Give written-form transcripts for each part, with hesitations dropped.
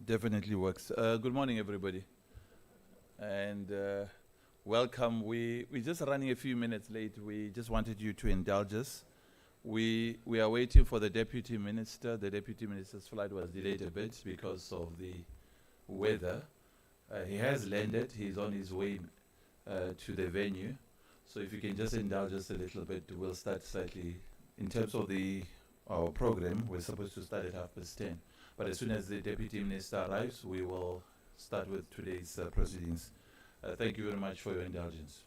It definitely works. Good morning, everybody, and welcome. We're just running a few minutes late. We just wanted you to indulge us. We are waiting for the Deputy Minister. The Deputy Minister's flight was delayed a bit because of the weather. He has landed. He's on his way to the venue. So if you can just indulge us a little bit, we'll start slightly. In terms of our program, we're supposed to start at 10:30. But as soon as the Deputy Minister arrives, we will start with today's proceedings. Thank you very much for your indulgence.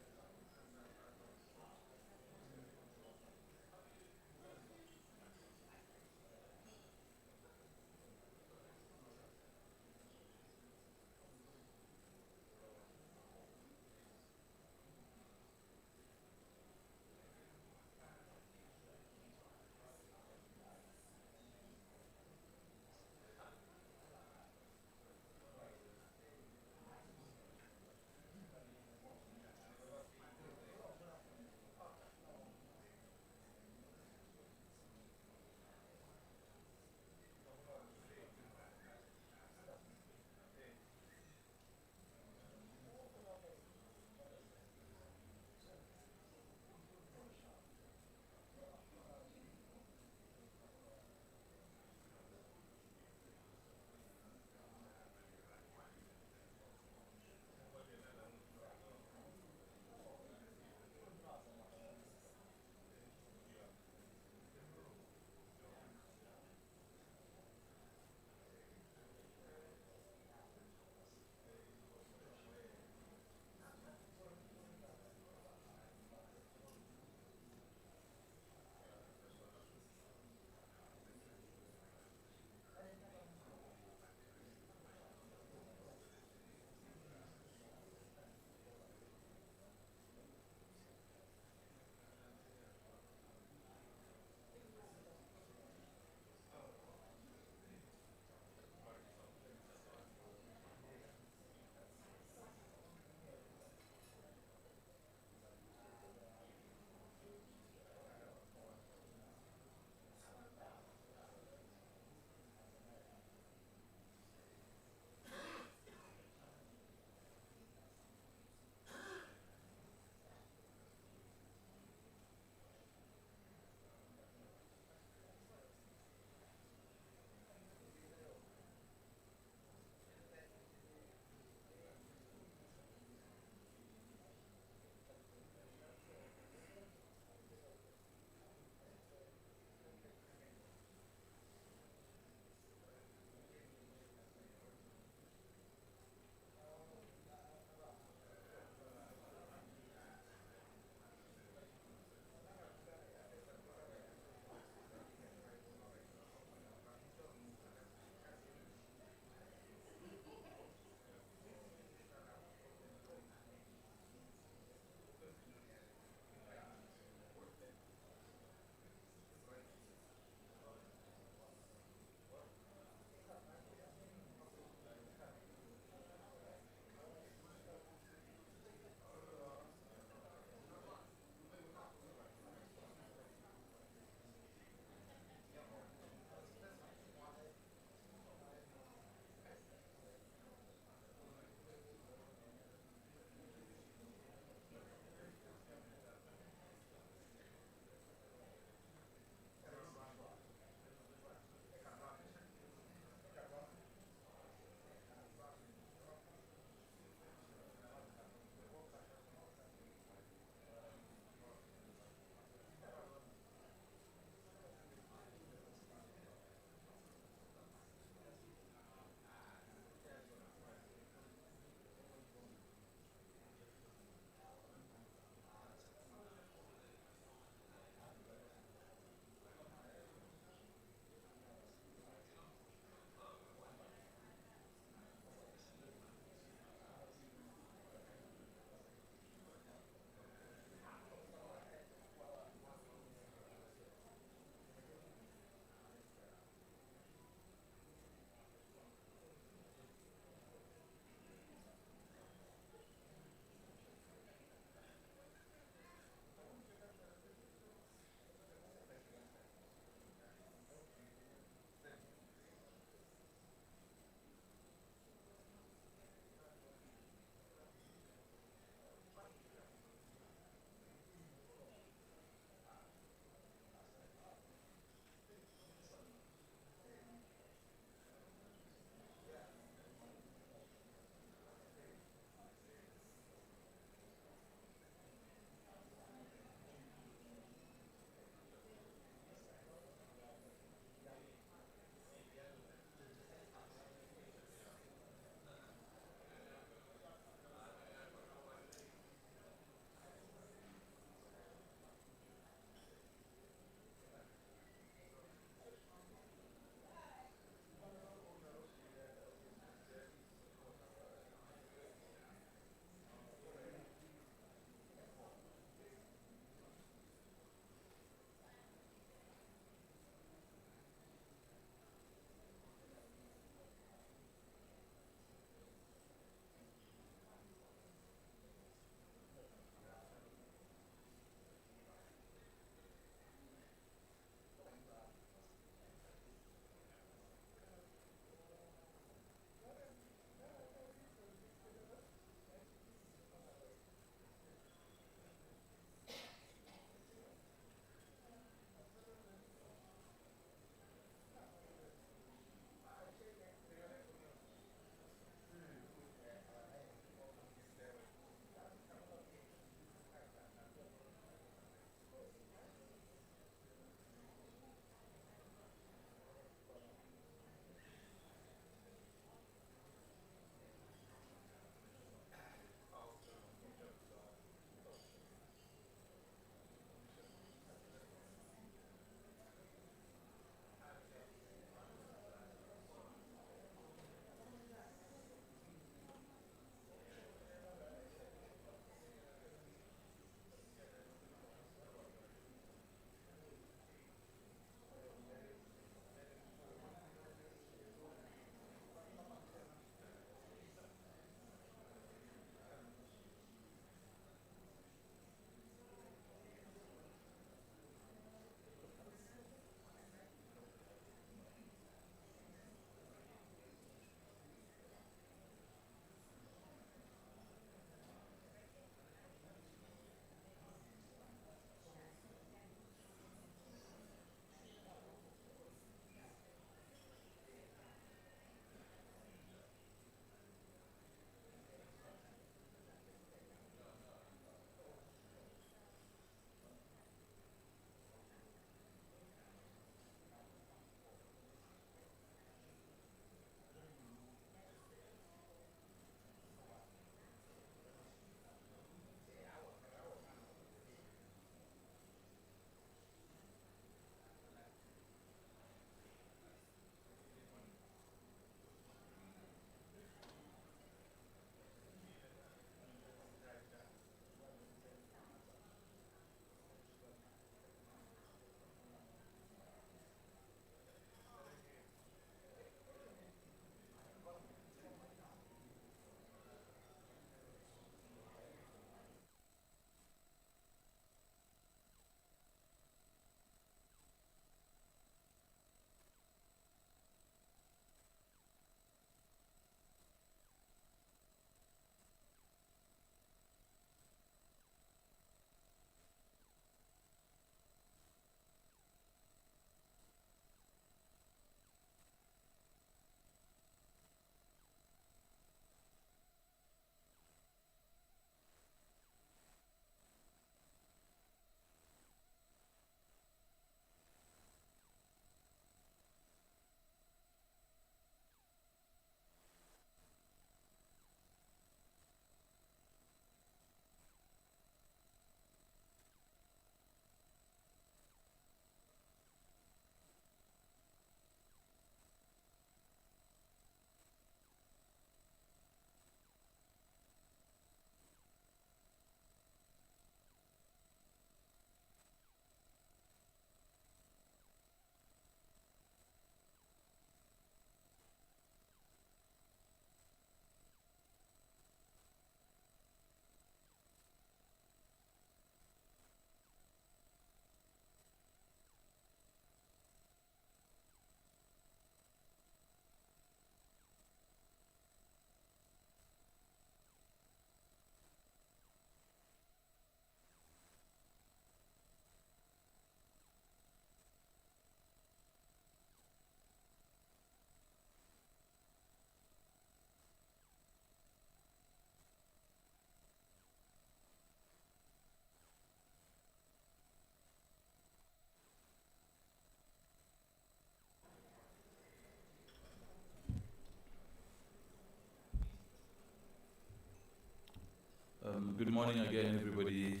Good morning again, everybody.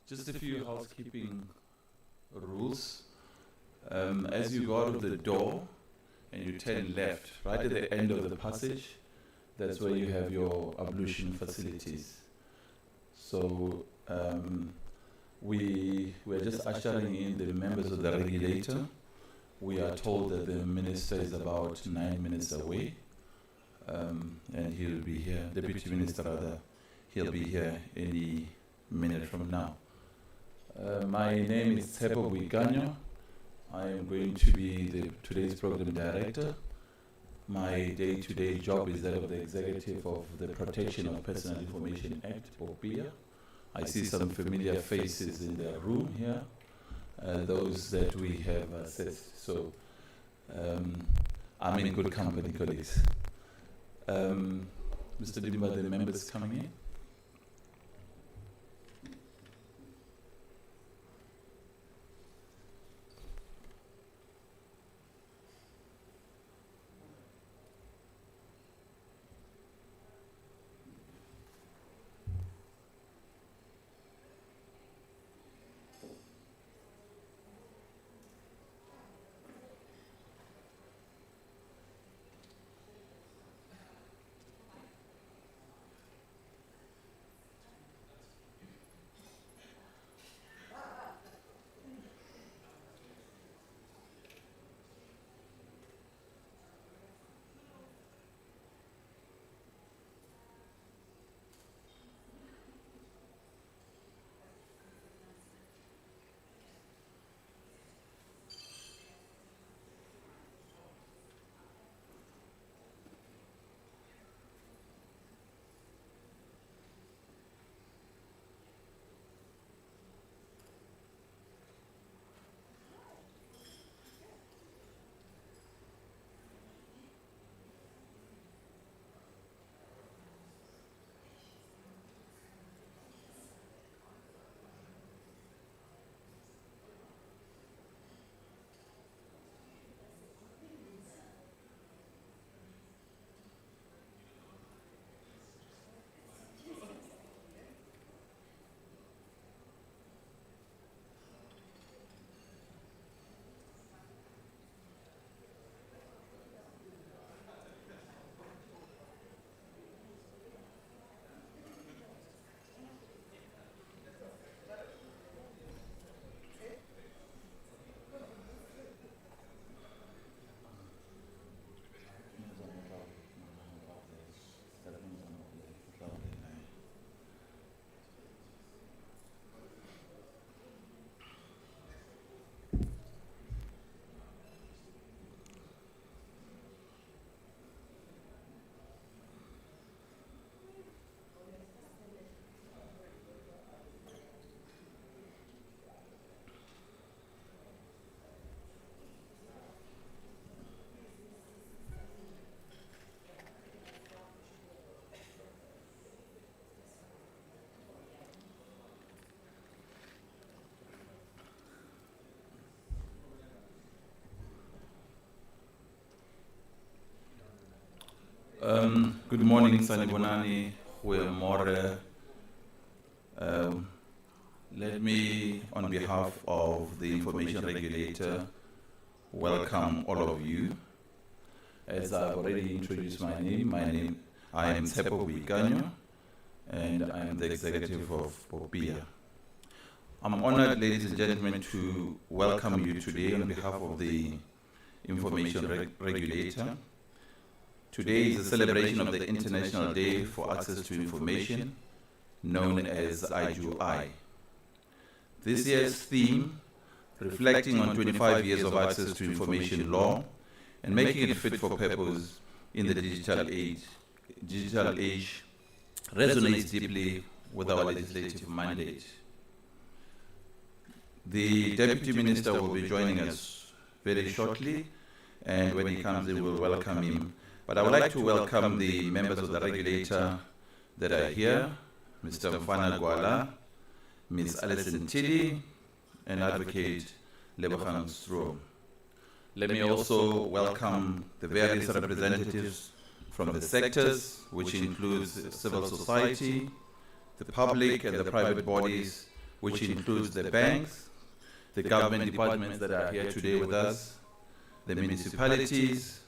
Just a few housekeeping rules. As you go out of the door and you turn left, right at the end of the passage, that's where you have your ablution facilities. So we're just ushering in the members of the regulator. We are told that the minister is about 9 minutes away, and he'll be here, Deputy Minister rather, he'll be here any minute from now. My name is Tsepo Buikanyo. I am going to be today's program director. My day-to-day job is that of the executive of the Protection of Personal Information Act, or PAIA. I see some familiar faces in the room here, those that we have assessed. So I'm in good company, colleagues. Mr. Dimba, the members coming in. Good morning, Sanibonani, Huemore. Let me, on behalf of the Information Regulator, welcome all of you. As I've already introduced my name, I am Tsepo Buikanyo, and I am the executive of PAIA. I'm honored, ladies and gentlemen, to welcome you today on behalf of the Information Regulator. Today is a celebration of the International Day for Access to Information, known as IDUAI. This year's theme, reflecting on 25 years of access to information law and making it fit for purpose in the digital age, resonates deeply with our legislative mandate. The Deputy Minister will be joining us very shortly, and when he comes, we will welcome him. But I would like to welcome the members of the regulator that are here, Mr. Mfana Guala, Ms. Alison Tilly, and Advocate Lebogang Stroh. Let me also welcome the various representatives from the sectors, which includes civil society, the public and the private bodies, which includes the banks, the government departments that are here today with us, the municipalities,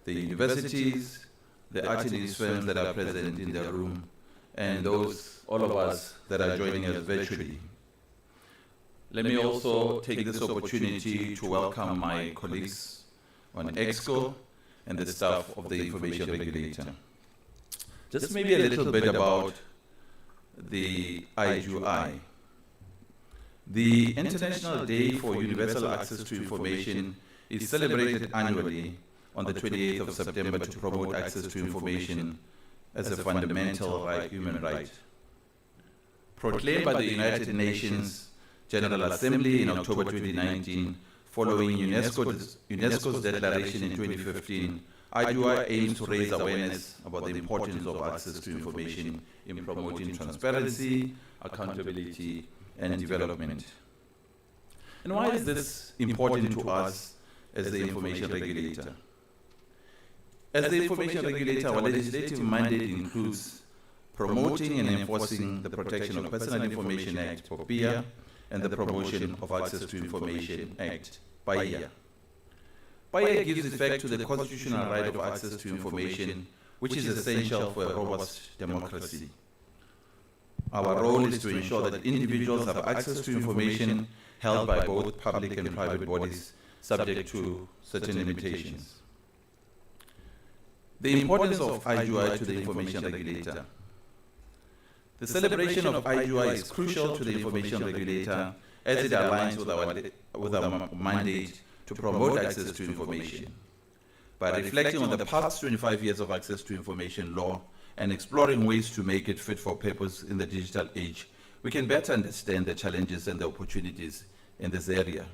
the universities, the artists firms that are present in the room, and those, all of us that are joining us virtually. Let me also take this opportunity to welcome my colleagues on EXCO and the staff of the Information Regulator. Just maybe a little bit about the IDUAI. The International Day for Universal Access to Information is celebrated annually on the 28th of September to promote access to information as a fundamental human right. Proclaimed by the United Nations General Assembly in October 2019, following UNESCO's declaration in 2015, IDUAI aims to raise awareness about the importance of access to information in promoting transparency, accountability, and development. And why is this important to us as the Information Regulator? As the Information Regulator, our legislative mandate includes promoting and enforcing the Protection of Personal Information Act, or PAIA, and the Promotion of Access to Information Act, PAIA. PAIA gives effect to the constitutional right of access to information, which is essential for a robust democracy. Our role is to ensure that individuals have access to information held by both public and private bodies, subject to certain limitations. The importance of IDUAI to the Information Regulator. The celebration of IDUAI is crucial to the Information Regulator as it aligns with our mandate to promote access to information. By reflecting on the past 25 years of access to information law and exploring ways to make it fit for purpose in the digital age, we can better understand the challenges and the opportunities in this area.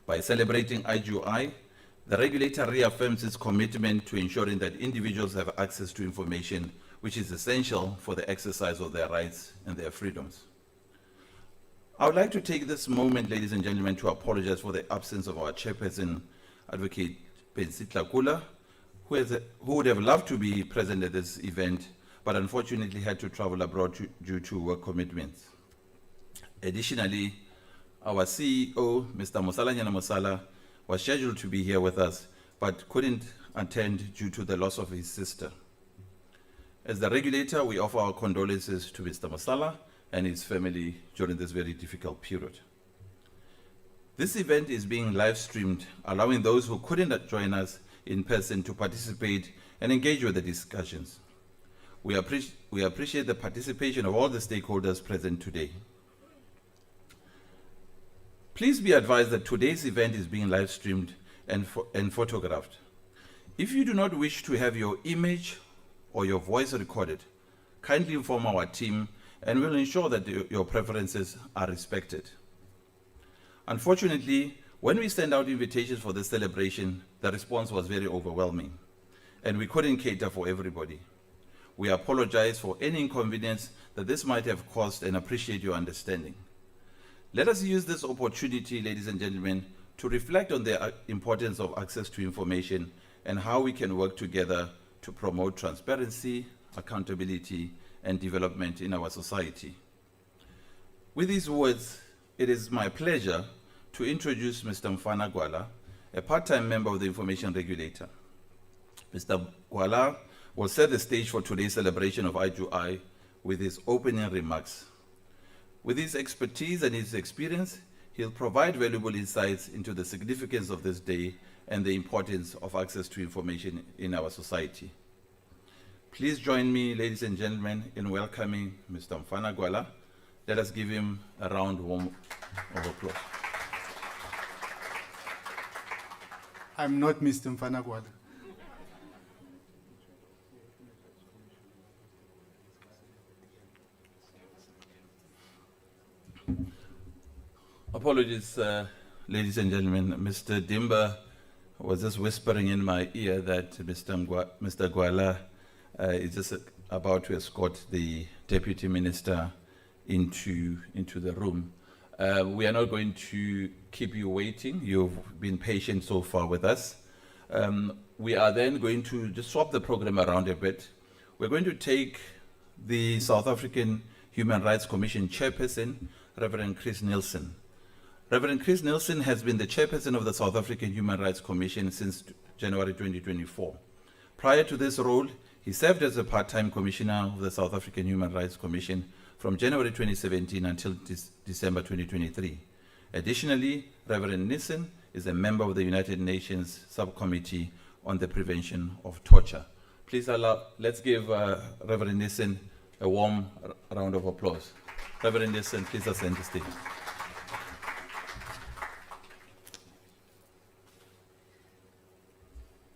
By celebrating IDUAI, the regulator reaffirms its commitment to ensuring that individuals have access to information which is essential for the exercise of their rights and their freedoms. I would like to take this moment, ladies and gentlemen, to apologize for the absence of our chairperson, Advocate Pensitla Kula, who would have loved to be present at this event, but unfortunately had to travel abroad due to work commitments. Additionally, our CEO, Mr. Mosalanyana Mosala, was scheduled to be here with us, but couldn't attend due to the loss of his sister. As the regulator, we offer our condolences to Mr. Mosala and his family during this very difficult period. This event is being live streamed, allowing those who couldn't join us in person to participate and engage with the discussions. We appreciate the participation of all the stakeholders present today. Please be advised that today's event is being live streamed and photographed. If you do not wish to have your image or your voice recorded, kindly inform our team and we'll ensure that your preferences are respected. Unfortunately, when we sent out invitations for this celebration, the response was very overwhelming, and we couldn't cater for everybody. We apologize for any inconvenience that this might have caused and appreciate your understanding. Let us use this opportunity, ladies and gentlemen, to reflect on the importance of access to information and how we can work together to promote transparency, accountability, and development in our society. With these words, it is my pleasure to introduce Mr. Mfana Guala, a part-time member of the Information Regulator. Mr. Guala will set the stage for today's celebration of IDUAI with his opening remarks. With his expertise and his experience, he'll provide valuable insights into the significance of this day and the importance of access to information in our society. Please join me, ladies and gentlemen, in welcoming Mr. Mfana Guala. Let us give him a round of applause. I'm not Mr. Mfana Guala. Apologies, ladies and gentlemen. Mr. Dimba was just whispering in my ear that Mr. Guala is just about to escort the Deputy Minister into the room. We are not going to keep you waiting. You've been patient so far with us. We are then going to just swap the program around a bit. We're going to take the South African Human Rights Commission Chairperson, Reverend Chris Nielsen. Reverend Chris Nielsen has been the chairperson of the South African Human Rights Commission since January 2024. Prior to this role, he served as a part-time commissioner of the South African Human Rights Commission from January 2017 until December 2023. Additionally, Reverend Nielsen is a member of the United Nations Subcommittee on the Prevention of Torture. Please let's give Reverend Nielsen a warm round of applause. Reverend Nielsen, please ascend the stage.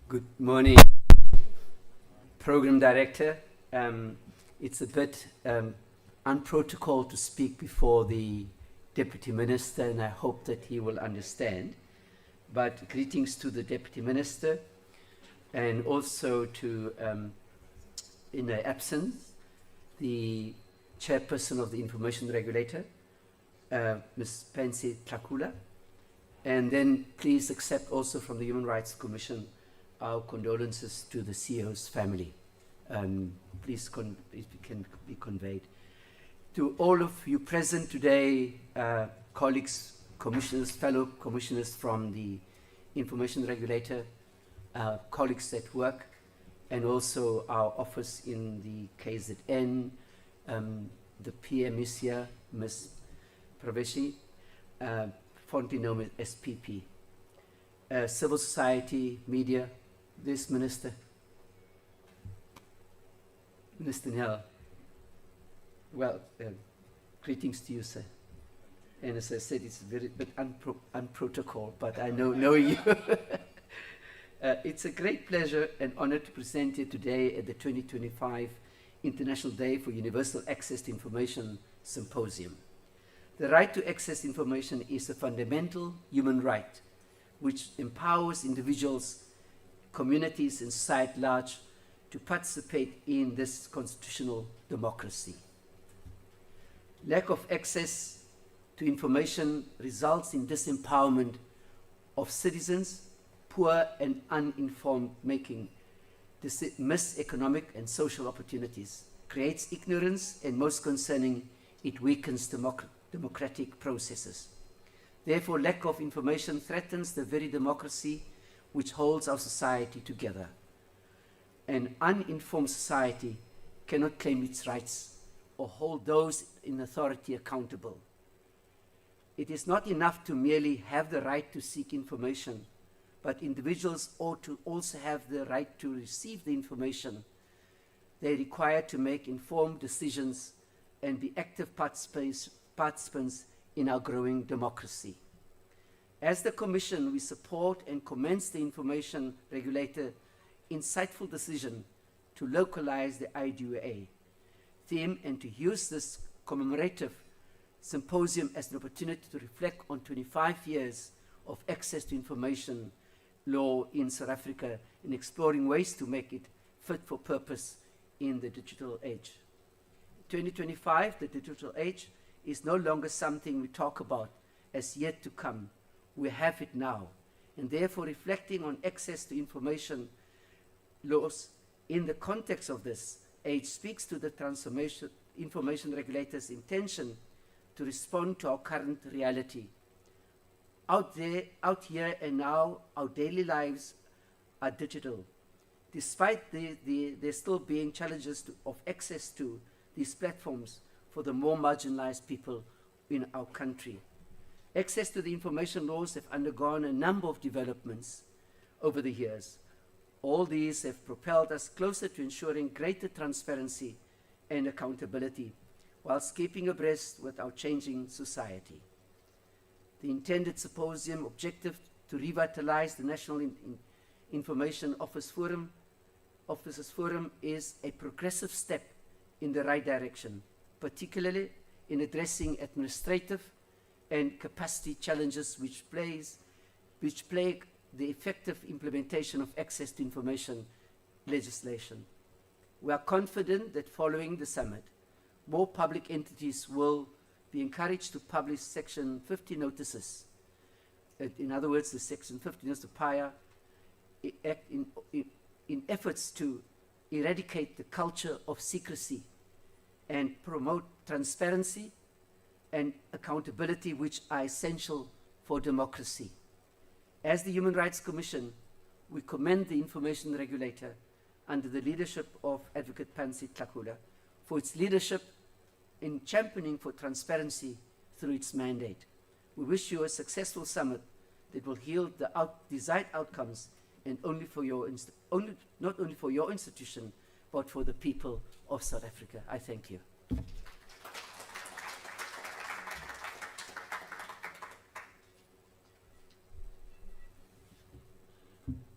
Good morning, Program Director. It's a bit unprotocol to speak before the Deputy Minister, and I hope that he will understand. But greetings to the Deputy Minister, and also to, in her absence, the Chairperson of the Information Regulator, Ms. Pansy Tlakula. And then please accept also from the Human Rights Commission our condolences to the CEO's family. Please, if it can be conveyed. To all of you present today, colleagues, commissioners, fellow commissioners from the Information Regulator, colleagues at work, and also our office in the KZN, the PM is here, Ms. Praveshi, fondly known as SPP, civil society, media, this Minister, Minister Nel. Well, greetings to you, sir. And as I said, it's a very bit unprotocol, but I know you. It's a great pleasure and honor to present you today at the 2025 International Day for Universal Access to Information Symposium. The right to access information is a fundamental human right which empowers individuals, communities, and society at large to participate in this constitutional democracy. Lack of access to information results in disempowerment of citizens, poor and uninformed, making miss economic and social opportunities, creates ignorance, and most concerning, it weakens democratic processes. Therefore, lack of information threatens the very democracy which holds our society together. An uninformed society cannot claim its rights or hold those in authority accountable. It is not enough to merely have the right to seek information, but individuals ought to also have the right to receive the information they require to make informed decisions and be active participants in our growing democracy. As the Commission, we support and commend the Information Regulator insightful decision to localize the IDUAI theme and to use this commemorative symposium as an opportunity to reflect on 25 years of access to information law in South Africa and exploring ways to make it fit for purpose in the digital age. 2025, the digital age, is no longer something we talk about as yet to come. We have it now, and therefore reflecting on access to information laws in the context of this age speaks to the Information Regulator's intention to respond to our current reality. Out here and now, our daily lives are digital. Despite there still being challenges of access to these platforms for the more marginalized people in our country. Access to the information laws have undergone a number of developments over the years. All these have propelled us closer to ensuring greater transparency and accountability, whilst keeping abreast with our changing society. The intended symposium objective to revitalize the National Information Officers Forum is a progressive step in the right direction, particularly in addressing administrative and capacity challenges which plague the effective implementation of access to information legislation. We are confident that following the summit, more public entities will be encouraged to publish Section 50 notices. In other words, the Section 50 notice of PAIA in efforts to eradicate the culture of secrecy and promote transparency and accountability, which are essential for democracy. As the Human Rights Commission, we commend the Information Regulator under the leadership of Advocate Pansy Tlakula for its leadership in championing for transparency through its mandate. We wish you a successful summit that will yield the desired outcomes, and not only for your institution, but for the people of South Africa. I thank you.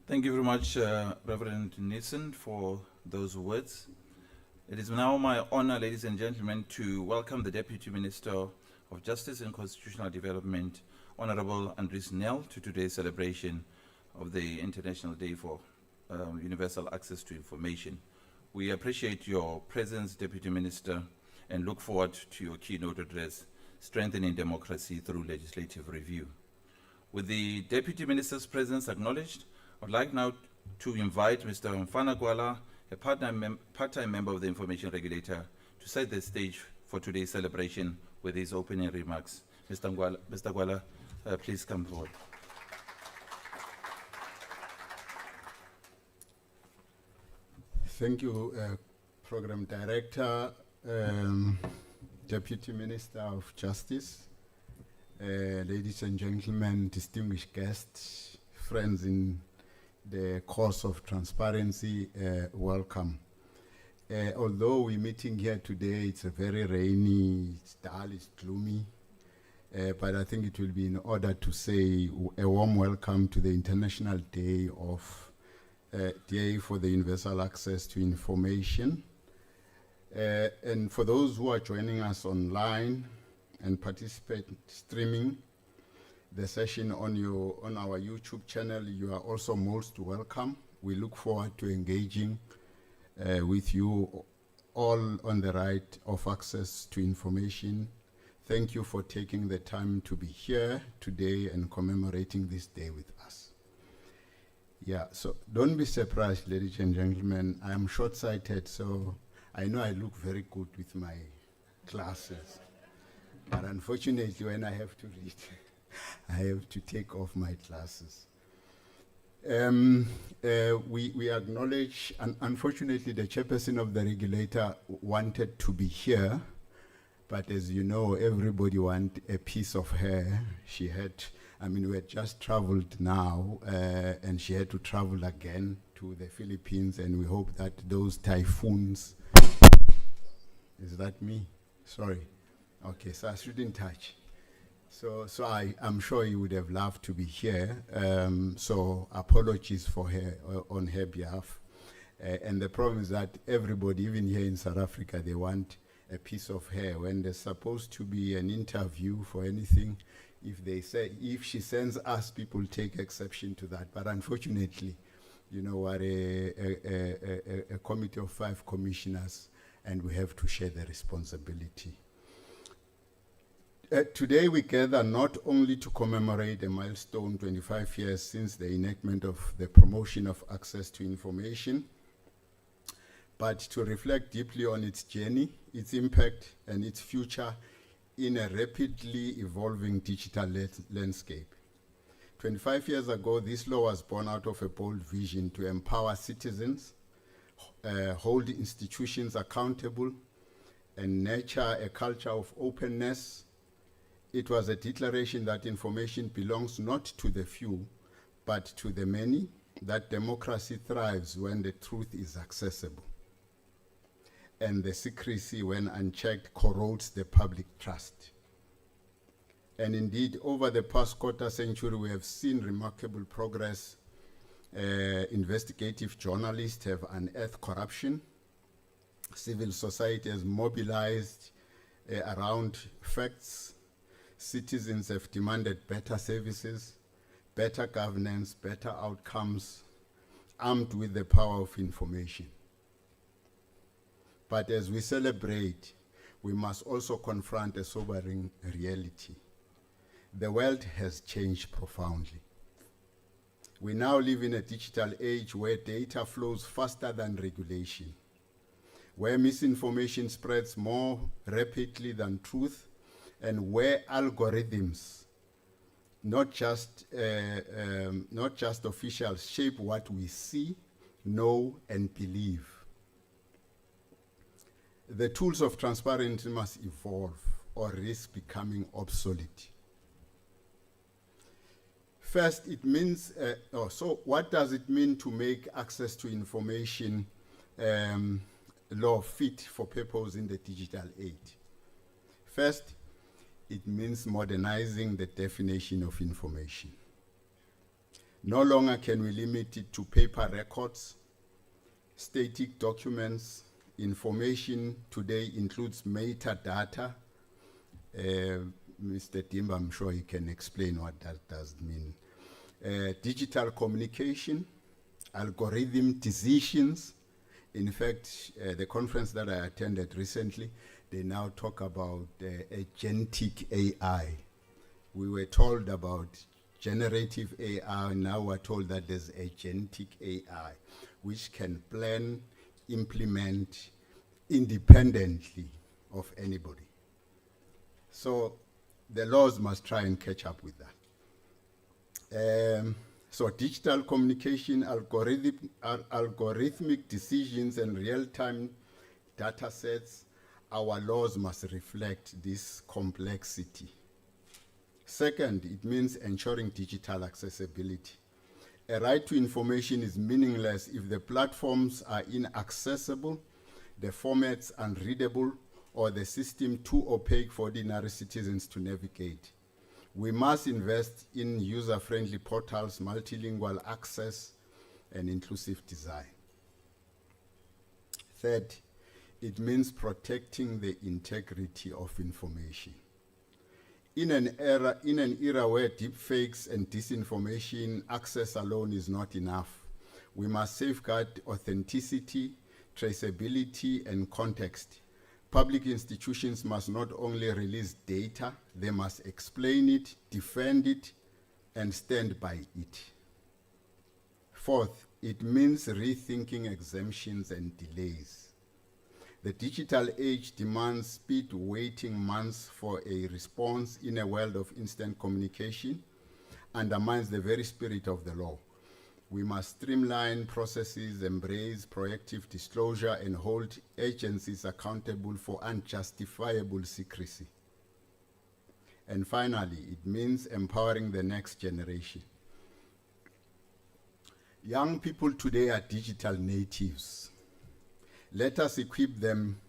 Thank you very much, Reverend Nielsen, for those words. It is now my honor, ladies and gentlemen, to welcome the Deputy Minister of Justice and Constitutional Development, Honorable Andries Nel, to today's celebration of the International Day for Universal Access to Information. We appreciate your presence, Deputy Minister, and look forward to your keynote address, Strengthening Democracy Through Legislative Review. With the Deputy Minister's presence acknowledged, I'd like now to invite Mr. Guala, a part-time member of the Information Regulator, to set the stage for today's celebration with his opening remarks. Mr. Guala, please come forward. Thank you, Program Director, Deputy Minister of Justice, ladies and gentlemen, distinguished guests, friends in the cause of transparency, welcome. Although we're meeting here today, it's a very rainy, it's dull, it's gloomy, but I think it will be in order to say a warm welcome to the International Day for the Universal Access to Information. And for those who are joining us online and participate streaming the session on our YouTube channel, you are also most welcome. We look forward to engaging with you all on the right of access to information. Thank you for taking the time to be here today and commemorating this day with us. Yeah, so don't be surprised, ladies and gentlemen. I am short-sighted, so I know I look very good with my glasses. But unfortunately, when I have to read, I have to take off my glasses. We acknowledge, and unfortunately the chairperson of the regulator wanted to be here, but as you know, everybody wants a piece of her. She had, we had just traveled now, and she had to travel again to the Philippines, and we hope that those typhoons, is that me? Sorry. Okay, so I shouldn't touch. So I'm sure you would have loved to be here. So apologies for her on her behalf. And the problem is that everybody, even here in South Africa, they want a piece of her. When there's supposed to be an interview for anything, if she sends us, people take exception to that. But unfortunately, you know, we're a committee of 5 commissioners, and we have to share the responsibility. Today we gather not only to commemorate a milestone 25 years since the enactment of the Promotion of Access to Information, but to reflect deeply on its journey, its impact, and its future in a rapidly evolving digital landscape. 25 years ago, this law was born out of a bold vision to empower citizens, hold institutions accountable, and nurture a culture of openness. It was a declaration that information belongs not to the few, but to the many, that democracy thrives when the truth is accessible, and the secrecy, when unchecked, corrodes the public trust. And indeed, over the past quarter century, we have seen remarkable progress. Investigative journalists have unearthed corruption. Civil society has mobilized around facts. Citizens have demanded better services, better governance, better outcomes, armed with the power of information. But as we celebrate, we must also confront a sobering reality. The world has changed profoundly. We now live in a digital age where data flows faster than regulation, where misinformation spreads more rapidly than truth, and where algorithms, not just officials, shape what we see, know, and believe. The tools of transparency must evolve or risk becoming obsolete. First, it means, so what does it mean to make access to information law fit for purpose in the digital age? First, it means modernizing the definition of information. No longer can we limit it to paper records, static documents. Information today includes metadata. Mr. Dimba, I'm sure he can explain what that does mean. Digital communication, algorithm decisions. In fact, the conference that I attended recently, they now talk about agentic AI. We were told about generative AI, now we're told that there's agentic AI, which can plan, implement independently of anybody. So the laws must try and catch up with that. So digital communication, algorithmic decisions, and real-time data sets, our laws must reflect this complexity. Second, it means ensuring digital accessibility. A right to information is meaningless if the platforms are inaccessible, the formats unreadable, or the system too opaque for ordinary citizens to navigate. We must invest in user-friendly portals, multilingual access, and inclusive design. Third, it means protecting the integrity of information. In an era where deepfakes and disinformation access alone is not enough, we must safeguard authenticity, traceability, and context. Public institutions must not only release data, they must explain it, defend it, and stand by it. Fourth, it means rethinking exemptions and delays. The digital age demands speed. Waiting months for a response in a world of instant communication undermines the very spirit of the law. We must streamline processes, embrace proactive disclosure, and hold agencies accountable for unjustifiable secrecy. And finally, it means empowering the next generation. Young people today are digital natives. Let us equip them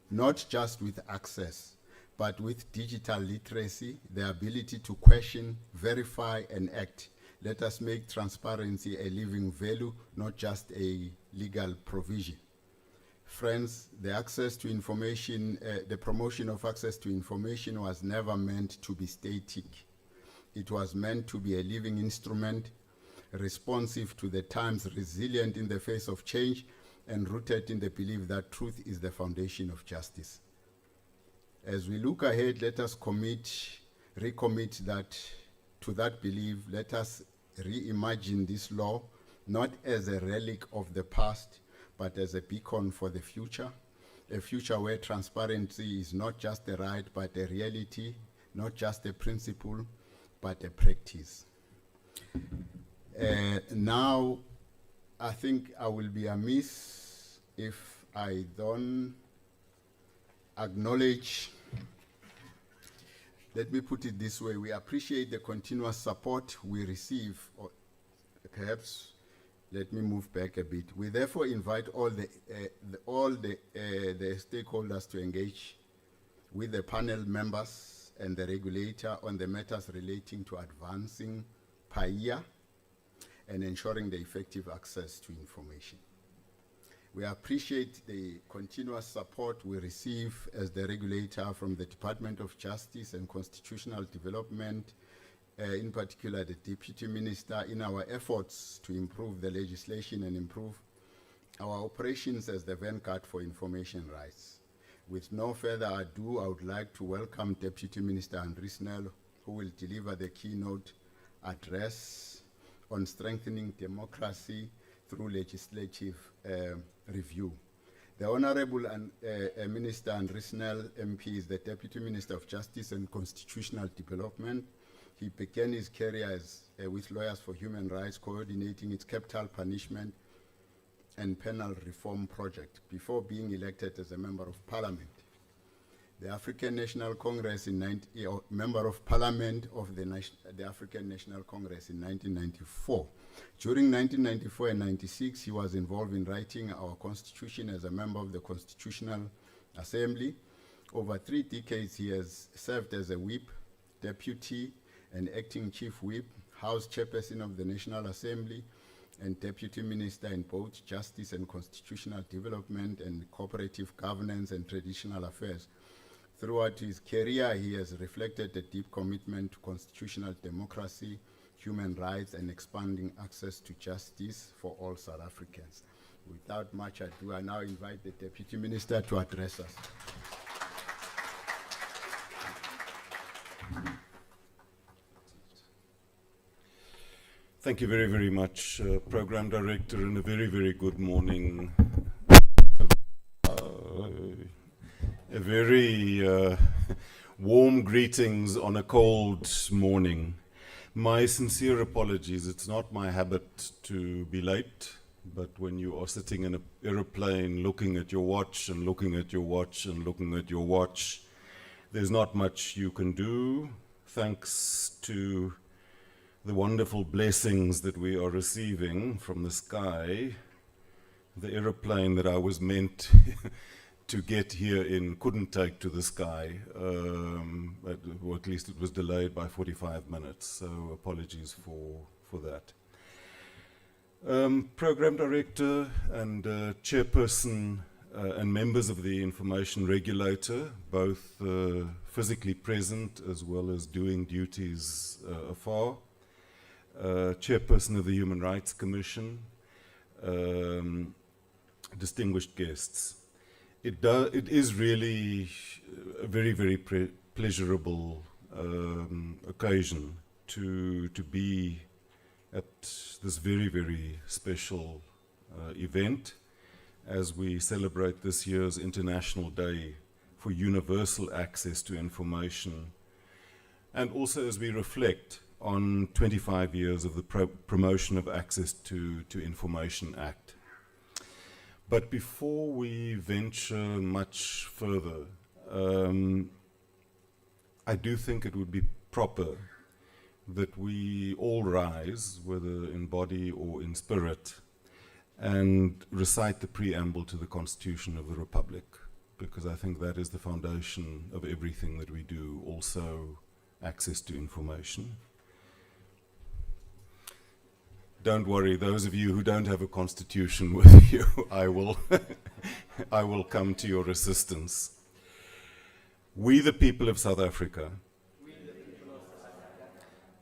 not just with access, but with digital literacy, the ability to question, verify, and act. Let us make transparency a living value, not just a legal provision. Friends, the access to information, the promotion of access to information was never meant to be static. It was meant to be a living instrument, responsive to the times, resilient in the face of change, and rooted in the belief that truth is the foundation of justice. As we look ahead, let us recommit to that belief. Let us reimagine this law, not as a relic of the past, but as a beacon for the future, a future where transparency is not just a right, but a reality, not just a principle, but a practice. Now, I think I will be amiss if I don't acknowledge. Let me put it this way: we appreciate the continuous support we receive, or perhaps let me move back a bit. We therefore invite all the stakeholders to engage with the panel members and the regulator on the matters relating to advancing PAIA and ensuring the effective access to information. We appreciate the continuous support we receive as the regulator from the Department of Justice and Constitutional Development, in particular the Deputy Minister, in our efforts to improve the legislation and improve our operations as the vanguard for information rights. With no further ado, I would like to welcome Deputy Minister Andries Nel, who will deliver the keynote address on strengthening democracy through legislative review. The Honorable Minister Andri Snell MP is the Deputy Minister of Justice and Constitutional Development. He began his career with Lawyers for Human Rights, coordinating its capital punishment and penal reform project before being elected as a Member of Parliament. The African National Congress Member of Parliament of the African National Congress in 1994. During 1994 and 96, he was involved in writing our Constitution as a member of the Constitutional Assembly. Over 3 decades, he has served as a whip, deputy and acting chief whip, House Chairperson of the National Assembly, and Deputy Minister in both Justice and Constitutional Development and Cooperative Governance and Traditional Affairs. Throughout his career, he has reflected a deep commitment to constitutional democracy, human rights, and expanding access to justice for all South Africans. Without much ado, I now invite the Deputy Minister to address us. Thank you very, very much, Program Director, and a very, very good morning. A very warm greetings on a cold morning. My sincere apologies. It's not my habit to be late, but when you are sitting in an aeroplane looking at your watch and looking at your watch and looking at your watch, there's not much you can do. Thanks to the wonderful blessings that we are receiving from the sky, the aeroplane that I was meant to get here in couldn't take to the sky, or at least it was delayed by 45 minutes, so apologies for that. Program Director and Chairperson and members of the Information Regulator, both physically present as well as doing duties afar, Chairperson of the Human Rights Commission, distinguished guests. It is really a very, very pleasurable occasion to be at this very, very special event as we celebrate this year's International Day for Universal Access to Information, and also as we reflect on 25 years of the Promotion of Access to Information Act. But before we venture much further, I do think it would be proper that we all rise, whether in body or in spirit, and recite the preamble to the Constitution of the Republic, because I think that is the foundation of everything that we do, also access to information. Don't worry, those of you who don't have a constitution with you, I will come to your assistance. We, the people of South Africa,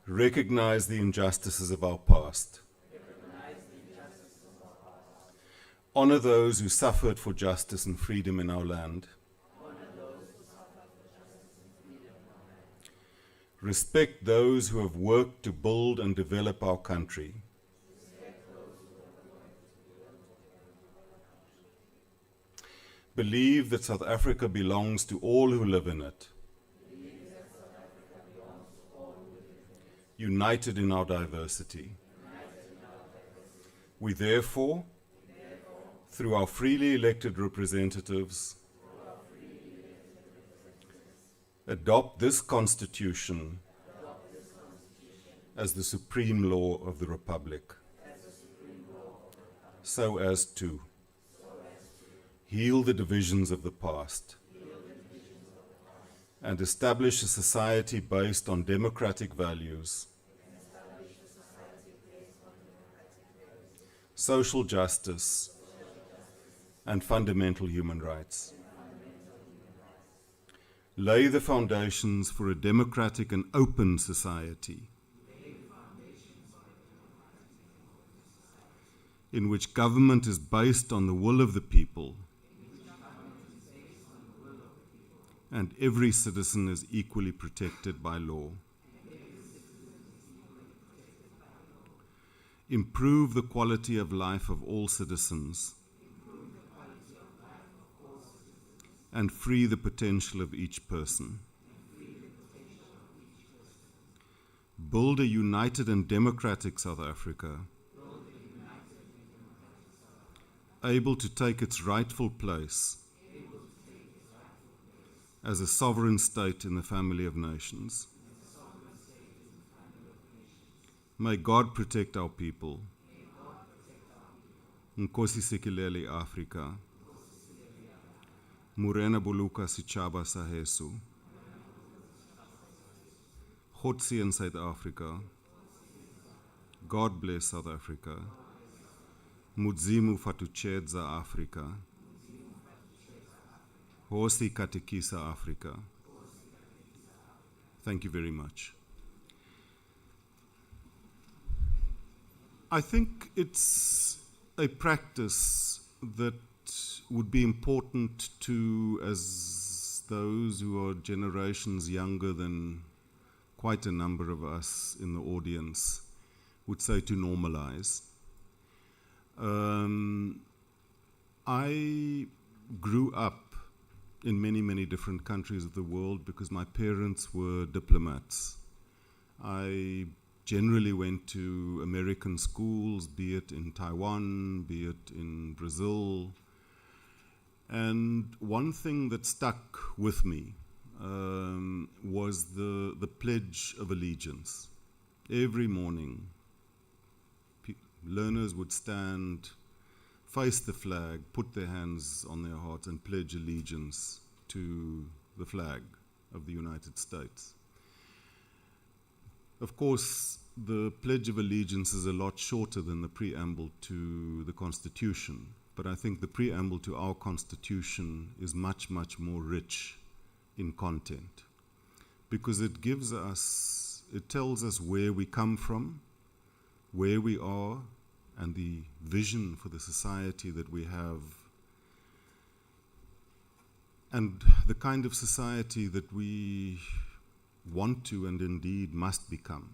recognize the injustices of our past. Honor those who suffered for justice and freedom in our land. Respect those who have worked to build and develop our country. Believe that South Africa belongs to all who live in it. United in our diversity. We therefore, through our freely elected representatives, adopt this Constitution as the supreme law of the Republic, so as to heal the divisions of the past and establish a society based on democratic values, social justice, and fundamental human rights. Lay the foundations for a democratic and open society in which government is based on the will of the people and every citizen is equally protected by law. Improve the quality of life of all citizens and free the potential of each person. Build a united and democratic South Africa, able to take its rightful place as a sovereign state in the family of nations. May God protect our people. Nkosi Sikelele Afrika. Murena Buluka Sichaba Sahesu. Khotsi in South Africa. God bless South Africa. Mudzimu Fatuchedza Africa. Hosi Katekisa Africa. Thank you very much. I think it's a practice that would be important to, as those who are generations younger than quite a number of us in the audience would say, to normalize. I grew up in many, many different countries of the world because my parents were diplomats. I generally went to American schools, be it in Taiwan, be it in Brazil. And one thing that stuck with me was the Pledge of Allegiance. Every morning, learners would stand, face the flag, put their hands on their hearts and pledge allegiance to the flag of the United States. Of course, the Pledge of Allegiance is a lot shorter than the preamble to the Constitution, but I think the preamble to our Constitution is much, much more rich in content because it tells us where we come from, where we are, and the vision for the society that we have, and the kind of society that we want to and indeed must become.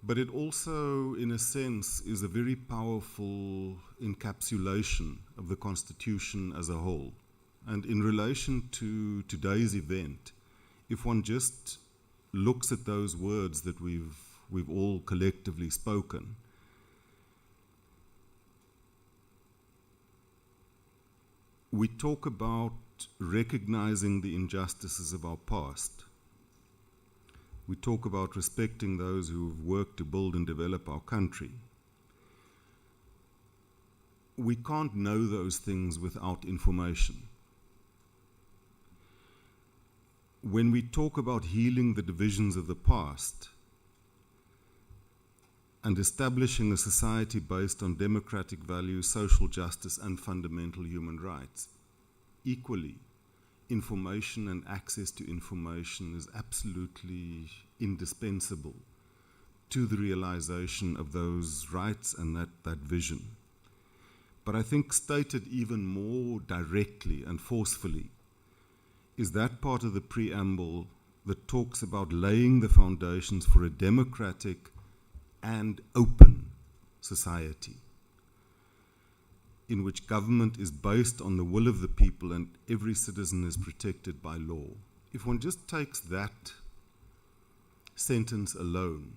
But it also, in a sense, is a very powerful encapsulation of the Constitution as a whole. And in relation to today's event, if one just looks at those words that we've all collectively spoken, we talk about recognizing the injustices of our past. We talk about respecting those who have worked to build and develop our country. We can't know those things without information. When we talk about healing the divisions of the past and establishing a society based on democratic values, social justice, and fundamental human rights, equally, information and access to information is absolutely indispensable to the realization of those rights and that vision. But I think stated even more directly and forcefully is that part of the preamble that talks about laying the foundations for a democratic and open society in which government is based on the will of the people and every citizen is protected by law. If one just takes that sentence alone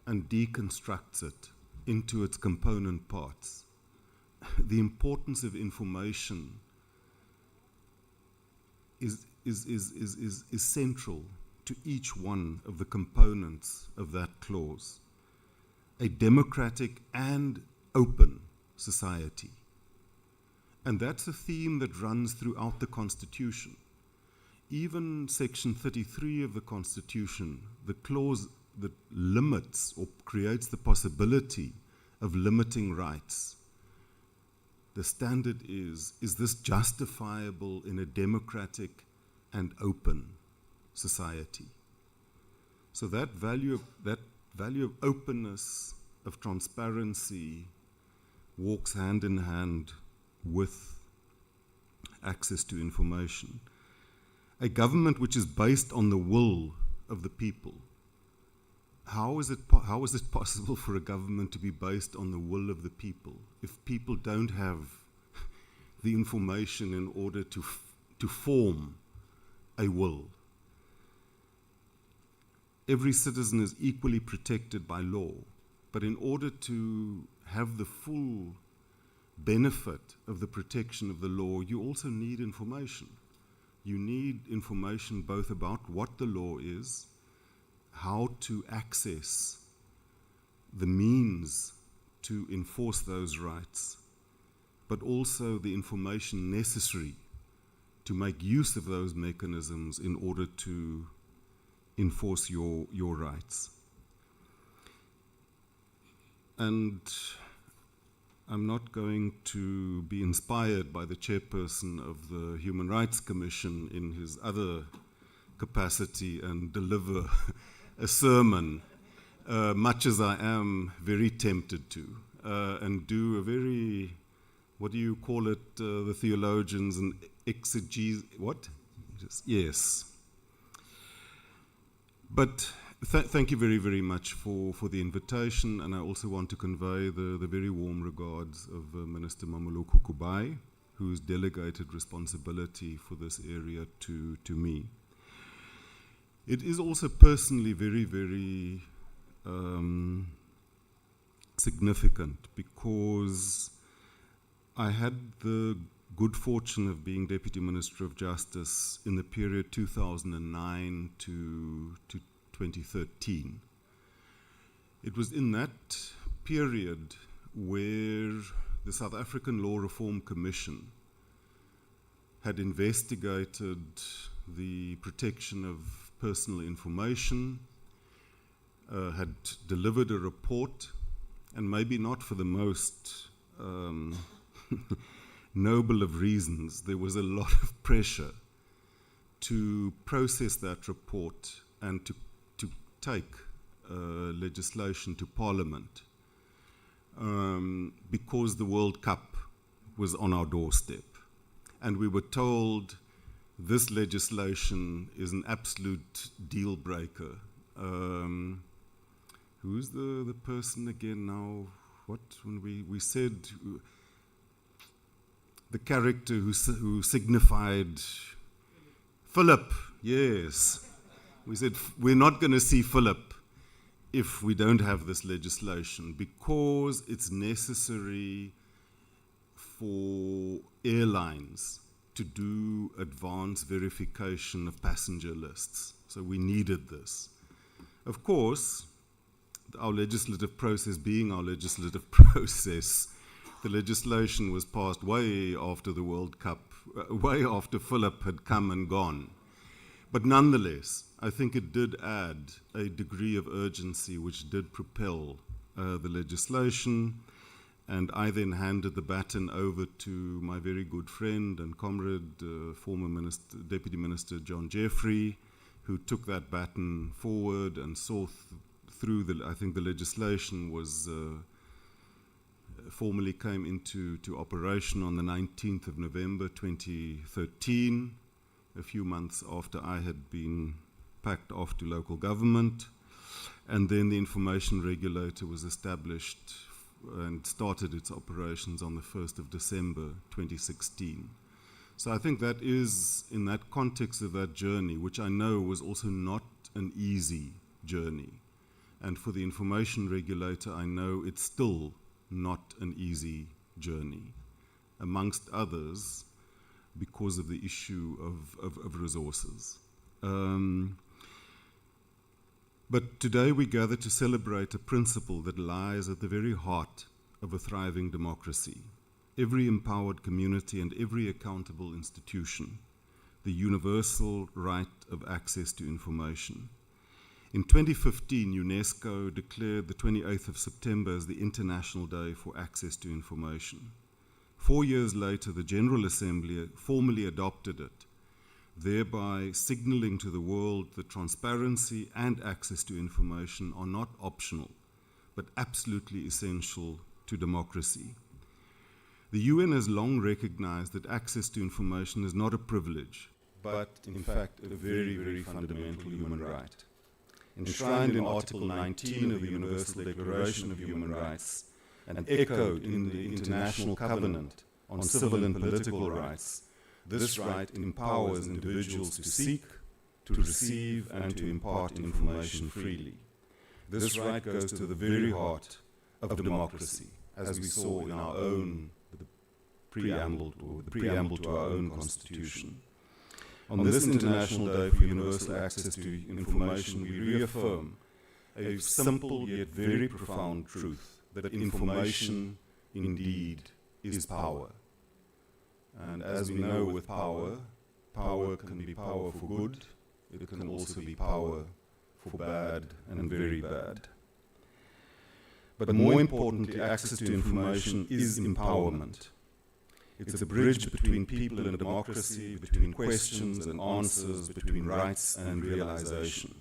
and deconstructs it into its component parts, the importance of information is central to each one of the components of that clause. A democratic and open society. And that's a theme that runs throughout the Constitution. Even Section 33 of the Constitution, the clause that limits or creates the possibility of limiting rights, the standard is this justifiable in a democratic and open society? So that value of openness, of transparency, walks hand in hand with access to information. A government which is based on the will of the people. How is it possible for a government to be based on the will of the people if people don't have the information in order to form a will. Every citizen is equally protected by law, but in order to have the full benefit of the protection of the law, you also need information. You need information both about what the law is, how to access the means to enforce those rights, but also the information necessary to make use of those mechanisms in order to enforce your rights. And I'm not going to be inspired by the chairperson of the Human Rights Commission in his other capacity and deliver a sermon, much as I am very tempted to, and do a very, what do you call it, the theologians and exegesis, what? Yes. But thank you very, very much for the invitation, and I also want to convey the very warm regards of Minister Mamuluku Kubai, who's delegated responsibility for this area to me. It is also personally very, very significant because I had the good fortune of being Deputy Minister of Justice in the period 2009 to 2013. It was in that period where the South African Law Reform Commission had investigated the protection of personal information, had delivered a report, and maybe not for the most noble of reasons, there was a lot of pressure to process that report and to take legislation to Parliament because the World Cup was on our doorstep. And we were told this legislation is an absolute deal breaker. Who's the person again now? What, when we said the character who signified Philip, yes. We said we're not going to see Philip if we don't have this legislation because it's necessary for airlines to do advanced verification of passenger lists. So we needed this. Of course, our legislative process being our legislative process, the legislation was passed way after the World Cup, way after Philip had come and gone. But nonetheless, I think it did add a degree of urgency which did propel the legislation, and I then handed the baton over to my very good friend and comrade, former Deputy Minister John Jeffrey, who took that baton forward and saw through I think the legislation was formally came into operation on the 19th of November 2013, a few months after I had been packed off to local government. And then the Information Regulator was established and started its operations on the 1st of December 2016. So I think that is, in that context of that journey, which I know was also not an easy journey. And for the Information Regulator, I know it's still not an easy journey, amongst others, because of the issue of resources. But today we gather to celebrate a principle that lies at the very heart of a thriving democracy. Every empowered community and every accountable institution, the universal right of access to information. In 2015, UNESCO declared the 28th of September as the International Day for Access to Information. 4 years later, the General Assembly formally adopted it, thereby signaling to the world that transparency and access to information are not optional, but absolutely essential to democracy. The UN has long recognized that access to information is not a privilege, but in fact a very, very fundamental human right. Enshrined in Article 19 of the Universal Declaration of Human Rights and echoed in the International Covenant on civil and political rights, this right empowers individuals to seek, to receive, and to impart information freely. This right goes to the very heart of democracy, as we saw in our own preamble to our own constitution. On this International Day for Universal Access to Information, we reaffirm a simple yet very profound truth, that information indeed is power. And as we know with power, power can be power for good, it can also be power for bad and very bad. But more importantly, access to information is empowerment. It's a bridge between people and democracy, between questions and answers, between rights and realization.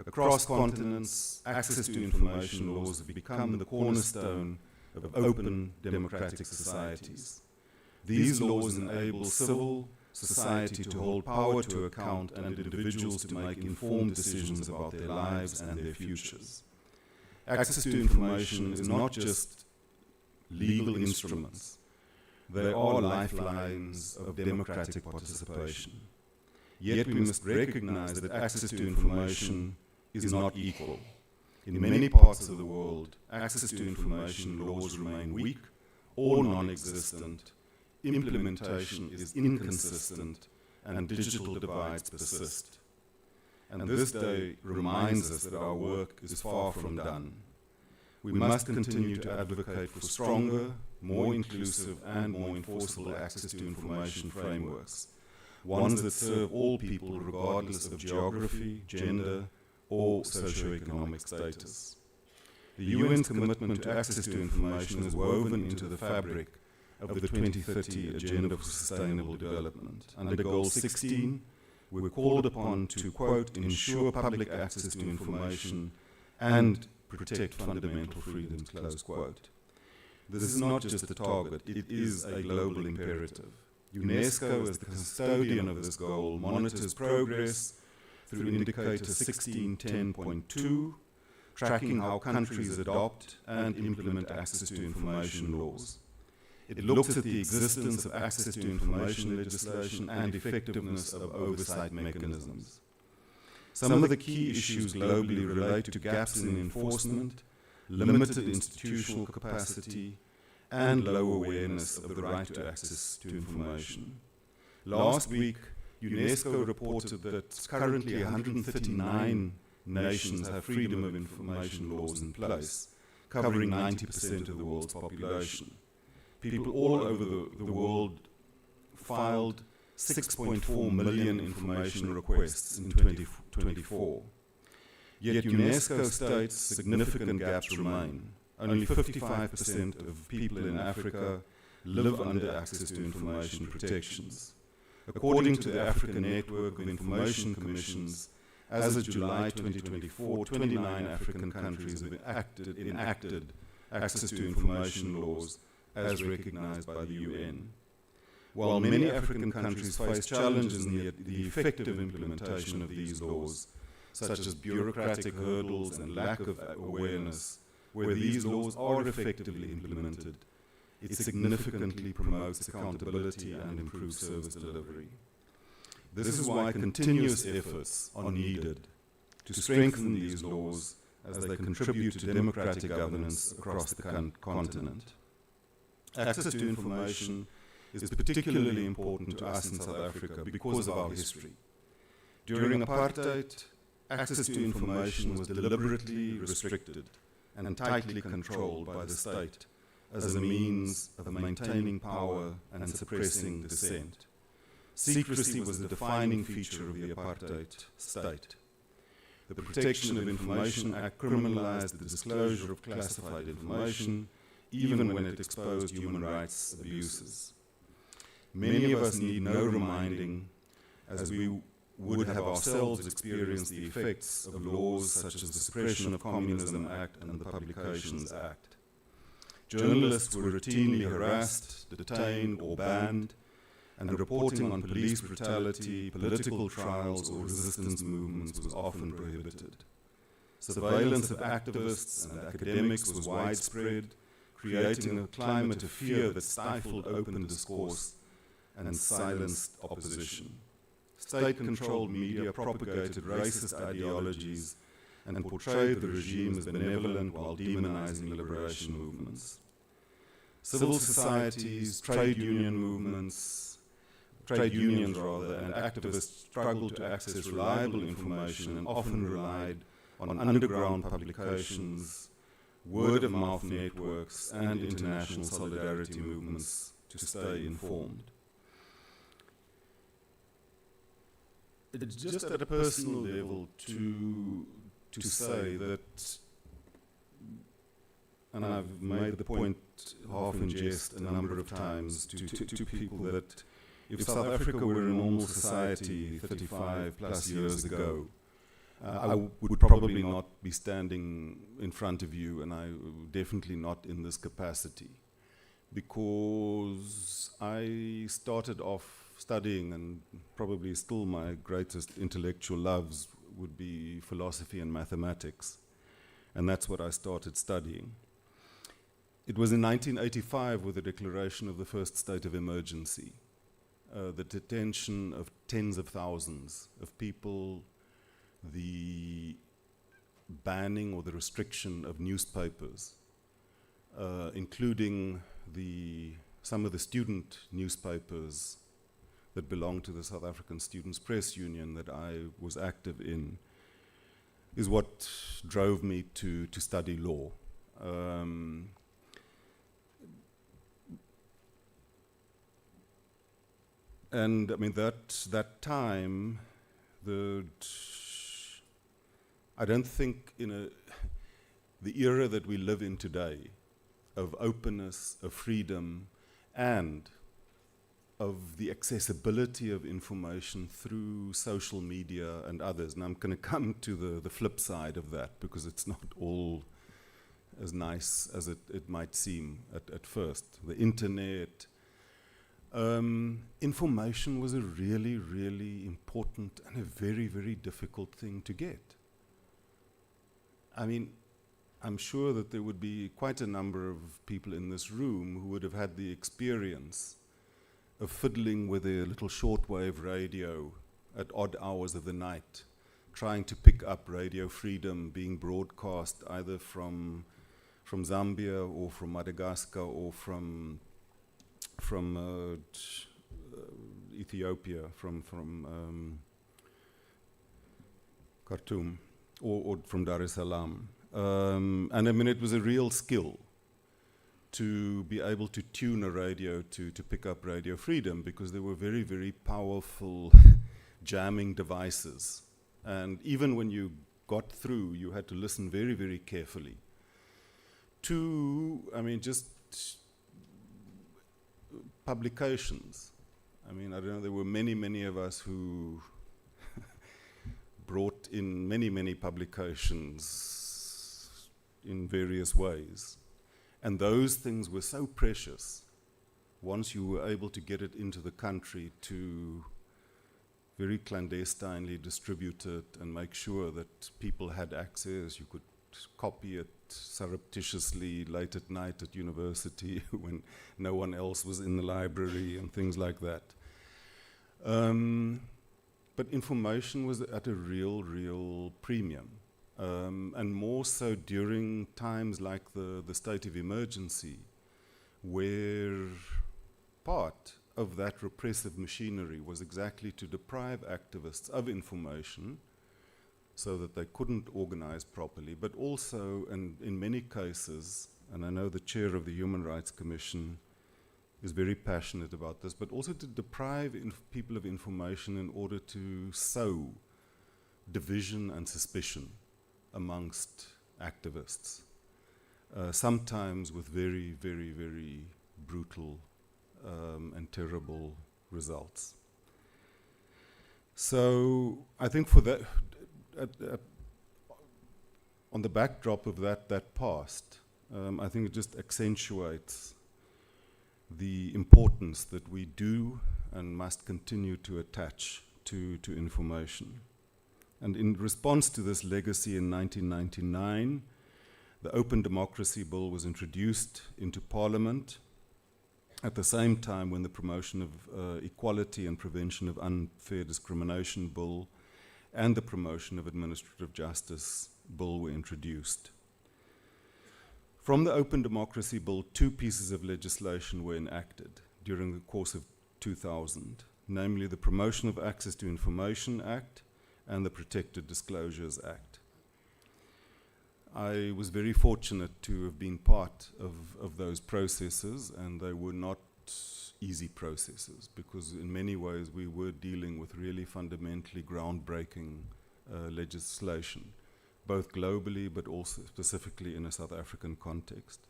Across continents, access to information laws have become the cornerstone of open democratic societies. These laws enable civil society to hold power to account and individuals to make informed decisions about their lives and their futures. Access to information is not just legal instruments. They are lifelines of democratic participation. Yet we must recognize that access to information is not equal. In many parts of the world, access to information laws remain weak or non-existent, implementation is inconsistent, and digital divides persist. And this day reminds us that our work is far from done. We must continue to advocate for stronger, more inclusive and more enforceable access to information frameworks, ones that serve all people regardless of geography, gender, or socioeconomic status. The UN's commitment to access to information is woven into the fabric of the 2030 Agenda for Sustainable Development. Under Goal 16, we were called upon to, quote, ensure public access to information and protect fundamental freedoms, close quote. This is not just a target, it is a global imperative. UNESCO, as the custodian of this goal, monitors progress through indicator 1610.2, tracking how countries adopt and implement access to information laws. It looks at the existence of access to information legislation and effectiveness of oversight mechanisms. Some of the key issues globally relate to gaps in enforcement, limited institutional capacity, and low awareness of the right to access to information. Last week, UNESCO reported that currently 139 nations have freedom of information laws in place, covering 90% of the world's population. People all over the world filed 6.4 million information requests in 2024. Yet UNESCO states significant gaps remain. Only 55% of people in Africa live under access to information protections. According to the African Network of Information Commissions, as of July 2024, 29 African countries have enacted access to information laws as recognized by the UN. While many African countries face challenges in the effective implementation of these laws, such as bureaucratic hurdles and lack of awareness, where these laws are effectively implemented, it significantly promotes accountability and improves service delivery. This is why continuous efforts are needed to strengthen these laws as they contribute to democratic governance across the continent. Access to information is particularly important to us in South Africa because of our history. During apartheid, access to information was deliberately restricted and tightly controlled by the state as a means of maintaining power and suppressing dissent. Secrecy was the defining feature of the apartheid state. The Protection of Information Act criminalized the disclosure of classified information, even when it exposed human rights abuses. Many of us need no reminding, as we would have ourselves experienced the effects of laws such as the Suppression of Communism Act and the Publications Act. Journalists were routinely harassed, detained, or banned, and reporting on police brutality, political trials, or resistance movements was often prohibited. Surveillance of activists and academics was widespread, creating a climate of fear that stifled open discourse and silenced opposition. State-controlled media propagated racist ideologies and portrayed the regime as benevolent while demonizing liberation movements. Civil societies, trade unions, and activists struggled to access reliable information and often relied on underground publications, word-of-mouth networks, and international solidarity movements to stay informed. It's just at a personal level to say that, and I've made the point half in jest a number of times to people, that if South Africa were a normal society 35 plus years ago, I would probably not be standing in front of you, and I definitely not in this capacity, because I started off studying, and probably still my greatest intellectual loves would be philosophy and mathematics, and that's what I started studying. It was in 1985 with the declaration of the first state of emergency, the detention of tens of thousands of people, the banning or the restriction of newspapers, including some of the student newspapers that belonged to the South African Students' Press Union that I was active in, is what drove me to study law. And I mean, that time, I don't think the era that we live in today, of openness, of freedom, and of the accessibility of information through social media and others. And I'm going to come to the flip side of that, because it's not all as nice as it might seem at first. The internet, information was a really, really important and a very, very difficult thing to get. I mean, I'm sure that there would be quite a number of people in this room who would have had the experience of fiddling with a little shortwave radio at odd hours of the night, trying to pick up Radio Freedom being broadcast either from Zambia or from Madagascar or from Ethiopia, from Khartoum, or from Dar es Salaam. And I mean, it was a real skill to be able to tune a radio to pick up Radio Freedom, because there were very, very powerful jamming devices. And even when you got through, you had to listen very, very carefully to, I mean, just publications. I mean, I don't know, there were many, many of us who brought in many, many publications in various ways. And those things were so precious once you were able to get it into the country, to very clandestinely distribute it and make sure that people had access. You could copy it surreptitiously late at night at university when no one else was in the library and things like that. But information was at a real, real premium. And more so during times like the state of emergency, where part of that repressive machinery was exactly to deprive activists of information so that they couldn't organize properly, but also, and in many cases, and I know the chair of the Human Rights Commission is very passionate about this, but also to deprive people of information in order to sow division and suspicion amongst activists, sometimes with very, very, very brutal and terrible results. So I think for that, on the backdrop of that past, I think it just accentuates the importance that we do and must continue to attach to information. And in response to this legacy in 1999, The Open Democracy Bill was introduced into Parliament at the same time when the Promotion of Equality and Prevention of Unfair Discrimination Bill and the Promotion of Administrative Justice Bill were introduced. From the Open Democracy Bill, 2 pieces of legislation were enacted during the course of 2000, namely the Promotion of Access to Information Act and the Protected Disclosures Act. I was very fortunate to have been part of those processes, and they were not easy processes because in many ways we were dealing with really fundamentally groundbreaking legislation, both globally but also specifically in a South African context.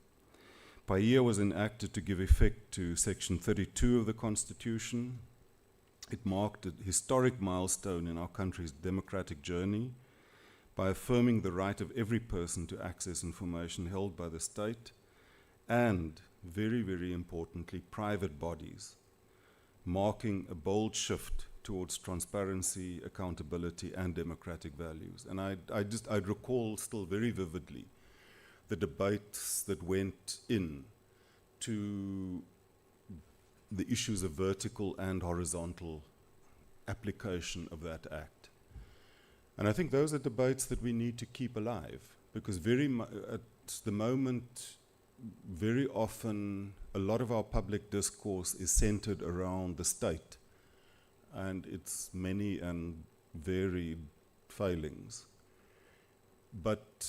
PAIA was enacted to give effect to Section 32 of the Constitution. It marked a historic milestone in our country's democratic journey by affirming the right of every person to access information held by the state and, very, very importantly, private bodies, marking a bold shift towards transparency, accountability, and democratic values. And I recall still very vividly the debates that went in to the issues of vertical and horizontal application of that act. And I think those are debates that we need to keep alive, because at the moment, very often, a lot of our public discourse is centered around the state and its many and varied failings. But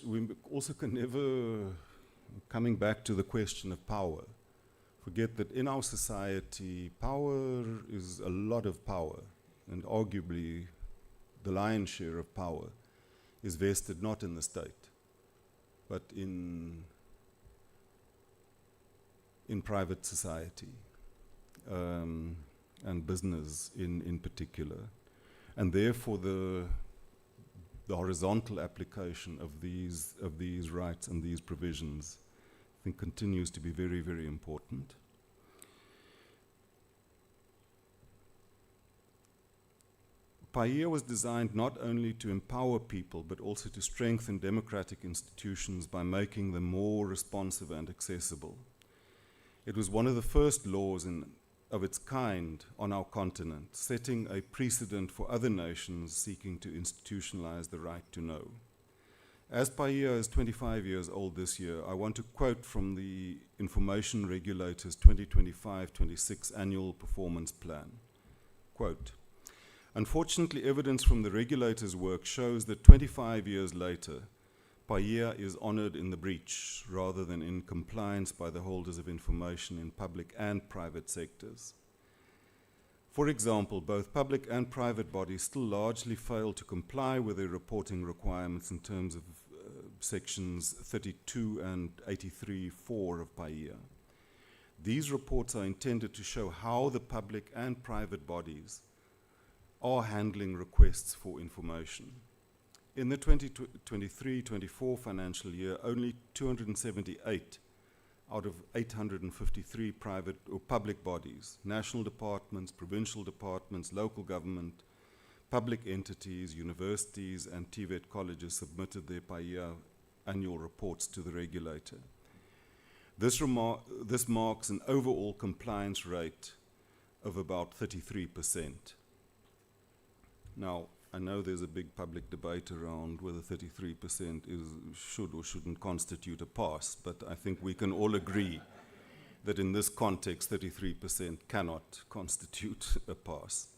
we also can never, coming back to the question of power, forget that in our society, power is a lot of power, and arguably the lion's share of power is vested not in the state, but in private society and business in particular. And therefore the horizontal application of these rights and these provisions, I think, continues to be very, very important. PAIA was designed not only to empower people, but also to strengthen democratic institutions by making them more responsive and accessible. It was one of the first laws of its kind on our continent, setting a precedent for other nations seeking to institutionalize the right to know. As PAIA is 25 years old this year, I want to quote from the Information Regulator's 2025-26 Annual Performance Plan. Quote, "Unfortunately, evidence from the regulator's work shows that 25 years later, PAIA is honored in the breach rather than in compliance by the holders of information in public and private sectors. For example, both public and private bodies still largely fail to comply with their reporting requirements in terms of sections 32 and 83(4) of PAIA. These reports are intended to show how the public and private bodies are handling requests for information. In the 2023-24 financial year, only 278 out of 853 private or public bodies, national departments, provincial departments, local government, public entities, universities, and TVET colleges submitted their PAIA annual reports to the regulator. This marks an overall compliance rate of about 33%. Now, I know there's a big public debate around whether 33% should or shouldn't constitute a pass, but I think we can all agree that in this context, 33% cannot constitute a pass.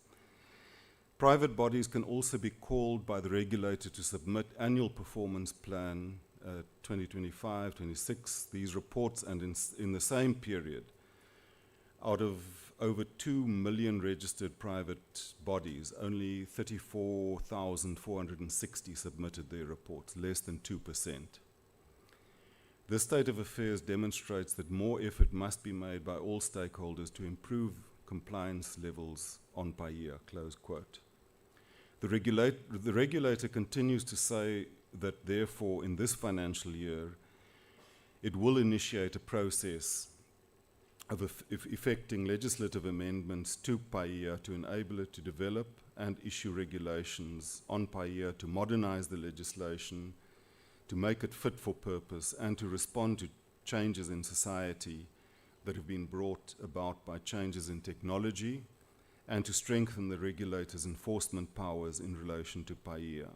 Private bodies can also be called by the regulator to submit annual performance plan 2025-26, these reports, and in the same period, out of over 2 million registered private bodies, only 34,460 submitted their reports, less than 2%. This state of affairs demonstrates that more effort must be made by all stakeholders to improve compliance levels on PAIA, close quote. The regulator continues to say that, therefore, in this financial year, it will initiate a process of effecting legislative amendments to PAIA to enable it to develop and issue regulations on PAIA to modernize the legislation, to make it fit for purpose, and to respond to changes in society that have been brought about by changes in technology, and to strengthen the regulator's enforcement powers in relation to PAIA.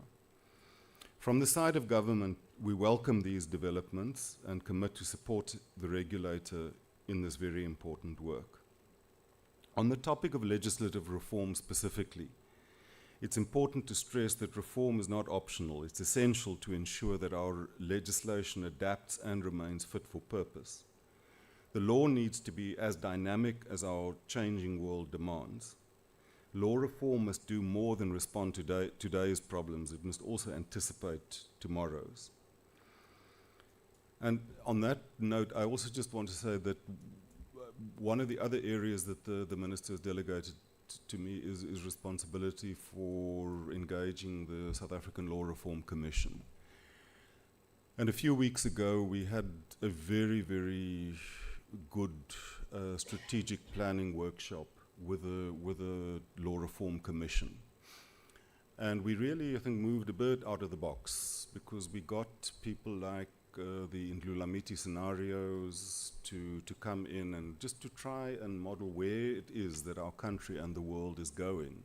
From the side of government, we welcome these developments and commit to support the regulator in this very important work. On the topic of legislative reform specifically, it's important to stress that reform is not optional. It's essential to ensure that our legislation adapts and remains fit for purpose. The law needs to be as dynamic as our changing world demands. Law reform must do more than respond to today's problems. It must also anticipate tomorrow's. And on that note, I also just want to say that one of the other areas that the Minister has delegated to me is responsibility for engaging the South African Law Reform Commission. And a few weeks ago, we had a very, very good strategic planning workshop with a Law Reform Commission. And we really, I think, moved a bit out of the box, because we got people like the Ndlulamiti scenarios to come in and just to try and model where it is that our country and the world is going,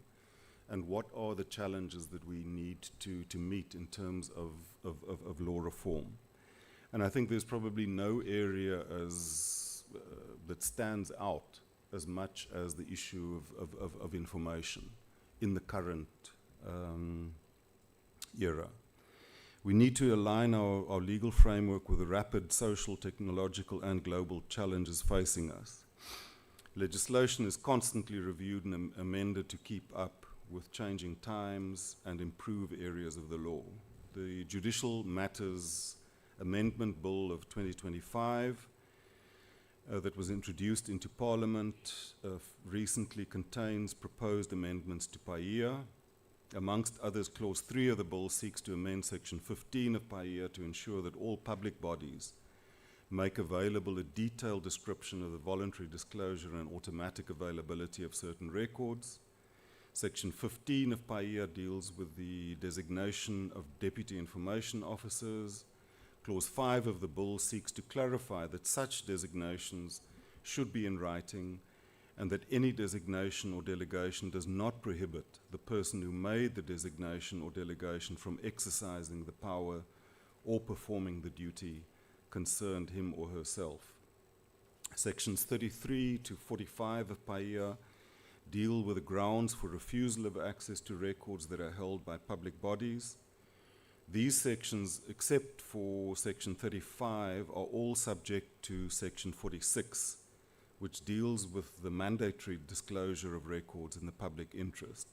and what are the challenges that we need to meet in terms of law reform. And I think there's probably no area that stands out as much as the issue of information in the current era. We need to align our legal framework with the rapid social, technological, and global challenges facing us. Legislation is constantly reviewed and amended to keep up with changing times and improve areas of the law. The Judicial Matters Amendment Bill of 2025 that was introduced into Parliament recently contains proposed amendments to PAIA. Amongst others, Clause 3 of the bill seeks to amend Section 15 of PAIA to ensure that all public bodies make available a detailed description of the voluntary disclosure and automatic availability of certain records. Section 15 of PAIA deals with the designation of deputy information officers. Clause 5 of the bill seeks to clarify that such designations should be in writing, and that any designation or delegation does not prohibit the person who made the designation or delegation from exercising the power or performing the duty concerned him or herself. Sections 33 to 45 of PAIA deal with the grounds for refusal of access to records that are held by public bodies. These sections, except for Section 35, are all subject to Section 46, which deals with the mandatory disclosure of records in the public interest.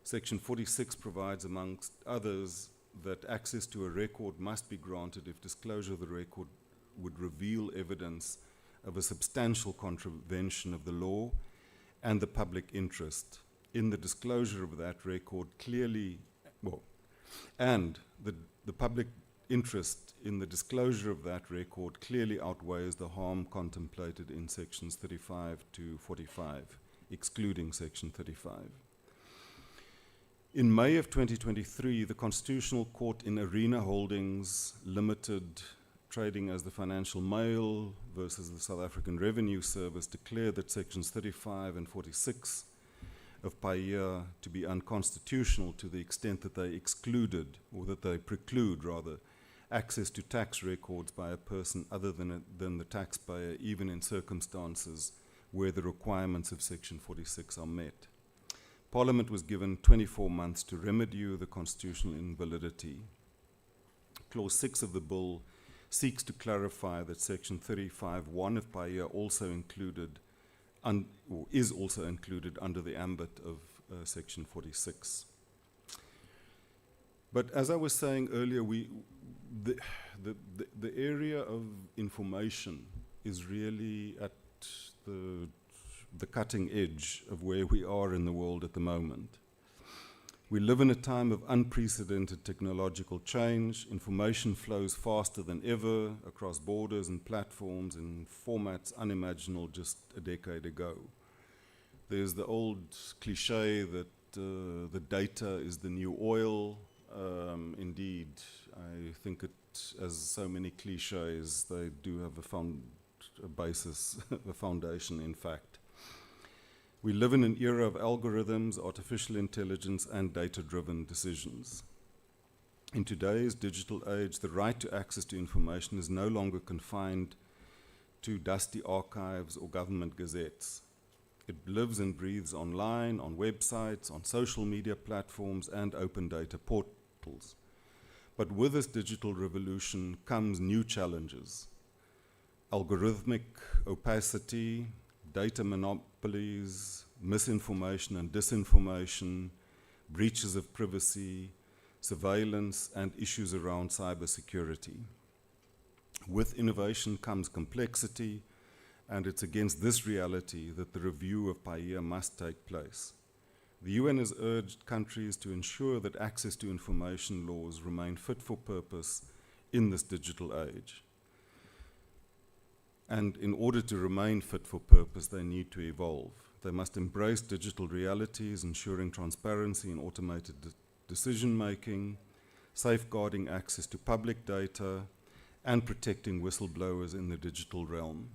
Section 46 provides, amongst others, that access to a record must be granted if disclosure of the record would reveal evidence of a substantial contravention of the law and the public interest in the disclosure of that record and the public interest in the disclosure of that record clearly outweighs the harm contemplated in Sections 35 to 45, excluding Section 35. In May of 2023, the Constitutional Court in Arena Holdings Limited, trading as the Financial Mail versus the South African Revenue Service, declared that Sections 35 and 46 of PAIA to be unconstitutional to the extent that they excluded, or that they preclude rather, access to tax records by a person other than the taxpayer, even in circumstances where the requirements of Section 46 are met. Parliament was given 24 months to remedy the constitutional invalidity. Clause 6 of the bill seeks to clarify that Section 35(1) of PAIA also included, or is also included under the ambit of Section 46. But as I was saying earlier, the area of information is really at the cutting edge of where we are in the world at the moment. We live in a time of unprecedented technological change. Information flows faster than ever across borders and platforms in formats unimaginable just a decade ago. There's the old cliche that the data is the new oil. Indeed, I think it, as so many cliches, they do have a basis, a foundation, in fact. We live in an era of algorithms, artificial intelligence, and data-driven decisions. In today's digital age, the right to access to information is no longer confined to dusty archives or government gazettes. It lives and breathes online, on websites, on social media platforms, and open data portals. But with this digital revolution comes new challenges. Algorithmic opacity, data monopolies, misinformation and disinformation, breaches of privacy, surveillance, and issues around cybersecurity. With innovation comes complexity, and it's against this reality that the review of PAIA must take place. The UN has urged countries to ensure that access to information laws remain fit for purpose in this digital age. And in order to remain fit for purpose, they need to evolve. They must embrace digital realities, ensuring transparency in automated decision-making, safeguarding access to public data, and protecting whistleblowers in the digital realm.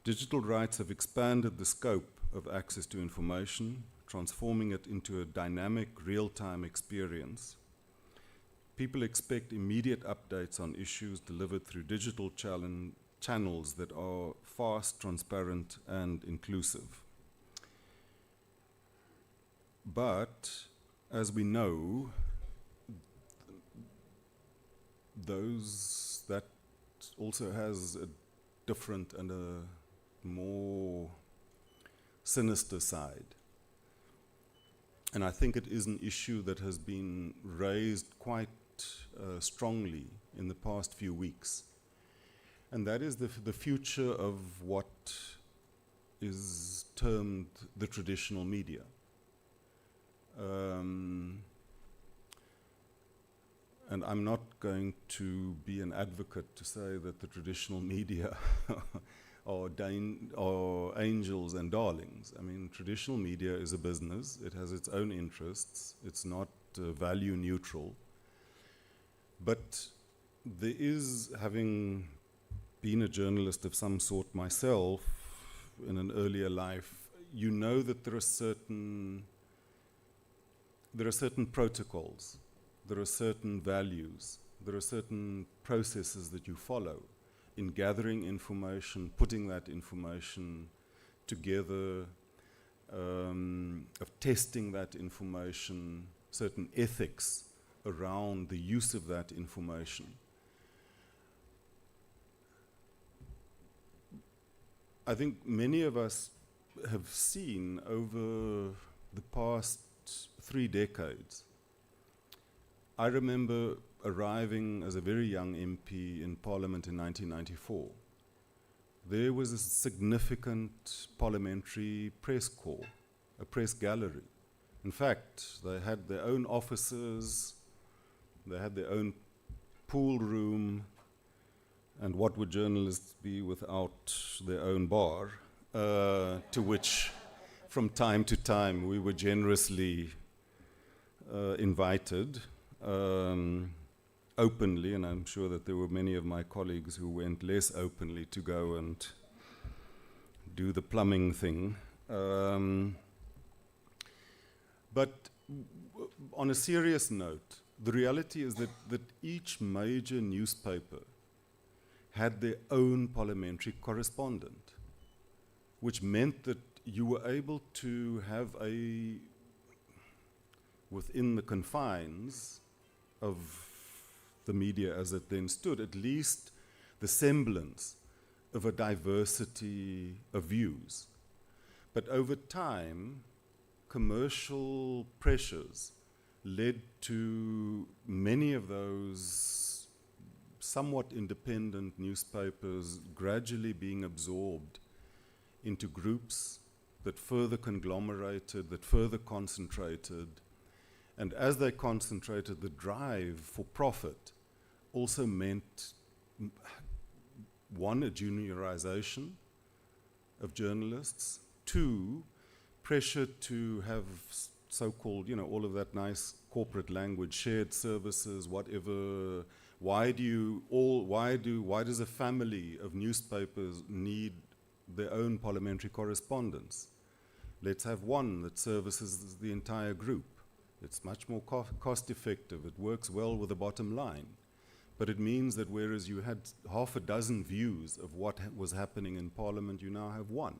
Digital rights have expanded the scope of access to information, transforming it into a dynamic, real-time experience. People expect immediate updates on issues delivered through digital channels that are fast, transparent, and inclusive. But, as we know, that also has a different and a more sinister side. And I think it is an issue that has been raised quite strongly in the past few weeks. And that is the future of what is termed the traditional media. And I'm not going to be an advocate to say that the traditional media are angels and darlings. I mean, traditional media is a business. It has its own interests. It's not value neutral. But there is, having been a journalist of some sort myself in an earlier life, you know that there are certain protocols, there are certain values, there are certain processes that you follow in gathering information, putting that information together, of testing that information, certain ethics around the use of that information. I think many of us have seen over the past 3 decades. I remember arriving as a very young MP in Parliament in 1994. There was a significant parliamentary press corps, a press gallery. In fact, they had their own offices, they had their own pool room, and what would journalists be without their own bar, to which from time to time we were generously invited openly, and I'm sure that there were many of my colleagues who went less openly to go and do the plumbing thing. But on a serious note, the reality is that each major newspaper had their own parliamentary correspondent, which meant that you were able to have within the confines of the media as it then stood, at least the semblance of a diversity of views. But over time, commercial pressures led to many of those somewhat independent newspapers gradually being absorbed into groups that further conglomerated, that further concentrated. And as they concentrated, the drive for profit also meant, one, a juniorization of journalists, two, pressure to have so-called, all of that nice corporate language, shared services, whatever. Why does a family of newspapers need their own parliamentary correspondence? Let's have one that services the entire group. It's much more cost effective. It works well with the bottom line. But it means that whereas you had half a dozen views of what was happening in Parliament, you now have one.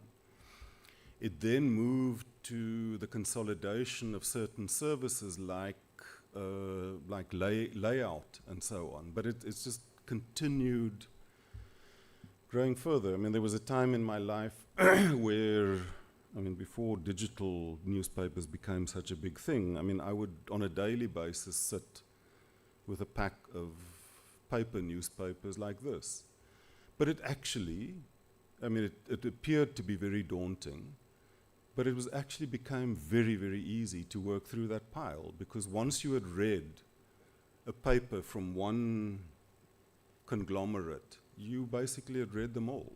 It then moved to the consolidation of certain services like layout and so on. But it's just continued growing further. I mean, there was a time in my life where, before digital newspapers became such a big thing, I would on a daily basis sit with a pack of paper newspapers like this. But it actually, it appeared to be very daunting, but it was actually became very, very easy to work through that pile, because once you had read a paper from one conglomerate, you basically had read them all.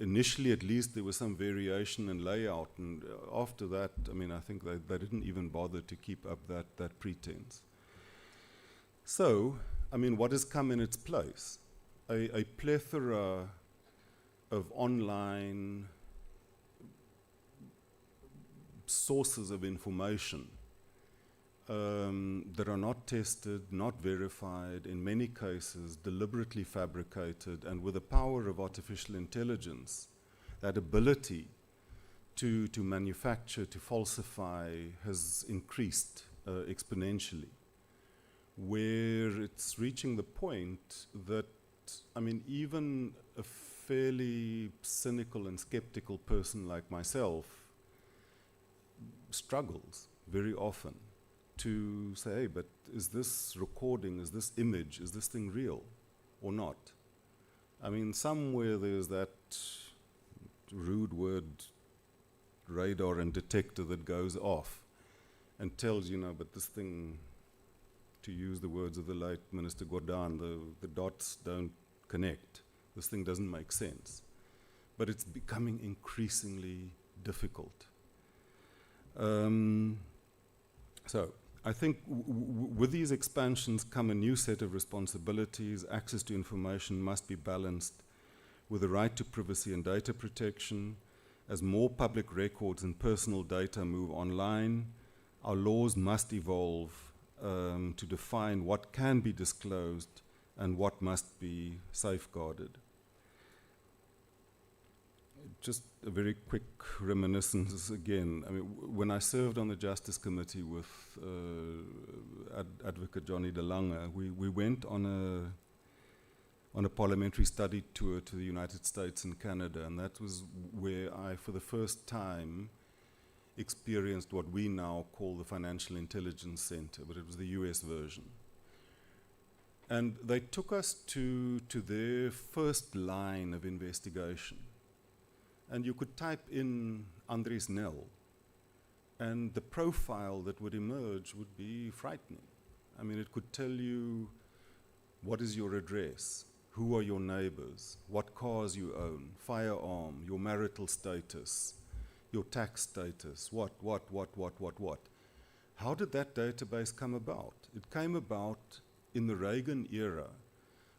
Initially at least there was some variation in layout, and after that, I think they didn't even bother to keep up that pretense. So, what has come in its place? A plethora of online sources of information that are not tested, not verified, in many cases deliberately fabricated, and with the power of artificial intelligence, that ability to manufacture, to falsify has increased exponentially, where it's reaching the point that, even a fairly cynical and skeptical person like myself struggles very often to say, hey, but is this recording, is this image, is this thing real or not? Somewhere there's that rude word radar and detector that goes off and tells but this thing, to use the words of the late Minister Gordhan, the dots don't connect. This thing doesn't make sense. But it's becoming increasingly difficult. So I think with these expansions come a new set of responsibilities. Access to information must be balanced with the right to privacy and data protection. As more public records and personal data move online, our laws must evolve to define what can be disclosed and what must be safeguarded. Just a very quick reminiscence again. When I served on the Justice Committee with Advocate Johnny de Lange, we went on a parliamentary study tour to the United States and Canada, and that was where I, for the first time, experienced what we now call the Financial Intelligence Center, but it was the US version. And they took us to their first line of investigation. And you could type in Andries Nel, and the profile that would emerge would be frightening. It could tell you what is your address, who are your neighbors, what cars you own, firearm, your marital status, your tax status, what. How did that database come about? It came about in the Reagan era,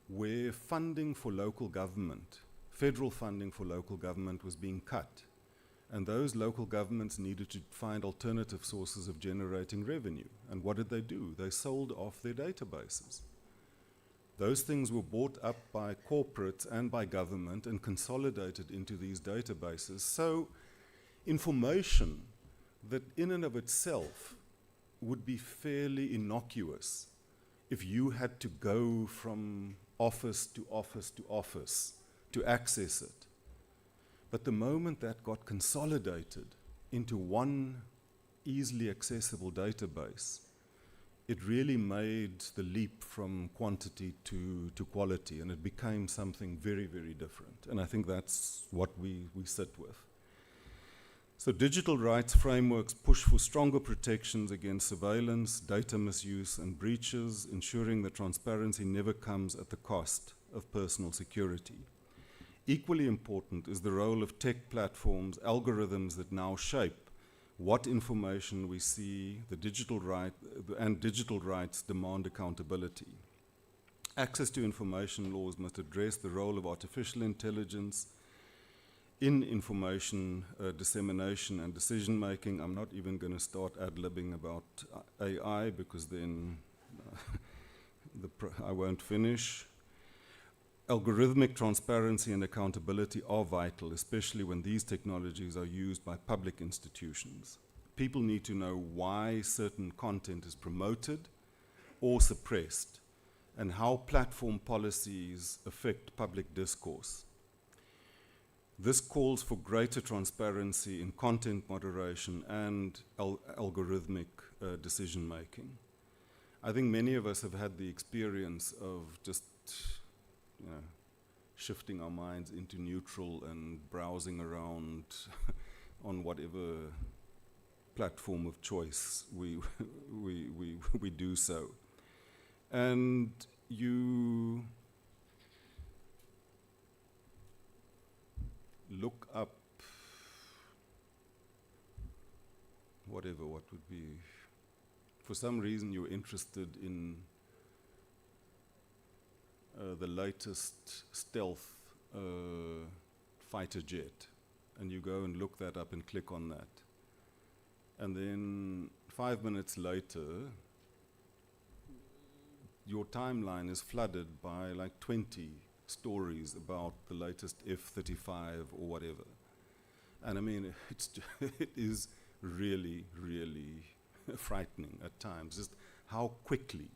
where funding for local government, federal funding for local government, was being cut. And those local governments needed to find alternative sources of generating revenue. And what did they do? They sold off their databases. Those things were bought up by corporates and by government and consolidated into these databases. So information that in and of itself would be fairly innocuous if you had to go from office to office to office to access it. But the moment that got consolidated into one easily accessible database, it really made the leap from quantity to quality, and it became something very, very different. And I think that's what we sit with. So digital rights frameworks push for stronger protections against surveillance, data misuse, and breaches, ensuring that transparency never comes at the cost of personal security. Equally important is the role of tech platforms, algorithms that now shape what information we see, the digital rights demand accountability. Access to information laws must address the role of artificial intelligence in information dissemination and decision making. I'm not even going to start ad-libbing about AI because then I won't finish. Algorithmic transparency and accountability are vital, especially when these technologies are used by public institutions. People need to know why certain content is promoted or suppressed, and how platform policies affect public discourse. This calls for greater transparency in content moderation and algorithmic decision making. I think many of us have had the experience of just shifting our minds into neutral and browsing around on whatever platform of choice we do so. And you look up what would be, for some reason you're interested in the latest stealth fighter jet, and you go and look that up and click on that. And then 5 minutes later, your timeline is flooded by like 20 stories about the latest F-35 or whatever. And I mean, it is really, really frightening at times, just how quickly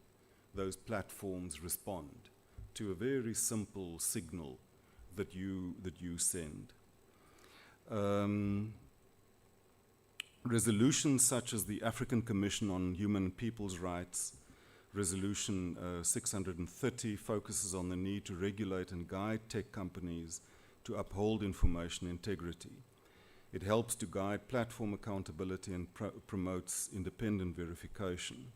those platforms respond to a very simple signal that you send. Resolutions such as the African Commission on Human and People's Rights, Resolution 630, focuses on the need to regulate and guide tech companies to uphold information integrity. It helps to guide platform accountability and promotes independent verification.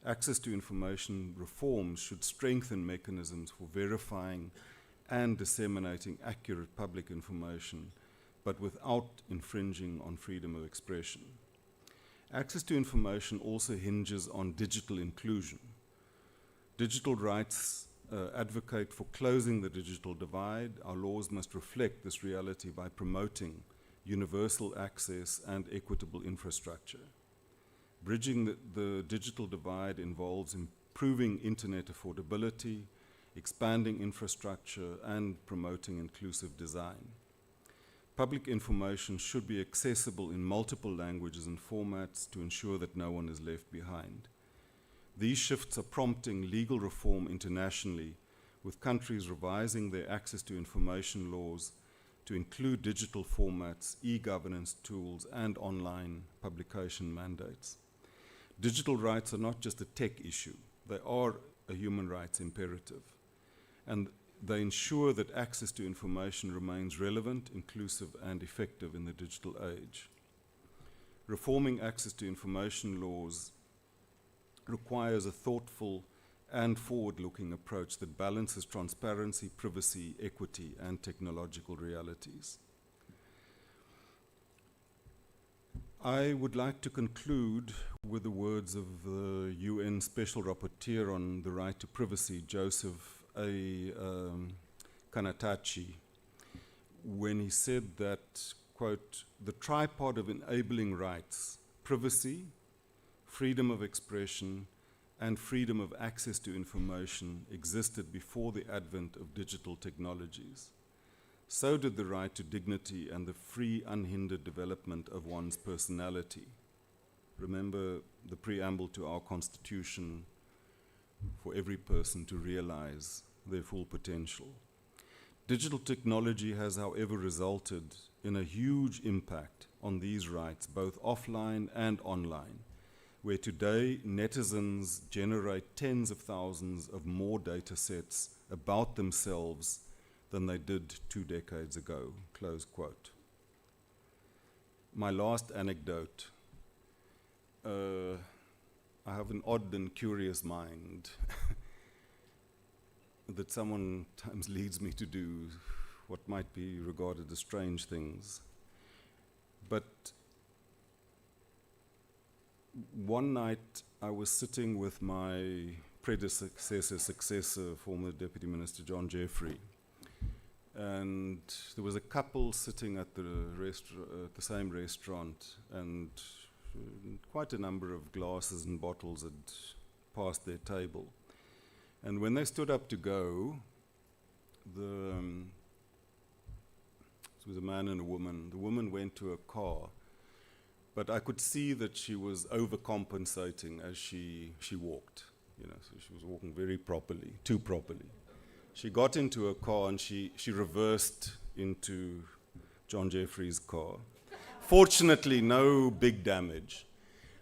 Access to information reforms should strengthen mechanisms for verifying and disseminating accurate public information, but without infringing on freedom of expression. Access to information also hinges on digital inclusion. Digital rights advocate for closing the digital divide. Our laws must reflect this reality by promoting universal access and equitable infrastructure. Bridging the digital divide involves improving internet affordability, expanding infrastructure, and promoting inclusive design. Public information should be accessible in multiple languages and formats to ensure that no one is left behind. These shifts are prompting legal reform internationally, with countries revising their access to information laws to include digital formats, e-governance tools, and online publication mandates. Digital rights are not just a tech issue, they are a human rights imperative. And they ensure that access to information remains relevant, inclusive, and effective in the digital age. Reforming access to information laws requires a thoughtful and forward-looking approach that balances transparency, privacy, equity, and technological realities. I would like to conclude with the words of the UN Special Rapporteur on the Right to Privacy, Joseph A. Kanatachi, when he said that, quote, "The tripod of enabling rights, privacy, freedom of expression, and freedom of access to information existed before the advent of digital technologies. So did the right to dignity and the free, unhindered development of one's personality." Remember the preamble to our Constitution, for every person to realize their full potential. Digital technology has, however, resulted in a huge impact on these rights, both offline and online, where today netizens generate tens of thousands of more data sets about themselves than they did 2 decades ago, close quote. My last anecdote. I have an odd and curious mind that sometimes leads me to do what might be regarded as strange things. But one night I was sitting with my successor, former Deputy Minister John Jeffrey, and there was a couple sitting at the same restaurant, and quite a number of glasses and bottles had passed their table. And when they stood up to go, it was a man and a woman. The woman went to a car, but I could see that she was overcompensating as she walked. You know, so she was walking very properly, too properly. She got into a car and she reversed into John Jeffrey's car. Fortunately, no big damage.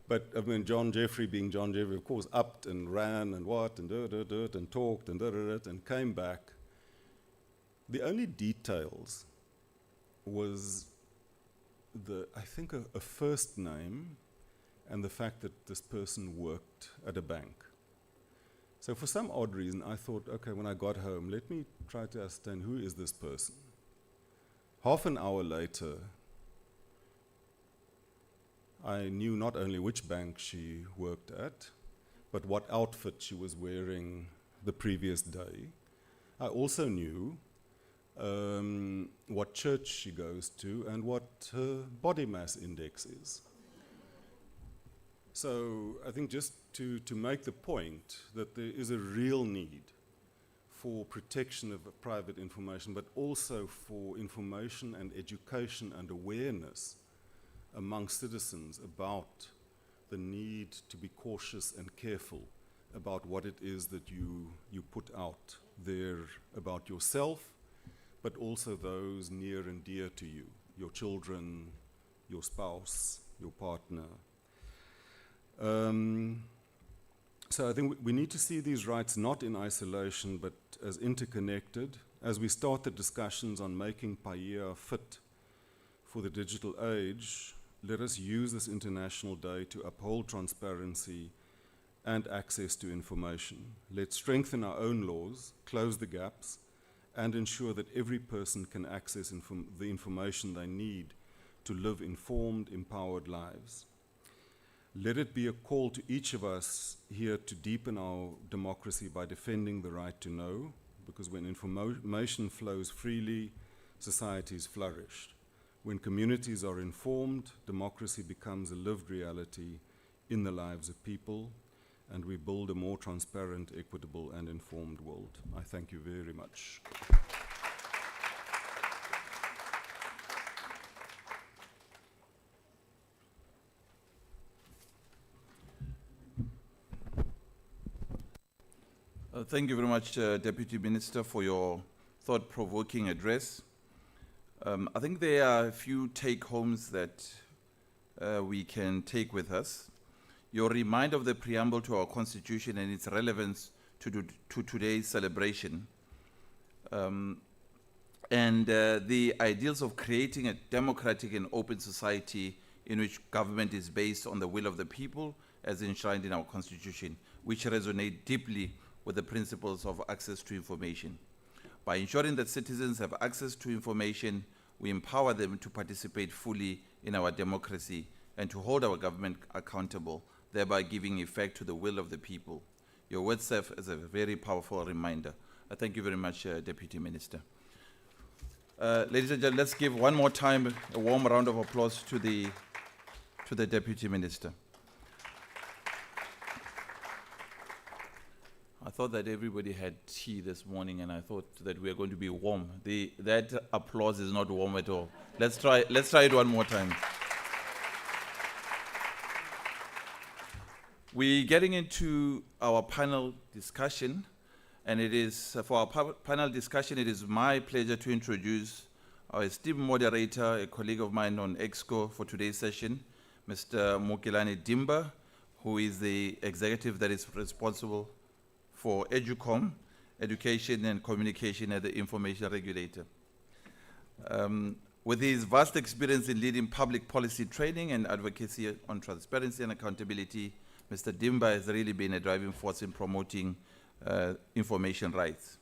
But I mean, John Jeffrey, being John Jeffrey, of course, upped and ran and and talked and came back. The only details was I think a first name and the fact that this person worked at a bank. So for some odd reason, I thought, okay, when I got home, let me try to ascertain who is this person. Half an hour later, I knew not only which bank she worked at, but what outfit she was wearing the previous day. I also knew what church she goes to and what her body mass index is. So I think just to make the point that there is a real need for protection of private information, but also for information and education and awareness among citizens about the need to be cautious and careful about what it is that you put out there about yourself, but also those near and dear to you, your children, your spouse, your partner. So I think we need to see these rights not in isolation, but as interconnected. As we start the discussions on making PAIA fit for the digital age, let us use this International Day to uphold transparency and access to information. Let's strengthen our own laws, close the gaps, and ensure that every person can access the information they need to live informed, empowered lives. Let it be a call to each of us here to deepen our democracy by defending the right to know, because when information flows freely, societies flourish. When communities are informed, democracy becomes a lived reality in the lives of people, and we build a more transparent, equitable, and informed world. I thank you very much. Thank you very much, Deputy Minister, for your thought-provoking address. I think there are a few take-homes that we can take with us. Your reminder of the preamble to our Constitution and its relevance to today's celebration, and the ideals of creating a democratic and open society in which government is based on the will of the people as enshrined in our Constitution, which resonate deeply with the principles of access to information. By ensuring that citizens have access to information, we empower them to participate fully in our democracy and to hold our government accountable, thereby giving effect to the will of the people. Your words serve as a very powerful reminder. Thank you very much, Deputy Minister. Ladies and gentlemen, let's give one more time a warm round of applause to the Deputy Minister. I thought that everybody had tea this morning, and I thought that we are going to be warm. That applause is not warm at all. Let's try it one more time. We're getting into our panel discussion, and it is for our panel discussion, it is my pleasure to introduce our esteemed moderator, a colleague of mine on EXCO for today's session, Mr. Mokilane Dimba, who is the executive that is responsible for EDUCOM, Education and Communication at the Information Regulator. With his vast experience in leading public policy training and advocacy on transparency and accountability, Mr. Dimba has really been a driving force in promoting information rights.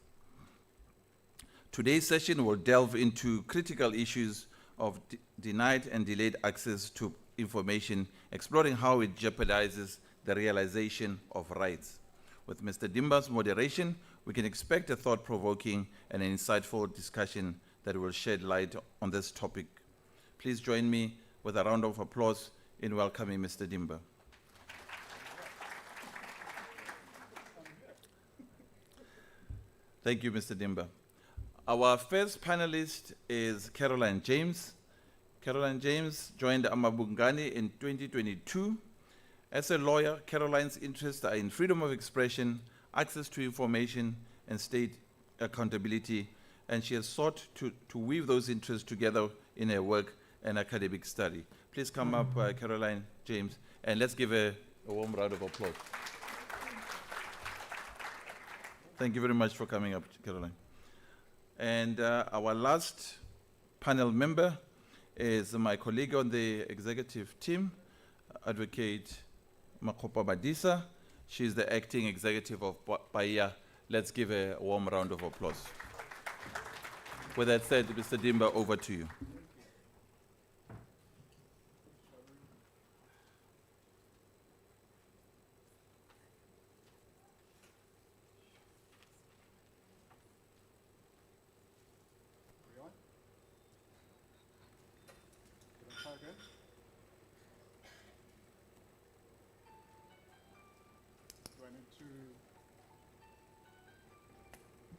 Today's session will delve into critical issues of denied and delayed access to information, exploring how it jeopardizes the realization of rights. With Mr. Dimba's moderation, we can expect a thought-provoking and insightful discussion that will shed light on this topic. Please join me with a round of applause in welcoming Mr. Dimba. Thank you, Mr. Dimba. Our first panelist is Caroline James. Caroline James joined Amabungani in 2022. As a lawyer, Caroline's interests are in freedom of expression, access to information, and state accountability, and she has sought to weave those interests together in her work and academic study. Please come up, Caroline James, and let's give a warm round of applause. Thank you very much for coming up, Caroline. And our last panel member is my colleague on the executive team, Advocate Makopa Badisa. She's the acting executive of PAIA. Let's give a warm round of applause. With that said, Mr. Dimba, over to you.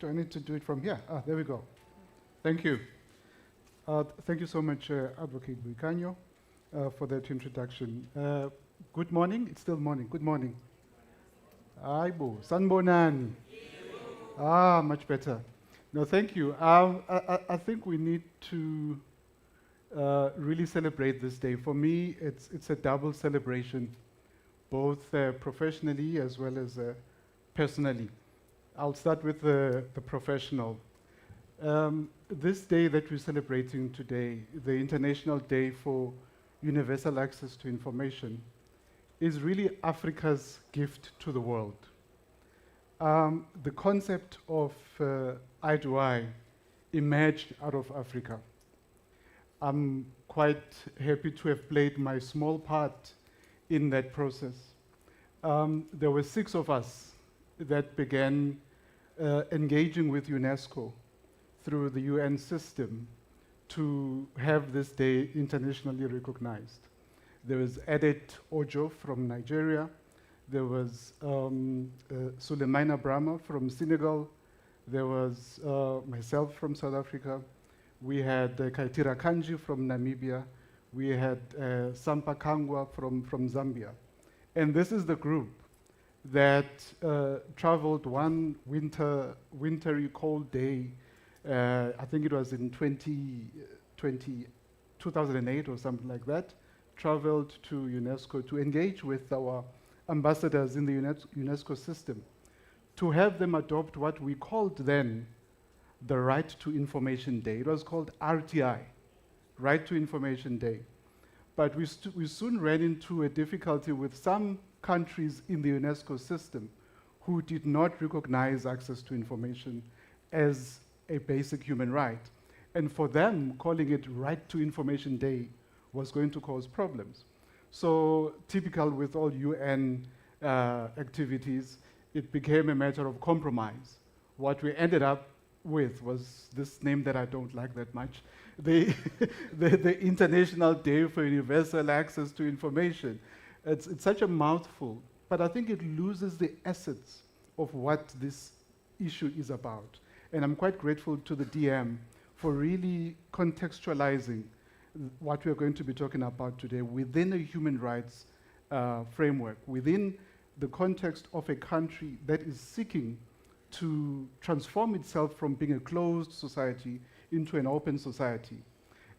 Do I need to do it from here? Ah, there we go. Thank you. Thank you so much, Advocate Buikanyo, for that introduction. Good morning. It's still morning. Good morning. Aibo. Sanbonani. Ah, much better. No, thank you. I think we need to really celebrate this day. For me, it's a double celebration, both professionally as well as personally. I'll start with the professional. This day that we're celebrating today, the International Day for Universal Access to Information, is really Africa's gift to the world. The concept of IDUAI emerged out of Africa. I'm quite happy to have played my small part in that process. There were 6 of us that began engaging with UNESCO through the UN system to have this day internationally recognized. There was Edet Ojo from Nigeria. There was Suleiman Abrama from Senegal. There was myself from South Africa. We had Kaitira Kanji from Namibia. We had Sampa Kangwa from Zambia. And this is the group that traveled one wintry cold day, I think it was in 2008 or something like that, traveled to UNESCO to engage with our ambassadors in the UNESCO system to have them adopt what we called then the Right to Information Day. It was called RTI, Right to Information Day. But we soon ran into a difficulty with some countries in the UNESCO system who did not recognize access to information as a basic human right. And for them, calling it Right to Information Day was going to cause problems. So typical with all UN activities, it became a matter of compromise. What we ended up with was this name that I don't like that much, the International Day for Universal Access to Information. It's such a mouthful, but I think it loses the essence of what this issue is about. And I'm quite grateful to the DM for really contextualizing what we're going to be talking about today within a human rights framework, within the context of a country that is seeking to transform itself from being a closed society into an open society.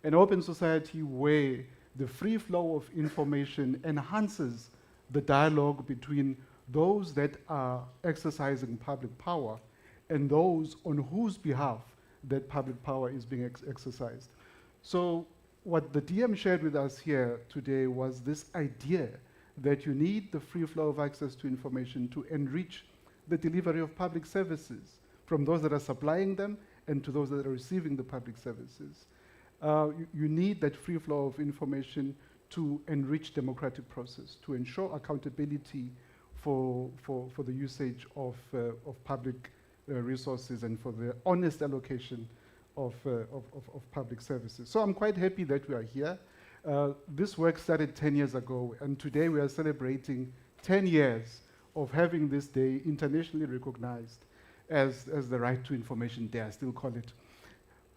An open society where the free flow of information enhances the dialogue between those that are exercising public power and those on whose behalf that public power is being exercised. So what the DM shared with us here today was this idea that you need the free flow of access to information to enrich the delivery of public services from those that are supplying them and to those that are receiving the public services. You need that free flow of information to enrich democratic process, to ensure accountability for the usage of public resources and for the honest allocation of public services. So I'm quite happy that we are here. This work started 10 years ago, and today we are celebrating 10 years of having this day internationally recognized as the Right to Information Day, I still call it.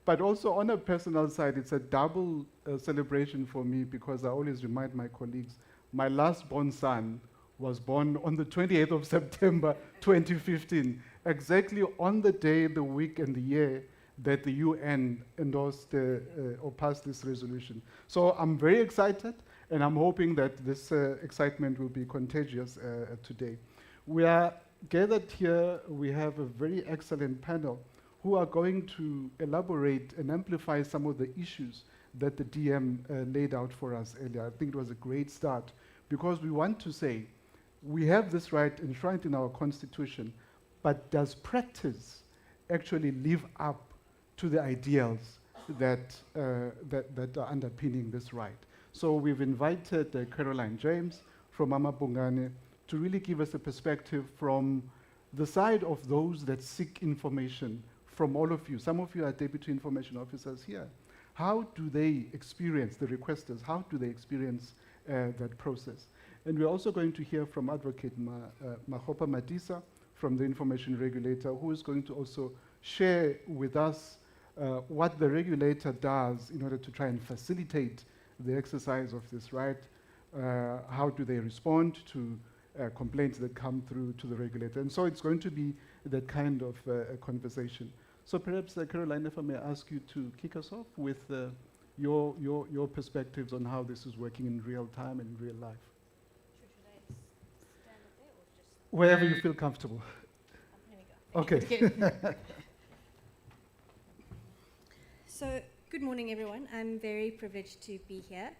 But also on a personal side, it's a double celebration for me, because I always remind my colleagues, my last born son was born on the 28th of September 2015, exactly on the day, the week, and the year that the UN endorsed or passed this resolution. So I'm very excited, and I'm hoping that this excitement will be contagious today. We are gathered here, we have a very excellent panel who are going to elaborate and amplify some of the issues that the DM laid out for us earlier. I think it was a great start, because we want to say, we have this right enshrined in our Constitution, but does practice actually live up to the ideals that are underpinning this right? So we've invited Caroline James from Amabungane to really give us a perspective from the side of those that seek information from all of you. Some of you are deputy information officers here. How do they experience, the requesters, how do they experience that process? And we're also going to hear from Advocate Mahopa Madisa from the Information Regulator, who is going to also share with us what the regulator does in order to try and facilitate the exercise of this right. How do they respond to complaints that come through to the regulator? And so it's going to be that kind of conversation. So perhaps, Caroline, if I may ask you to kick us off with your perspectives on how this is working in real time and in real life. Should I stand up there or just? Wherever you feel comfortable. Here we go. Okay. So, good morning, everyone. I'm very privileged to be here.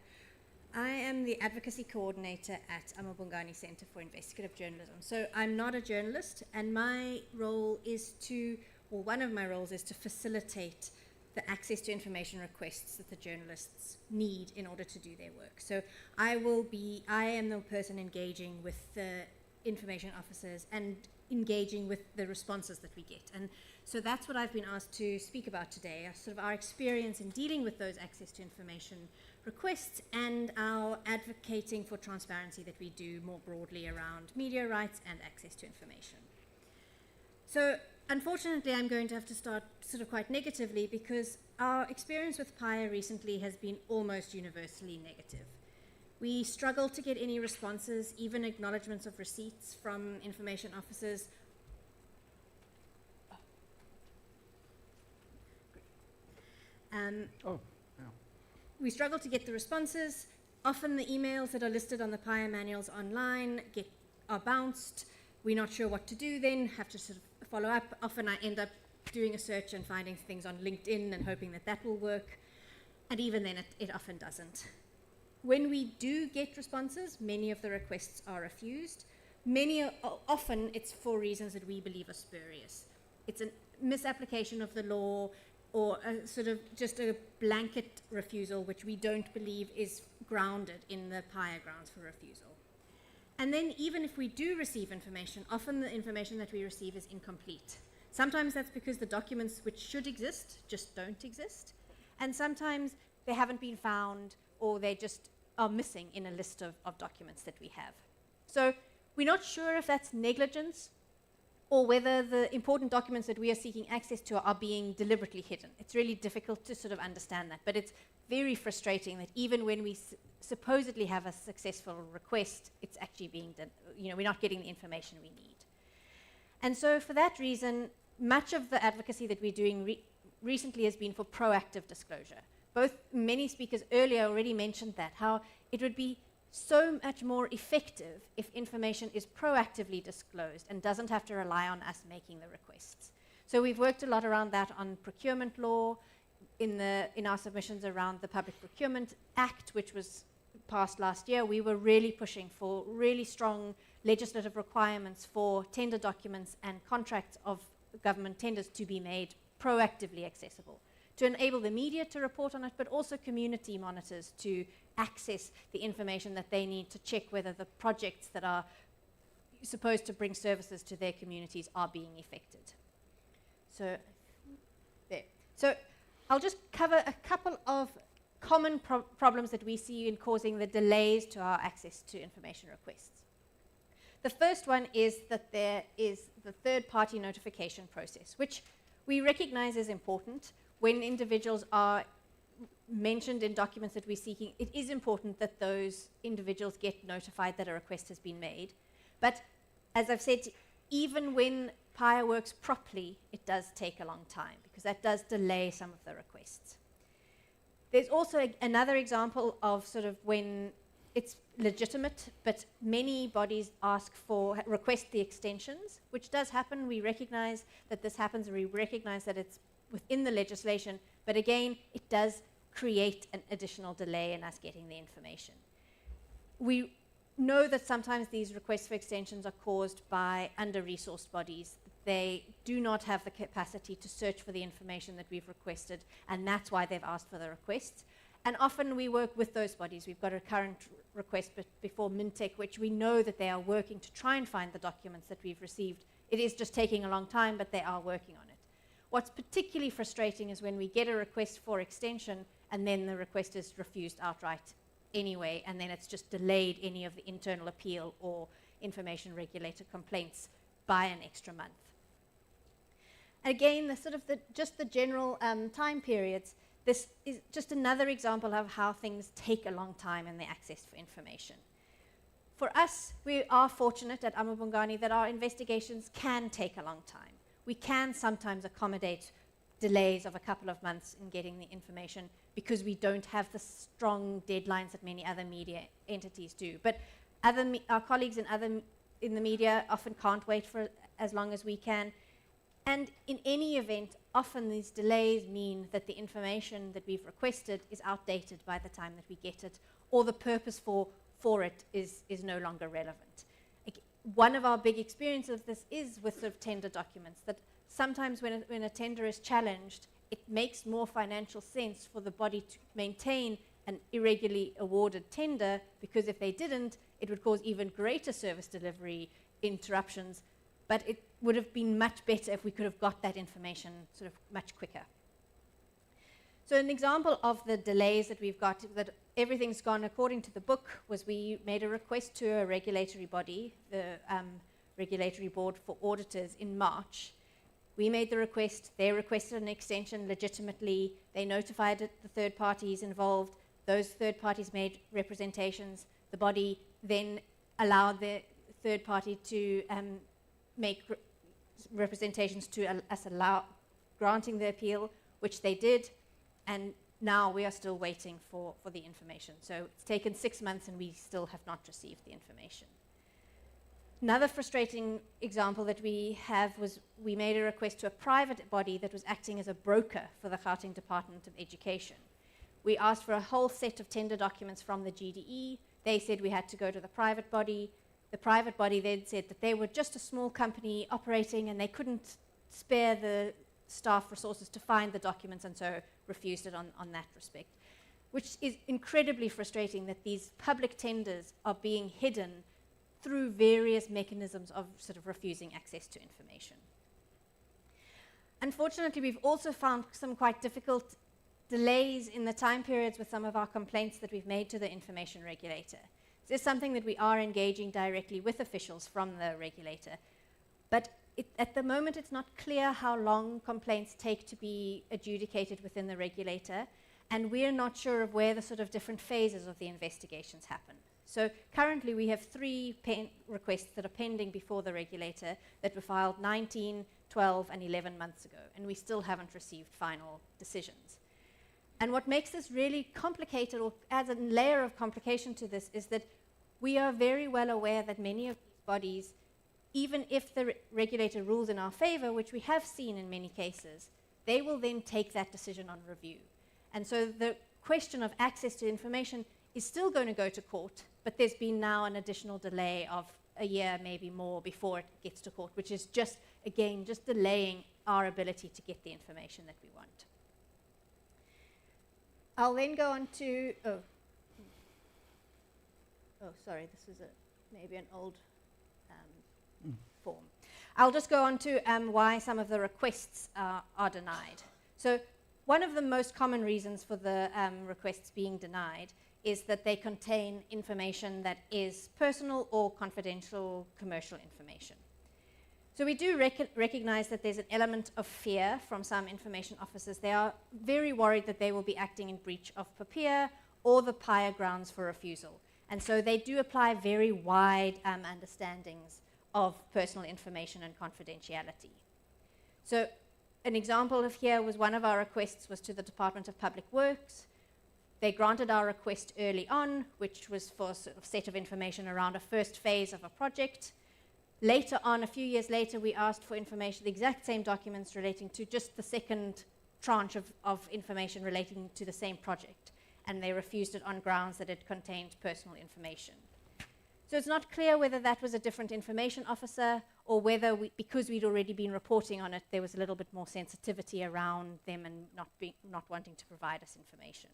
I am the advocacy coordinator at Amabungane Center for Investigative Journalism. So I'm not a journalist, and my role is to, or one of my roles is to facilitate the access to information requests that the journalists need in order to do their work. So I am the person engaging with the information officers and engaging with the responses that we get. And so that's what I've been asked to speak about today, sort of our experience in dealing with those access to information requests and our advocating for transparency that we do more broadly around media rights and access to information. So unfortunately, I'm going to have to start sort of quite negatively, because our experience with PAIA recently has been almost universally negative. We struggle to get any responses, even acknowledgements of receipts from information officers. We struggle to get the responses. Often the emails that are listed on the PAIA manuals online are bounced. We're not sure what to do then, have to sort of follow up. Often I end up doing a search and finding things on LinkedIn and hoping that that will work. And even then, it often doesn't. When we do get responses, many of the requests are refused. Often it's for reasons that we believe are spurious. It's a misapplication of the law, or a sort of just a blanket refusal, which we don't believe is grounded in the PAIA grounds for refusal. And then even if we do receive information, often the information that we receive is incomplete. Sometimes that's because the documents which should exist just don't exist. And sometimes they haven't been found, or they just are missing in a list of documents that we have. So we're not sure if that's negligence, or whether the important documents that we are seeking access to are being deliberately hidden. It's really difficult to sort of understand that, but it's very frustrating that even when we supposedly have a successful request, it's actually being done, we're not getting the information we need. And so for that reason, much of the advocacy that we're doing recently has been for proactive disclosure. Many speakers earlier already mentioned that, how it would be so much more effective if information is proactively disclosed and doesn't have to rely on us making the requests. So we've worked a lot around that on procurement law, in our submissions around the Public Procurement Act, which was passed last year. We were really pushing for really strong legislative requirements for tender documents and contracts of government tenders to be made proactively accessible, to enable the media to report on it, but also community monitors to access the information that they need to check whether the projects that are supposed to bring services to their communities are being effected. So, there. So I'll just cover a couple of common problems that we see in causing the delays to our access to information requests. The first one is that there is the third-party notification process, which we recognize is important. When individuals are mentioned in documents that we're seeking, it is important that those individuals get notified that a request has been made. But as I've said, even when PAIA works properly, it does take a long time, because that does delay some of the requests. There's also another example of sort of when it's legitimate, but many bodies request the extensions, which does happen. We recognize that this happens, and we recognize that it's within the legislation, but again, it does create an additional delay in us getting the information. We know that sometimes these requests for extensions are caused by under-resourced bodies. They do not have the capacity to search for the information that we've requested, and that's why they've asked for the requests. And often we work with those bodies. We've got a current request before Mintech, which we know that they are working to try and find the documents that we've received. It is just taking a long time, but they are working on it. What's particularly frustrating is when we get a request for extension and then the request is refused outright anyway, and then it's just delayed any of the internal appeal or information regulator complaints by an extra month. Again, just the general time periods. This is just another example of how things take a long time in the access for information. For us, we are fortunate at Amabungani that our investigations can take a long time. We can sometimes accommodate delays of a couple of months in getting the information because we don't have the strong deadlines that many other media entities do. But our colleagues in the media often can't wait for as long as we can. And in any event, often these delays mean that the information that we've requested is outdated by the time that we get it, or the purpose for it is no longer relevant. One of our big experiences of this is with sort of tender documents, that sometimes when a tender is challenged, it makes more financial sense for the body to maintain an irregularly awarded tender, because if they didn't, it would cause even greater service delivery interruptions. But it would have been much better if we could have got that information sort of much quicker. So an example of the delays that we've got, that everything's gone according to the book, was we made a request to a regulatory body, the Regulatory Board for Auditors, in March. We made the request, they requested an extension legitimately, they notified the third parties involved, those third parties made representations, the body then allowed the third party to make representations to us granting the appeal, which they did, and now we are still waiting for the information. So it's taken 6 months and we still have not received the information. Another frustrating example that we have was we made a request to a private body that was acting as a broker for the Gauteng Department of Education. We asked for a whole set of tender documents from the GDE. They said we had to go to the private body. The private body then said that they were just a small company operating and they couldn't spare the staff resources to find the documents, and so refused it on that respect, which is incredibly frustrating that these public tenders are being hidden through various mechanisms of sort of refusing access to information. Unfortunately, we've also found some quite difficult delays in the time periods with some of our complaints that we've made to the Information Regulator. This is something that we are engaging directly with officials from the regulator, but at the moment it's not clear how long complaints take to be adjudicated within the regulator, and we're not sure of where the sort of different phases of the investigations happen. So currently we have 3 requests that are pending before the regulator that were filed 19, 12 and 11 months ago, and we still haven't received final decisions. And what makes this really complicated, or adds a layer of complication to this, is that we are very well aware that many of these bodies, even if the regulator rules in our favor, which we have seen in many cases, they will then take that decision on review. And so the question of access to information is still going to go to court, but there's been now an additional delay of a year, maybe more, before it gets to court, which is just, again, just delaying our ability to get the information that we want. I'll then go on to, sorry, this was maybe an old form. I'll just go on to why some of the requests are denied. So one of the most common reasons for the requests being denied is that they contain information that is personal or confidential commercial information. So we do recognize that there's an element of fear from some information officers. They are very worried that they will be acting in breach of PAIA or the PAIA grounds for refusal. And so they do apply very wide understandings of personal information and confidentiality. So an example of here was one of our requests was to the Department of Public Works. They granted our request early on, which was for a sort of set of information around a first phase of a project. Later on, a few years later, we asked for information, the exact same documents relating to just the second tranche of information relating to the same project. And they refused it on grounds that it contained personal information. So it's not clear whether that was a different information officer or whether, because we'd already been reporting on it, there was a little bit more sensitivity around them and not wanting to provide us information.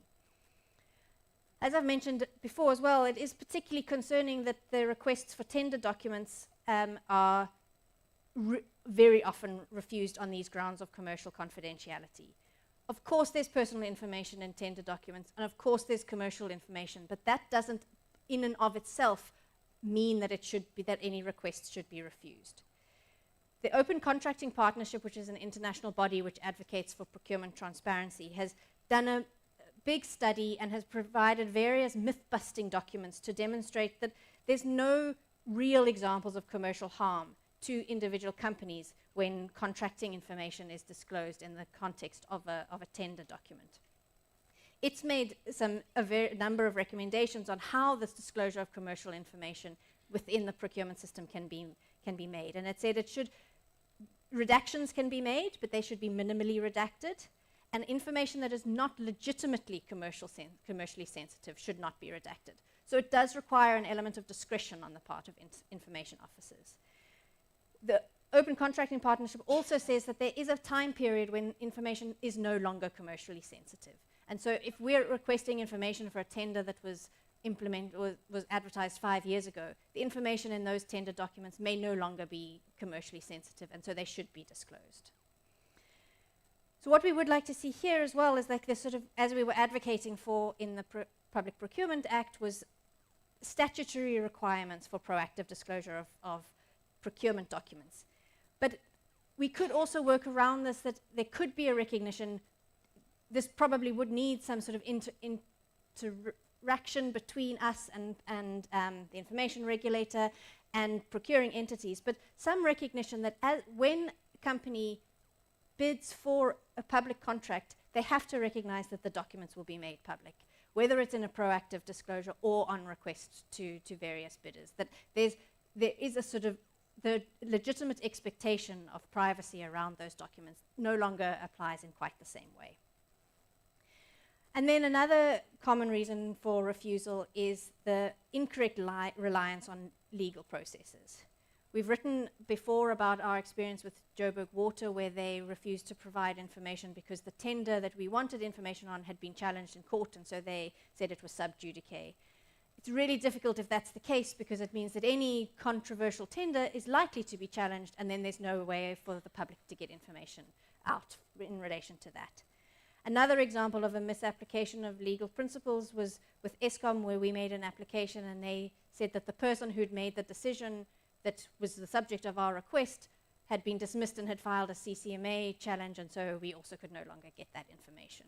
As I've mentioned before as well, it is particularly concerning that the requests for tender documents are very often refused on these grounds of commercial confidentiality. Of course there's personal information in tender documents, and of course there's commercial information, but that doesn't in and of itself mean that it should be that any requests should be refused. The Open Contracting Partnership, which is an international body which advocates for procurement transparency, has done a big study and has provided various myth-busting documents to demonstrate that there's no real examples of commercial harm to individual companies when contracting information is disclosed in the context of a tender document. It's made a number of recommendations on how this disclosure of commercial information within the procurement system can be made. And it said redactions can be made, but they should be minimally redacted. And information that is not legitimately commercially sensitive should not be redacted. So it does require an element of discretion on the part of information officers. The Open Contracting Partnership also says that there is a time period when information is no longer commercially sensitive. And so if we're requesting information for a tender that was advertised 5 years ago, the information in those tender documents may no longer be commercially sensitive, and so they should be disclosed. So what we would like to see here as well is like this sort of, as we were advocating for in the Public Procurement Act, was statutory requirements for proactive disclosure of procurement documents. But we could also work around this, that there could be a recognition. This probably would need some sort of interaction between us and the Information Regulator and procuring entities, but some recognition that when a company bids for a public contract, they have to recognize that the documents will be made public, whether it's in a proactive disclosure or on request to various bidders, that there is a sort of the legitimate expectation of privacy around those documents no longer applies in quite the same way. And then another common reason for refusal is the incorrect reliance on legal processes. We've written before about our experience with Joburg Water, where they refused to provide information because the tender that we wanted information on had been challenged in court, and so they said it was sub judice. It's really difficult if that's the case, because it means that any controversial tender is likely to be challenged, and then there's no way for the public to get information out in relation to that. Another example of a misapplication of legal principles was with Eskom, where we made an application and they said that the person who'd made the decision that was the subject of our request had been dismissed and had filed a CCMA challenge, and so we also could no longer get that information.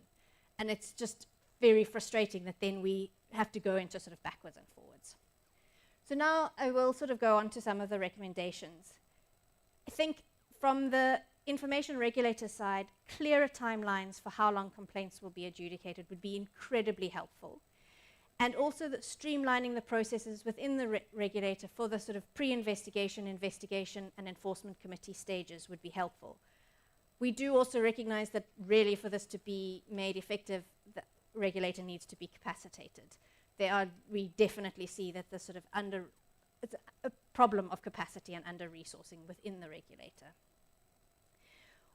And it's just very frustrating that then we have to go into sort of backwards and forwards. So now I will sort of go on to some of the recommendations. I think from the Information Regulator side, clearer timelines for how long complaints will be adjudicated would be incredibly helpful. And also that streamlining the processes within the regulator for the sort of pre-investigation, investigation, and enforcement committee stages would be helpful. We do also recognize that really for this to be made effective, the regulator needs to be capacitated. We definitely see that the sort of problem of capacity and under-resourcing within the regulator.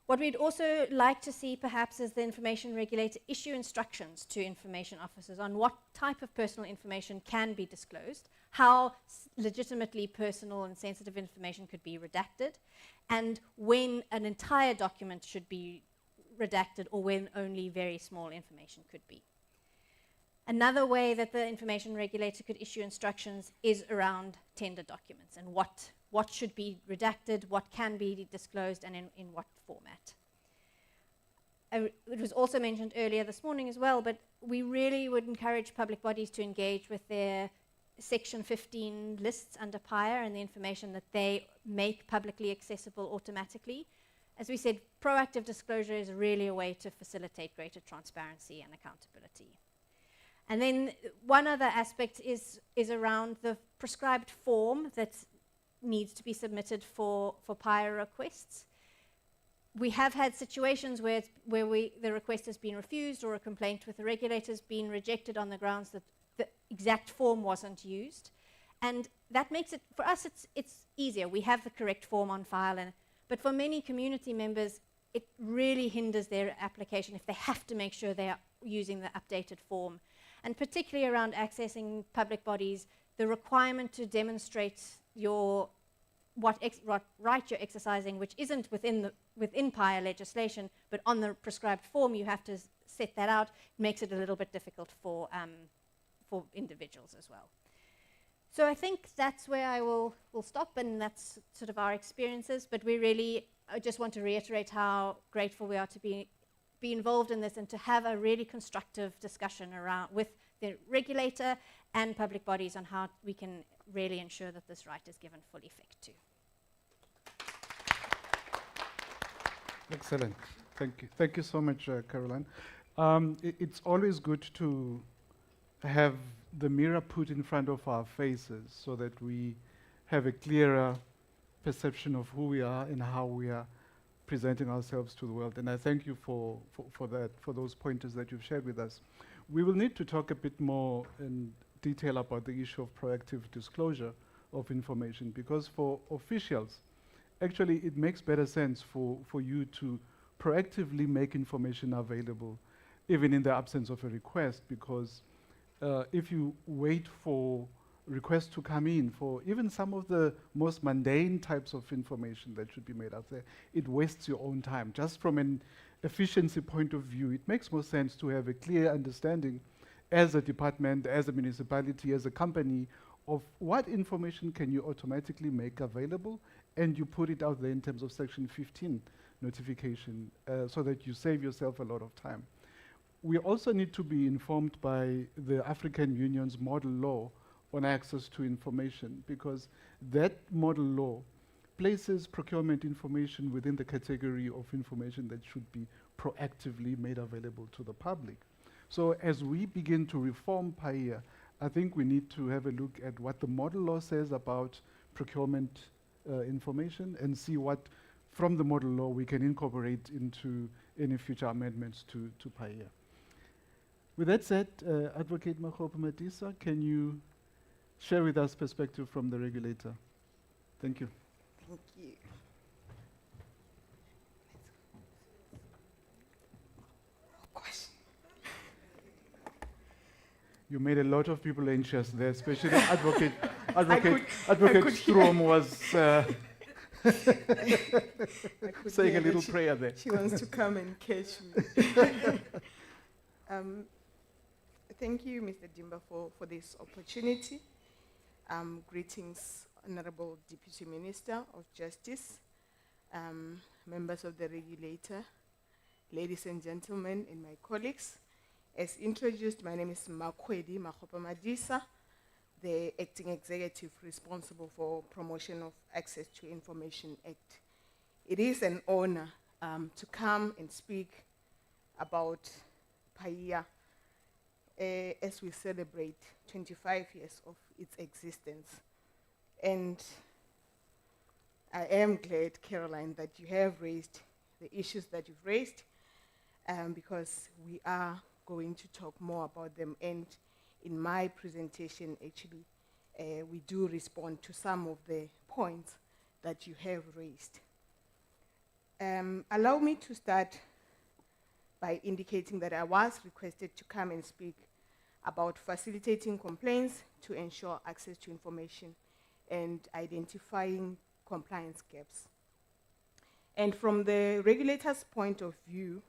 What we'd also like to see perhaps is the information regulator issue instructions to information officers on what type of personal information can be disclosed, how legitimately personal and sensitive information could be redacted, and when an entire document should be redacted or when only very small information could be. Another way that the information regulator could issue instructions is around tender documents and what should be redacted, what can be disclosed, and in what format. It was also mentioned earlier this morning as well, but we really would encourage public bodies to engage with their Section 15 lists under PAIA and the information that they make publicly accessible automatically. As we said, proactive disclosure is really a way to facilitate greater transparency and accountability. And then one other aspect is around the prescribed form that needs to be submitted for PAIA requests. We have had situations where the request has been refused or a complaint with the regulator has been rejected on the grounds that the exact form wasn't used. And that makes it, for us, it's easier. We have the correct form on file, but for many community members, it really hinders their application if they have to make sure they are using the updated form. And particularly around accessing public bodies, the requirement to demonstrate what right you're exercising, which isn't within PAIA legislation, but on the prescribed form you have to set that out, makes it a little bit difficult for individuals as well. So I think that's where I will stop, and that's sort of our experiences, but I just want to reiterate how grateful we are to be involved in this and to have a really constructive discussion with the regulator and public bodies on how we can really ensure that this right is given full effect to. Excellent. Thank you. Thank you so much, Caroline. It's always good to have the mirror put in front of our faces so that we have a clearer perception of who we are and how we are presenting ourselves to the world. And I thank you for that, for those pointers that you've shared with us. We will need to talk a bit more in detail about the issue of proactive disclosure of information, because for officials, actually it makes better sense for you to proactively make information available, even in the absence of a request, because if you wait for requests to come in for even some of the most mundane types of information that should be made out there, it wastes your own time. Just from an efficiency point of view, it makes more sense to have a clear understanding as a department, as a municipality, as a company, of what information can you automatically make available, and you put it out there in terms of Section 15 notification so that you save yourself a lot of time. We also need to be informed by the African Union's model law on access to information, because that model law places procurement information within the category of information that should be proactively made available to the public. So as we begin to reform PAIA, I think we need to have a look at what the model law says about procurement information and see what from the model law we can incorporate into any future amendments to PAIA. With that said, Advocate Makgopa-Madisa, can you share with us perspective from the regulator? Thank you. Thank you. You made a lot of people anxious there, especially Advocate could Strom was saying hear a little that prayer there. She wants to come and catch me. Thank you, Mr. Dimba, for this opportunity. Greetings, Honorable Deputy Minister of Justice, members of the regulator, ladies and gentlemen, and my colleagues. As introduced, my name is Makwedi Makgopa-Madisa, the Acting Executive responsible for Promotion of Access to Information Act. It is an honor to come and speak about PAIA as we celebrate 25 years of its existence. And I am glad, Caroline, that you have raised the issues that you've raised, because we are going to talk more about them. And in my presentation, actually, we do respond to some of the points that you have raised. Allow me to start by indicating that I was requested to come and speak about facilitating complaints to ensure access to information and identifying compliance gaps. And from the regulator's point of view,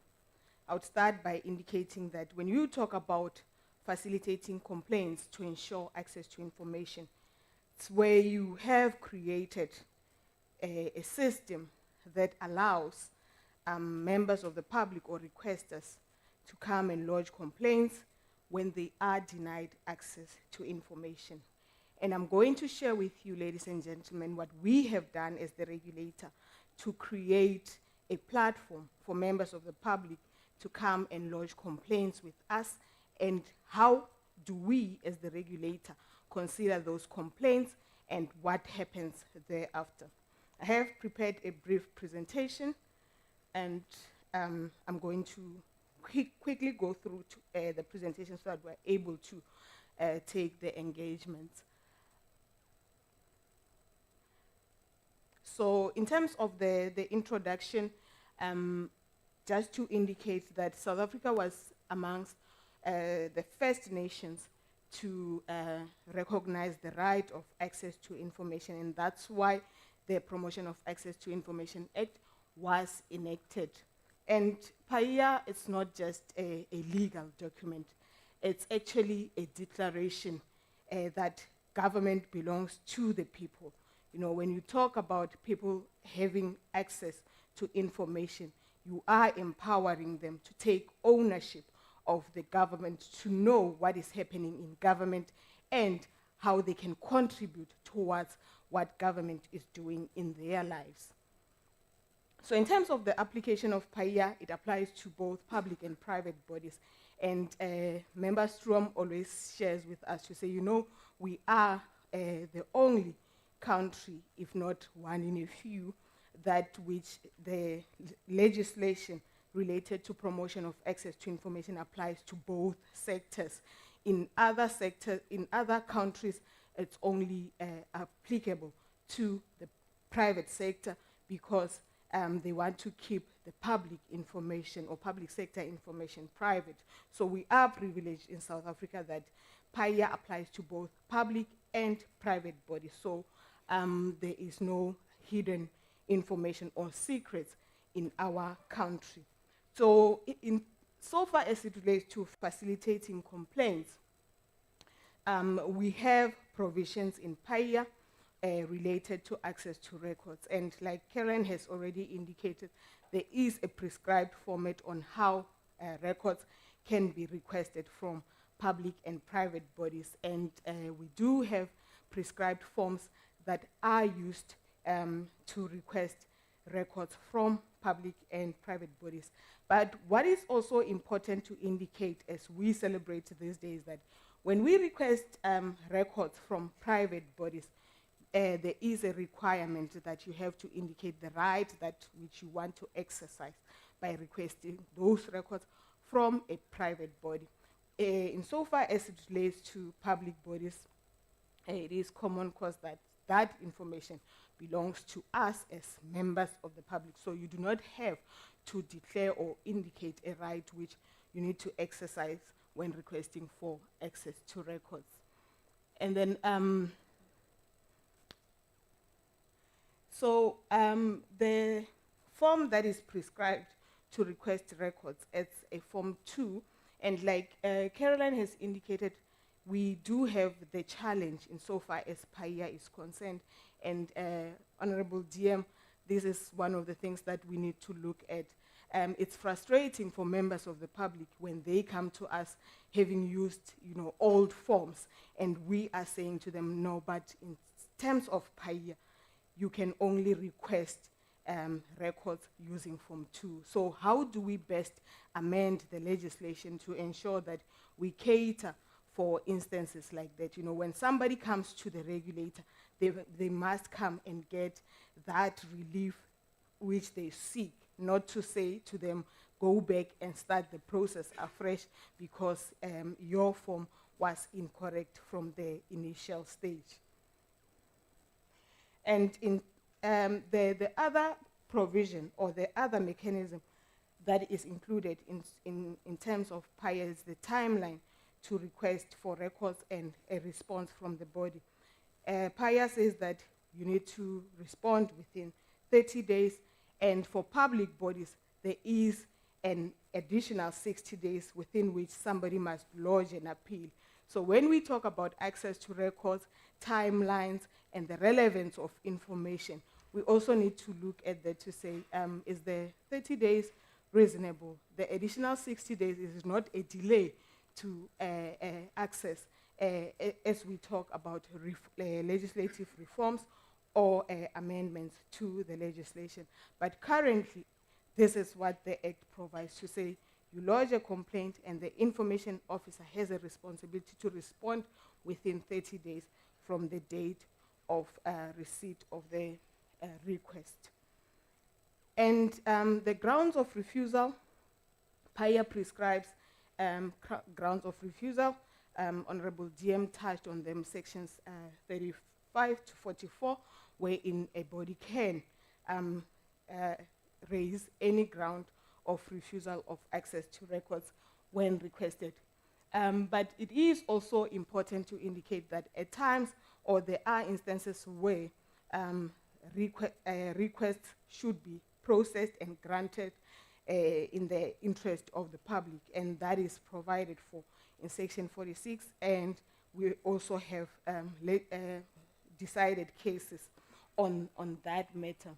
I would start by indicating that when you talk about facilitating complaints to ensure access to information, it's where you have created a system that allows members of the public or requesters to come and lodge complaints when they are denied access to information. And I'm going to share with you, ladies and gentlemen, what we have done as the regulator to create a platform for members of the public to come and lodge complaints with us, and how do we, as the regulator, consider those complaints and what happens thereafter. I have prepared a brief presentation, and I'm going to quickly go through the presentation so that we're able to take the engagement. So in terms of the introduction, just to indicate that South Africa was amongst the first nations to recognize the right of access to information, and that's why the Promotion of Access to Information Act was enacted. And PAIA is not just a legal document, it's actually a declaration that government belongs to the people. You know, when you talk about people having access to information, you are empowering them to take ownership of the government, to know what is happening in government and how they can contribute towards what government is doing in their lives. So in terms of the application of PAIA, it applies to both public and private bodies. And Member Strom always shares with us to say, you know, we are the only country, if not one in a few, that which the legislation related to promotion of access to information applies to both sectors. In other sectors, in other countries, it's only applicable to the private sector because they want to keep the public information or public sector information private. So we are privileged in South Africa that PAIA applies to both public and private bodies. So there is no hidden information or secrets in our country. So so far as it relates to facilitating complaints, we have provisions in PAIA related to access to records. And like Karen has already indicated, there is a prescribed format on how records can be requested from public and private bodies. And we do have prescribed forms that are used to request records from public and private bodies. But what is also important to indicate as we celebrate these days that when we request records from private bodies, there is a requirement that you have to indicate the right that which you want to exercise by requesting those records from a private body. Insofar as it relates to public bodies, it is common cause that that information belongs to us as members of the public. So you do not have to declare or indicate a right which you need to exercise when requesting for access to records. And then, the form that is prescribed to request records, it's a Form 2. And like Caroline has indicated, we do have the challenge insofar as PAIA is concerned. And Honorable DM, this is one of the things that we need to look at. It's frustrating for members of the public when they come to us having used, old forms, and we are saying to them, no, but in terms of PAIA, you can only request records using Form 2. So how do we best amend the legislation to ensure that we cater for instances like that? When somebody comes to the regulator, they must come and get that relief which they seek, not to say to them, go back and start the process afresh because your form was incorrect from the initial stage. And in the other provision or the other mechanism that is included in terms of PAIA is the timeline to request for records and a response from the body. PAIA says that you need to respond within 30 days, and for public bodies, there is an additional 60 days within which somebody must lodge an appeal. So when we talk about access to records, timelines, and the relevance of information, we also need to look at that to say, is the 30 days reasonable? The additional 60 days is not a delay to access as we talk about legislative reforms or amendments to the legislation. But currently, this is what the Act provides to say, you lodge a complaint and the information officer has a responsibility to respond within 30 days from the date of receipt of the request. And the grounds of refusal, PAIA prescribes grounds of refusal. Honorable DM touched on them, sections 35 to 44, wherein a body can raise any ground of refusal of access to records when requested. But it is also important to indicate that at times, or there are instances where requests should be processed and granted in the interest of the public, and that is provided for in section 46, and we also have decided cases on that matter.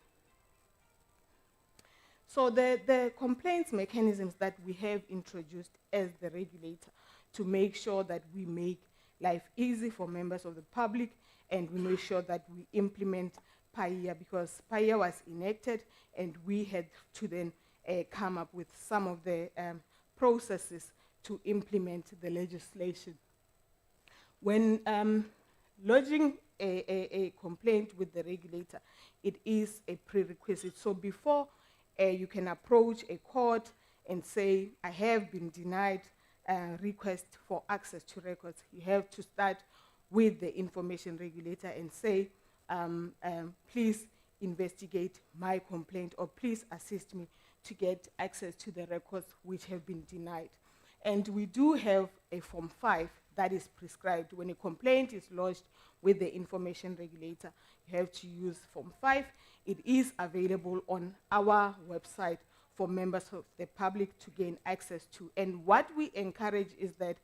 So the complaints mechanisms that we have introduced as the regulator to make sure that we make life easy for members of the public, and we make sure that we implement PAIA, because PAIA was enacted and we had to then come up with some of the processes to implement the legislation. When lodging a complaint with the regulator, it is a prerequisite. So before you can approach a court and say, I have been denied a request for access to records, you have to start with the information regulator and say, please investigate my complaint, or please assist me to get access to the records which have been denied. And we do have a Form 5 that is prescribed. When a complaint is lodged with the information regulator, you have to use Form 5. It is available on our website for members of the public to gain access to. And what we encourage is that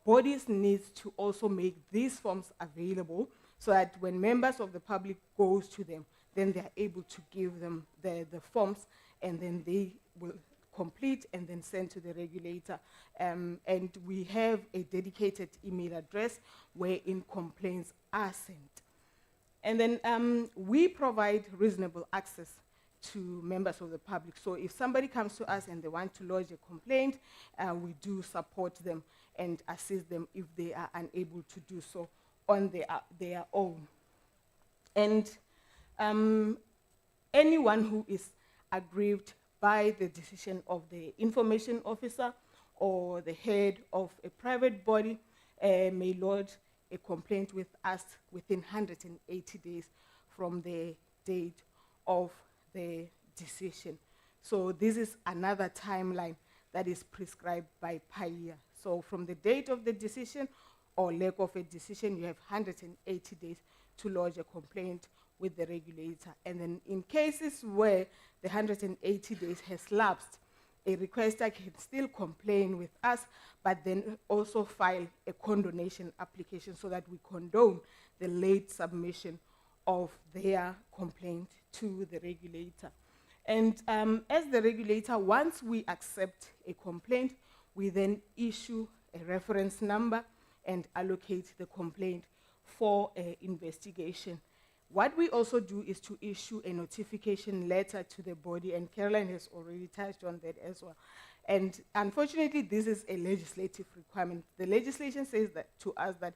bodies need to also make these forms available so that when members of the public goes to them, then they are able to give them the forms, and then they will complete and then send to the regulator. And we have a dedicated email address wherein complaints are sent. And then we provide reasonable access to members of the public. So if somebody comes to us and they want to lodge a complaint, we do support them and assist them if they are unable to do so on their own. And anyone who is aggrieved by the decision of the information officer or the head of a private body may lodge a complaint with us within 180 days from the date of the decision. So this is another timeline that is prescribed by PAIA. So from the date of the decision or lack of a decision, you have 180 days to lodge a complaint with the regulator. And then in cases where the 180 days has lapsed, a requester can still complain with us, but then also file a condonation application so that we condone the late submission of their complaint to the regulator. And as the regulator, once we accept a complaint, we then issue a reference number and allocate the complaint for investigation. What we also do is to issue a notification letter to the body, and Caroline has already touched on that as well. And unfortunately, this is a legislative requirement. The legislation says that to us that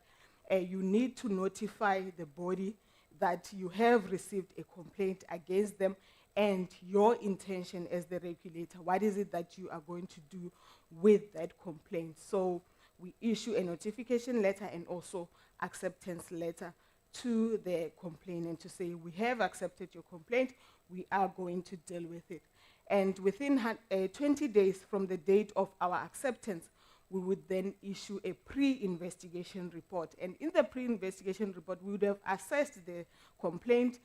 you need to notify the body that you have received a complaint against them and your intention as the regulator. What is it that you are going to do with that complaint? So we issue a notification letter and also acceptance letter to the complainant to say, we have accepted your complaint, we are going to deal with it. And within 20 days from the date of our acceptance, we would then issue a pre-investigation report. And in the pre-investigation report, we would have assessed the complaint,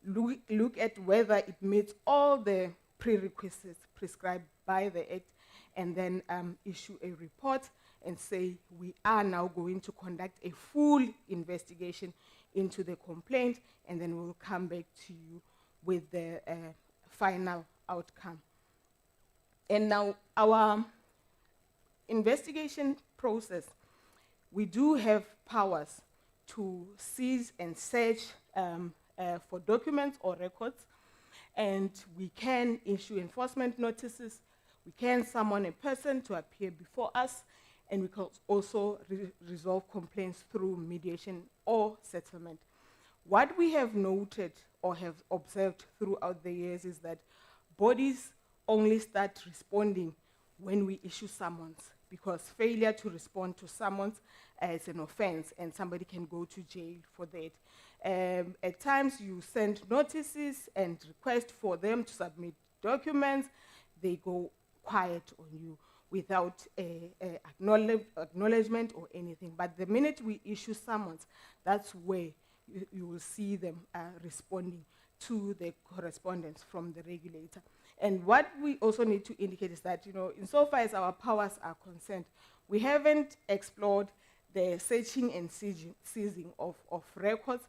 look at whether it meets all the prerequisites prescribed by the Act, and then issue a report and say, we are now going to conduct a full investigation into the complaint, and then we'll come back to you with the final outcome. And now our investigation process, we do have powers to seize and search for documents or records, and we can issue enforcement notices, we can summon a person to appear before us, and we can also resolve complaints through mediation or settlement. What we have noted or have observed throughout the years is that bodies only start responding when we issue summons, because failure to respond to summons is an offense and somebody can go to jail for that. At times you send notices and request for them to submit documents, they go quiet on you without acknowledgement or anything. But the minute we issue summons, that's where you will see them responding to the correspondence from the regulator. And what we also need to indicate is that, insofar as our powers are concerned, we haven't explored the searching and seizing of records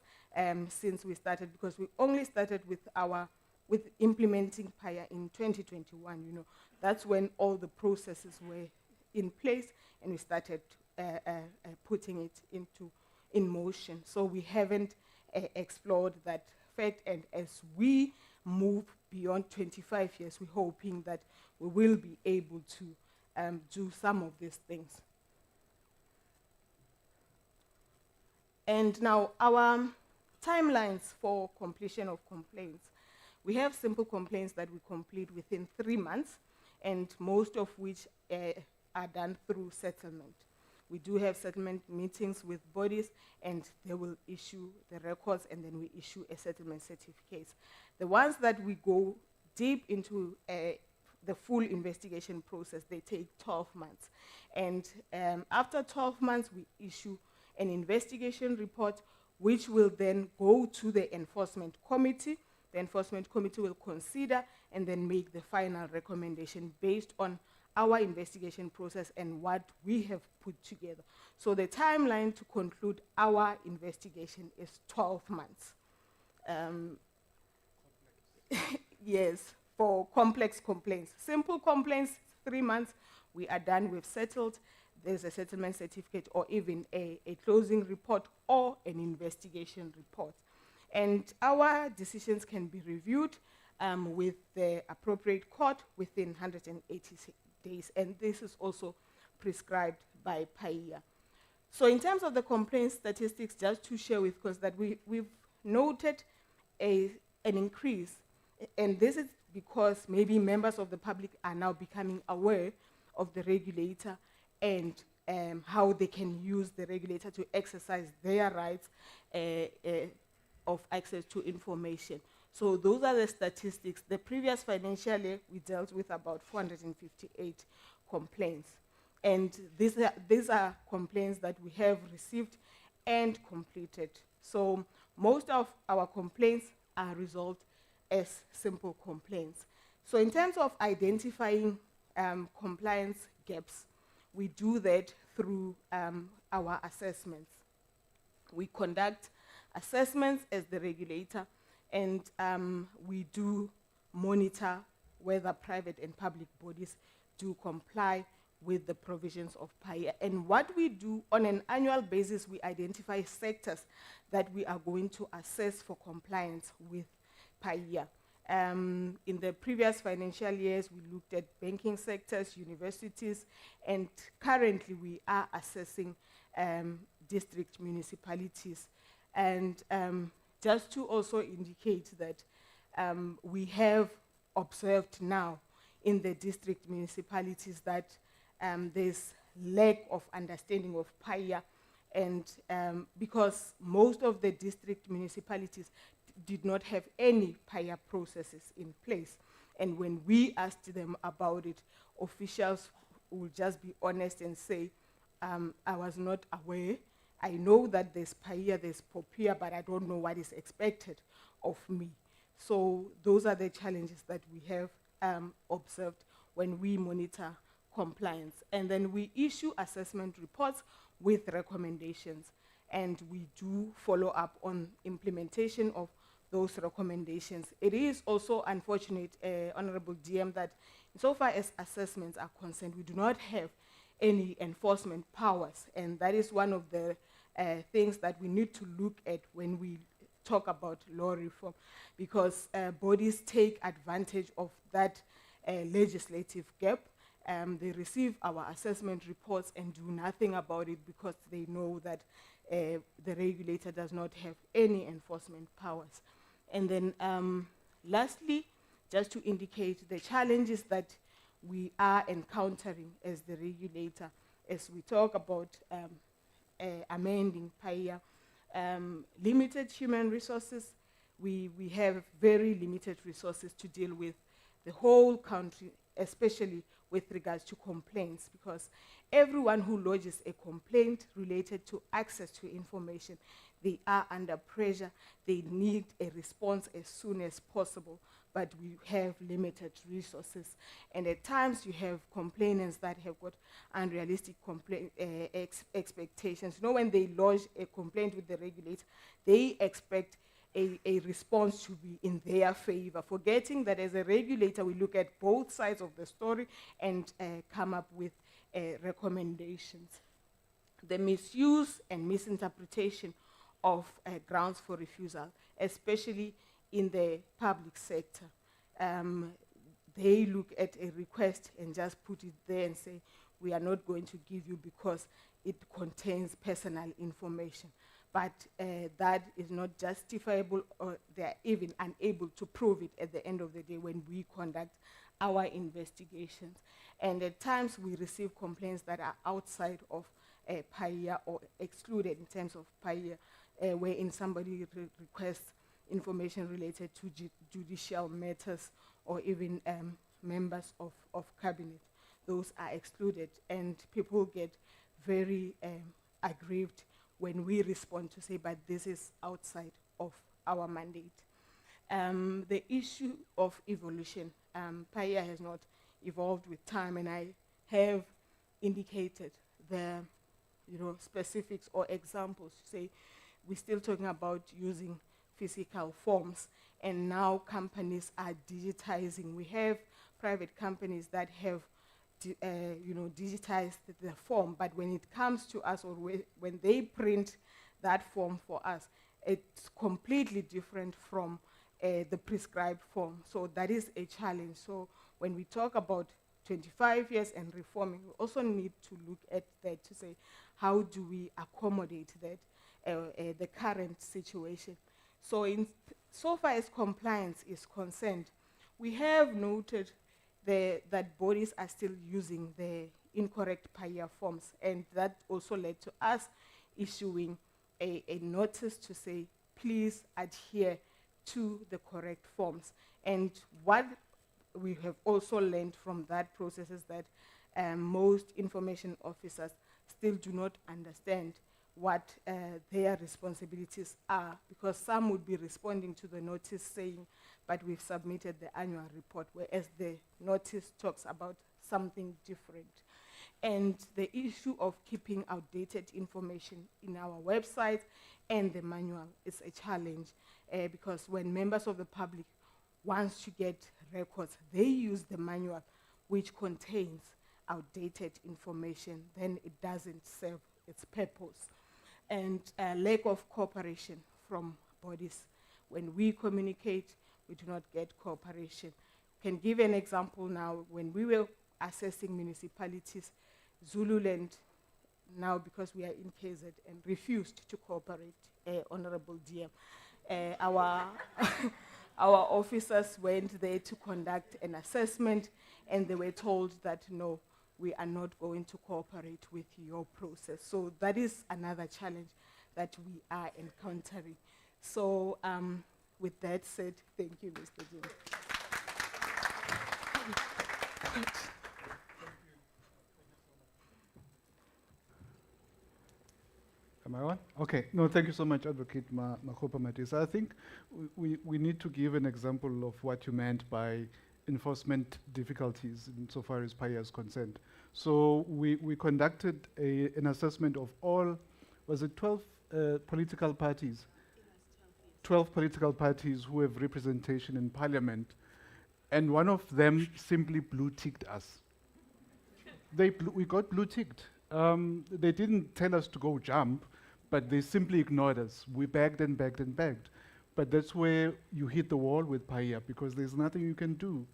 since we started, because we only started with implementing PAIA in 2021. That's when all the processes were in place and we started putting it in motion. So we haven't explored that fact, and as we move beyond 25 years, we're hoping that we will be able to do some of these things. And now our timelines for completion of complaints. We have simple complaints that we complete within 3 months, and most of which are done through settlement. We do have settlement meetings with bodies, and they will issue the records, and then we issue a settlement certificate. The ones that we go deep into the full investigation process, they take 12 months. And after 12 months, we issue an investigation report, which will then go to the enforcement committee. The enforcement committee will consider and then make the final recommendation based on our investigation process and what we have put together. So the timeline to conclude our investigation is 12 months. Yes, for complex complaints. Simple complaints, 3 months, we are done, we've settled. There's a settlement certificate or even a closing report or an investigation report. And our decisions can be reviewed with the appropriate court within 180 days. And this is also prescribed by PAIA. So in terms of the complaint statistics, just to share with us that we've noted an increase. And this is because maybe members of the public are now becoming aware of the regulator and how they can use the regulator to exercise their rights of access to information. So those are the statistics. The previous financial year, we dealt with about 458 complaints. And these are complaints that we have received and completed. So most of our complaints are resolved as simple complaints. So in terms of identifying compliance gaps, we do that through our assessments. We conduct assessments as the regulator, and we do monitor whether private and public bodies do comply with the provisions of PAIA. And what we do on an annual basis, we identify sectors that we are going to assess for compliance with PAIA. In the previous financial years, we looked at banking sectors, universities, and currently we are assessing district municipalities. And just to also indicate that we have observed now in the district municipalities that there's lack of understanding of PAIA, and because most of the district municipalities did not have any PAIA processes in place. And when we asked them about it, officials will just be honest and say, I was not aware. I know that there's PAIA, there's POPIA, but I don't know what is expected of me. So those are the challenges that we have observed when we monitor compliance. And then we issue assessment reports with recommendations, and we do follow up on implementation of those recommendations. It is also unfortunate, Honorable DM, that insofar as assessments are concerned, we do not have any enforcement powers, and that is one of the things that we need to look at when we talk about law reform, because bodies take advantage of that legislative gap. They receive our assessment reports and do nothing about it because they know that the regulator does not have any enforcement powers. And then lastly, just to indicate the challenges that we are encountering as the regulator as we talk about amending PAIA. Limited human resources. We have very limited resources to deal with the whole country, especially with regards to complaints, because everyone who lodges a complaint related to access to information, they are under pressure. They need a response as soon as possible, but we have limited resources. And at times you have complainants that have got unrealistic expectations. You know, when they lodge a complaint with the regulator, they expect a response to be in their favor, forgetting that as a regulator, we look at both sides of the story and come up with recommendations. The misuse and misinterpretation of grounds for refusal, especially in the public sector. They look at a request and just put it there and say, we are not going to give you because it contains personal information. But that is not justifiable, or they're even unable to prove it at the end of the day when we conduct our investigations. And at times we receive complaints that are outside of PAIA or excluded in terms of PAIA, wherein somebody requests information related to judicial matters or even members of cabinet. Those are excluded, and people get very aggrieved when we respond to say, but this is outside of our mandate. The issue of evolution, PAIA has not evolved with time, and I have indicated the specifics or examples to say we're still talking about using physical forms, and now companies are digitizing. We have private companies that have digitized the form, but when it comes to us, or when they print that form for us, it's completely different from the prescribed form. So that is a challenge. So when we talk about 25 years and reforming, we also need to look at that to say, how do we accommodate that, the current situation? So so far as compliance is concerned, we have noted that bodies are still using the incorrect PAIA forms, and that also led to us issuing a notice to say, please adhere to the correct forms. And what we have also learned from that process is that most information officers still do not understand what their responsibilities are, because some would be responding to the notice saying, but we've submitted the annual report, whereas the notice talks about something different. And the issue of keeping outdated information in our website and the manual is a challenge, because when members of the public want to get records, they use the manual, which contains outdated information, then it doesn't serve its purpose. And lack of cooperation from bodies. When we communicate, we do not get cooperation. Can give an example now. When we were assessing municipalities, Zululand, now because we are in KZ, and refused to cooperate, Honorable DM. Our officers went there to conduct an assessment, and they were told that no, we are not going to cooperate with your process. So that is another challenge that we are encountering. So with that said, thank you, Mr. Jim. Am I on? Okay. No, thank you so much, Advocate Makgopa Matisa. I think we need to give an example of what you meant by enforcement difficulties insofar as PAIA is concerned. So we conducted an assessment of all, was it 12 political parties? 12 political parties who have representation in Parliament, and one of them simply blue-ticked us. We got blue-ticked. They didn't tell us to go jump, but they simply ignored us. We begged and begged and begged. But that's where you hit the wall with PAIA, because there's nothing you can do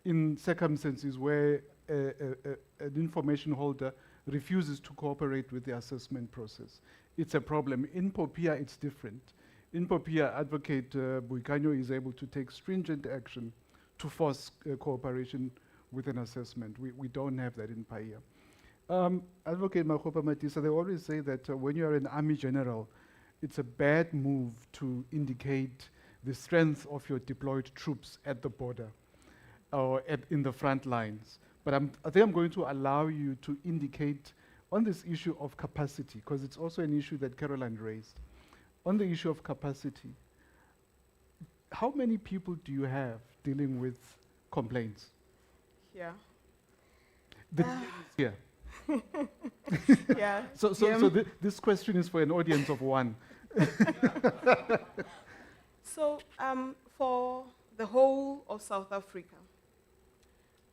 in circumstances where an information holder refuses to cooperate with the assessment process. It's a problem. In POPIA, it's different. In POPIA, Advocate Buikanyo is able to take stringent action to force cooperation with an assessment. We don't have that in PAIA. Advocate Makgopa Matisa, they always say that when you're an army general, it's a bad move to indicate the strength of your deployed troops at the border or in the front lines. But I think I'm going to allow you to indicate on this issue of capacity, because it's also an issue that Caroline raised. On the issue of capacity, how many people do you have dealing with complaints? Yeah. Yeah. Yeah. So this question is for an audience of one. So for the whole of South Africa,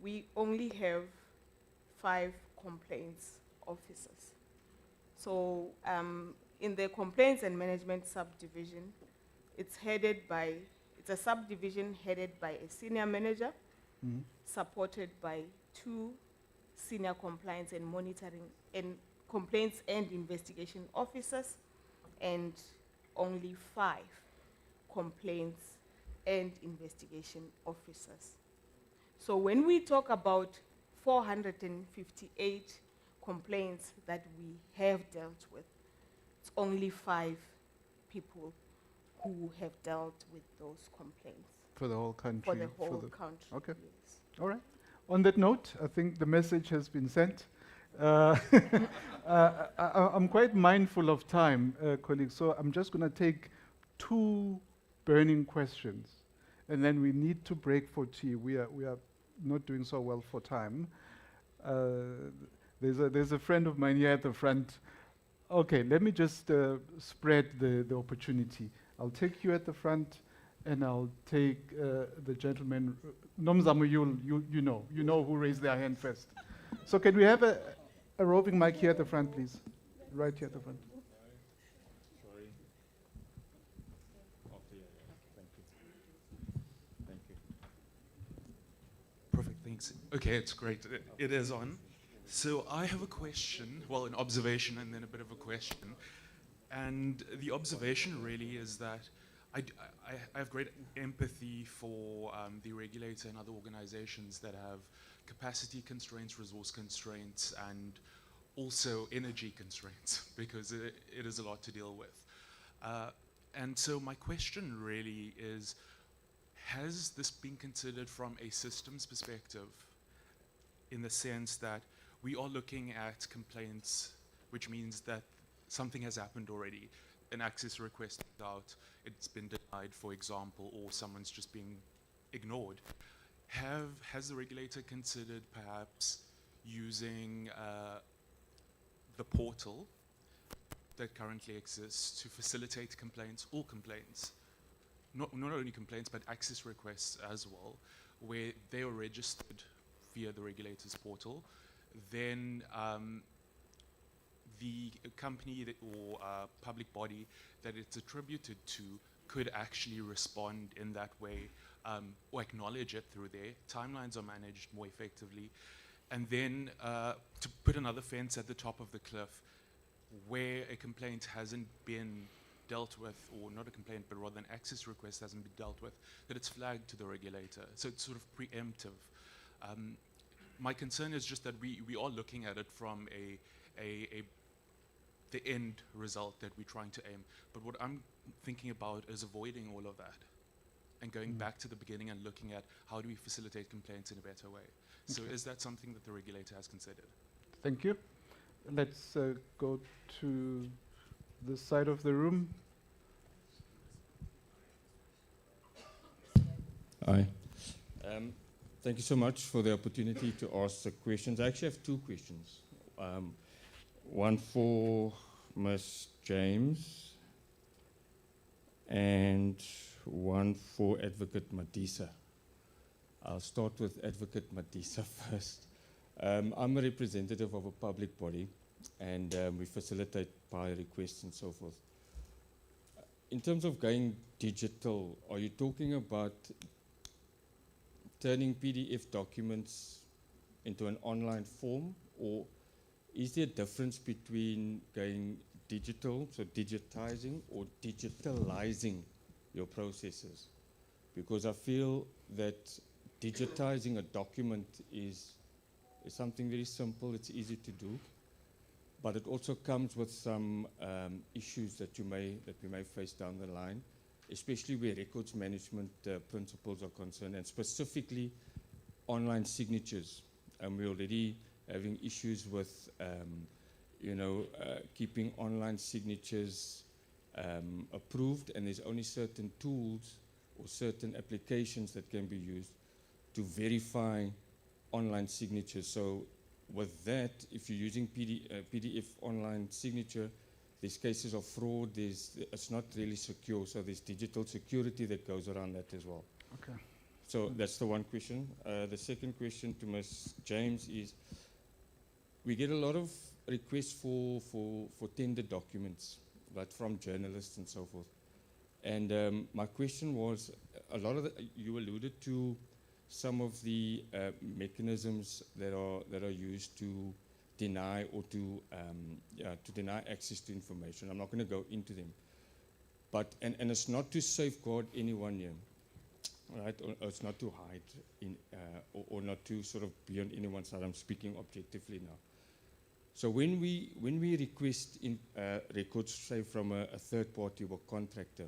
we only have 5 complaints officers. So in the complaints and management subdivision, it's a subdivision headed by a senior manager, supported by 2 senior compliance and monitoring and complaints and investigation officers, and only 5 complaints and investigation officers. So when we talk about 458 complaints that we have dealt with, it's only 5 people who have dealt with those complaints. For the whole country? For the whole country. Okay. Yes. All right. On that note, I think the message has been sent. I'm quite mindful of time, colleagues, so I'm just going to take 2 burning questions, and then we need to break for tea. We are not doing so well for time. There's a friend of mine here at the front. Okay, let me just spread the opportunity. I'll take you at the front, and I'll take the gentleman. Nomzamo, you know who raised their hand first. So can we have a roving mic here at the front, please? Right here at the front. Sorry. Okay, thank you. Thank you. Perfect, thanks. Okay, it's great. It is on. So I have a question, well, an observation and then a bit of a question. And the observation really is that I have great empathy for the regulator and other organizations that have capacity constraints, resource constraints, and also energy constraints, because it is a lot to deal with. And so my question really is, has this been considered from a systems perspective, in the sense that we are looking at complaints, which means that something has happened already, an access request is out, it's been denied, for example, or someone's just being ignored. Has the regulator considered perhaps using the portal that currently exists to facilitate complaints, all complaints, not only complaints, but access requests as well, where they are registered via the regulator's portal, then the company or public body that it's attributed to could actually respond in that way, or acknowledge it through there. Timelines are managed more effectively. And then to put another fence at the top of the cliff, where a complaint hasn't been dealt with, or not a complaint, but rather an access request hasn't been dealt with, that it's flagged to the regulator. So it's sort of preemptive. my concern is just that we are looking at it from the end result that we're trying to aim. But what I'm thinking about is avoiding all of that and going back to the beginning and looking at how do we facilitate complaints in a better way. So is that something that the regulator has considered? Thank you. Let's go to this side of the room. Hi. Thank you so much for the opportunity to ask the questions. I actually have two questions. One for Ms. James and one for Advocate Matisa. I'll start with Advocate Matisa first. I'm a representative of a public body, and we facilitate PAIA requests and so forth. In terms of going digital, are you talking about turning PDF documents into an online form, or is there a difference between going digital, so digitizing, or digitalizing your processes? Because I feel that digitizing a document is something very simple, it's easy to do, but it also comes with some issues that we may face down the line, especially where records management principles are concerned, and specifically online signatures. And we're already having issues with, keeping online signatures approved, and there's only certain tools or certain applications that can be used to verify online signatures. So with that, if you're using PDF online signature, there's cases of fraud, it's not really secure, so there's digital security that goes around that as well. Okay. So that's the one question. The second question to Ms. James is, we get a lot of requests for tender documents, but from journalists and so forth. And my question was, you alluded to some of the mechanisms that are used to deny or to deny access to information. I'm not going to go into them, but and it's not to safeguard anyone here, right? Or it's not to hide or not to sort of be on anyone's side. I'm speaking objectively now. So when we request records, say from a third party or contractor,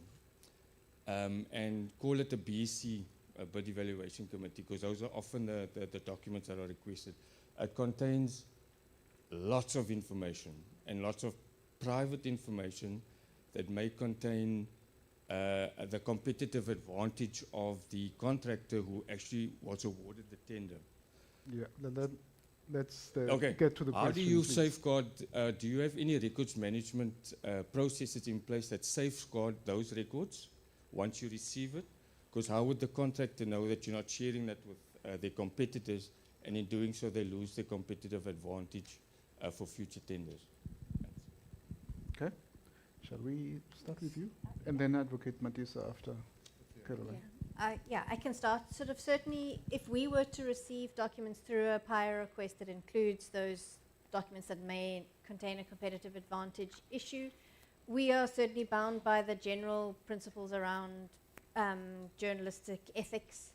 and call it a BEC, a bid evaluation committee, because those are often the documents that are requested. It contains lots of information and lots of private information that may contain the competitive advantage of the contractor who actually was awarded the tender. Yeah, let's Okay. get to the question. How do you please. safeguard, do you have any records management processes in place that safeguard those records once you receive it? Because how would the contractor know that you're not sharing that with their competitors, and in doing so they lose their competitive advantage for future tenders? Okay. Shall we start with you? And then Advocate Matisa after Caroline. Yeah, I can start. Sort of certainly, if we were to receive documents through a PAIA request that includes those documents that may contain a competitive advantage issue, we are certainly bound by the general principles around journalistic ethics,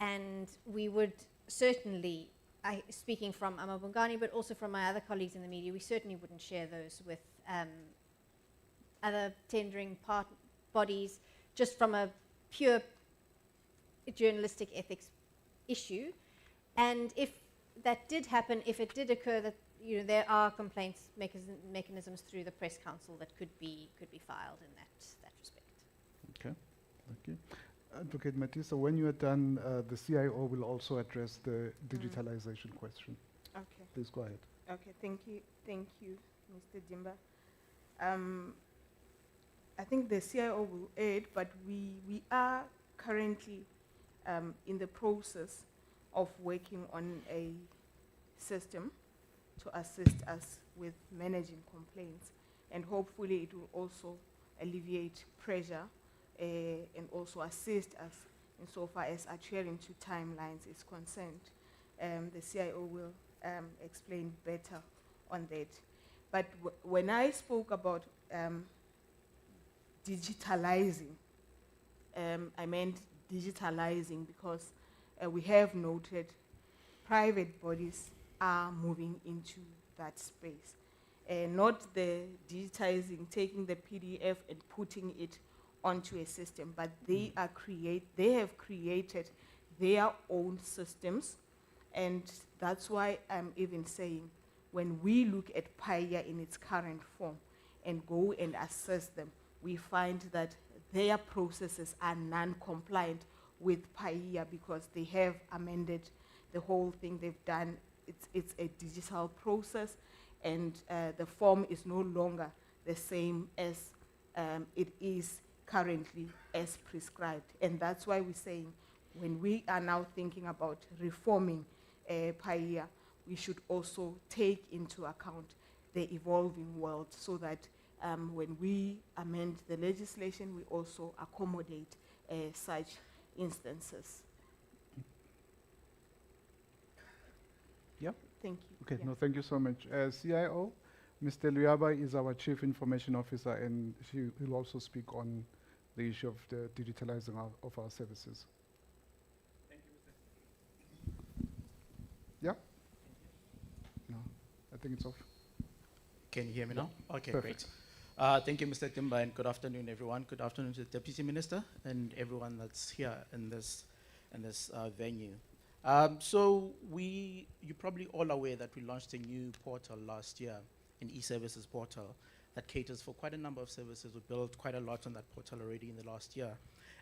and we would certainly, speaking from Amabungani, but also from my other colleagues in the media, we certainly wouldn't share those with other tendering bodies, just from a pure journalistic ethics issue. And if that did happen, if it did occur that there are complaints mechanisms through the press council that could be filed in that respect. Okay, thank you. Advocate Matisa, when you are done, the CIO will also address the digitalization question. Okay. Please go ahead. Okay, thank you, Mr. Dimba. I think the CIO will aid, but we are currently in the process of working on a system to assist us with managing complaints, and hopefully it will also alleviate pressure and also assist us insofar as adhering to timelines is concerned. The CIO will explain better on that. But when I spoke about digitalizing, I meant digitalizing because we have noted private bodies are moving into that space. Not the digitizing, taking the PDF and putting it onto a system, but they have created their own systems, and that's why I'm even saying when we look at PAIA in its current form and go and assess them, we find that their processes are non-compliant with PAIA because they have amended the whole thing they've done. It's a digital process, and the form is no longer the same as it is currently as prescribed. And that's why we're saying when we are now thinking about reforming PAIA, we should also take into account the evolving world so that when we amend the legislation, we also accommodate such instances. Yeah. Thank you. Okay, Yeah. no, thank you so much. CIO, Mr. Luyaba is our Chief Information Officer, and he will also speak on the issue of the digitalizing of our services. Thank you, Mr. Yeah? No, I think it's off. Can you hear me now? Okay, Perfect. great. Thank you, Mr. Timba, and good afternoon, everyone. Good afternoon to the Deputy Minister and everyone that's here in this venue. So you're probably all aware that we launched a new portal last year, an e-services portal that caters for quite a number of services. We built quite a lot on that portal already in the last year,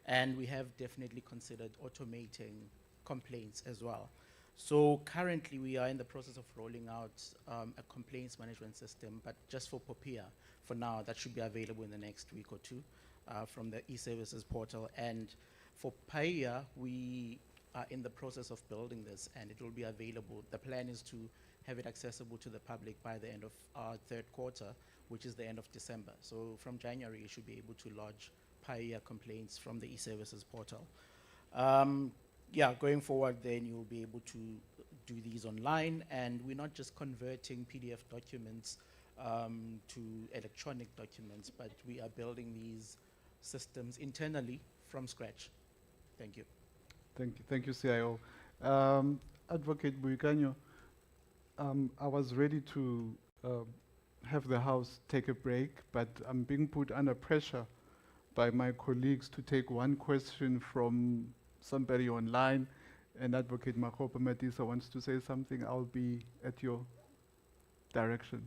and we have definitely considered automating complaints as well. So currently we are in the process of rolling out a complaints management system, but just for PAIA for now. That should be available in the next week or two from the e-services portal. And for PAIA, we are in the process of building this, and it will be available. The plan is to have it accessible to the public by the end of our third quarter, which is the end of December. So from January, you should be able to lodge PAIA complaints from the e-services portal. Yeah, going forward, then you'll be able to do these online, and we're not just converting PDF documents to electronic documents, but we are building these systems internally from scratch. Thank you. Thank you, CIO. Advocate Buikanyo, I was ready to have the House take a break, but I'm being put under pressure by my colleagues to take one question from somebody online, and Advocate Makopa Matisa wants to say something. I'll be at your direction.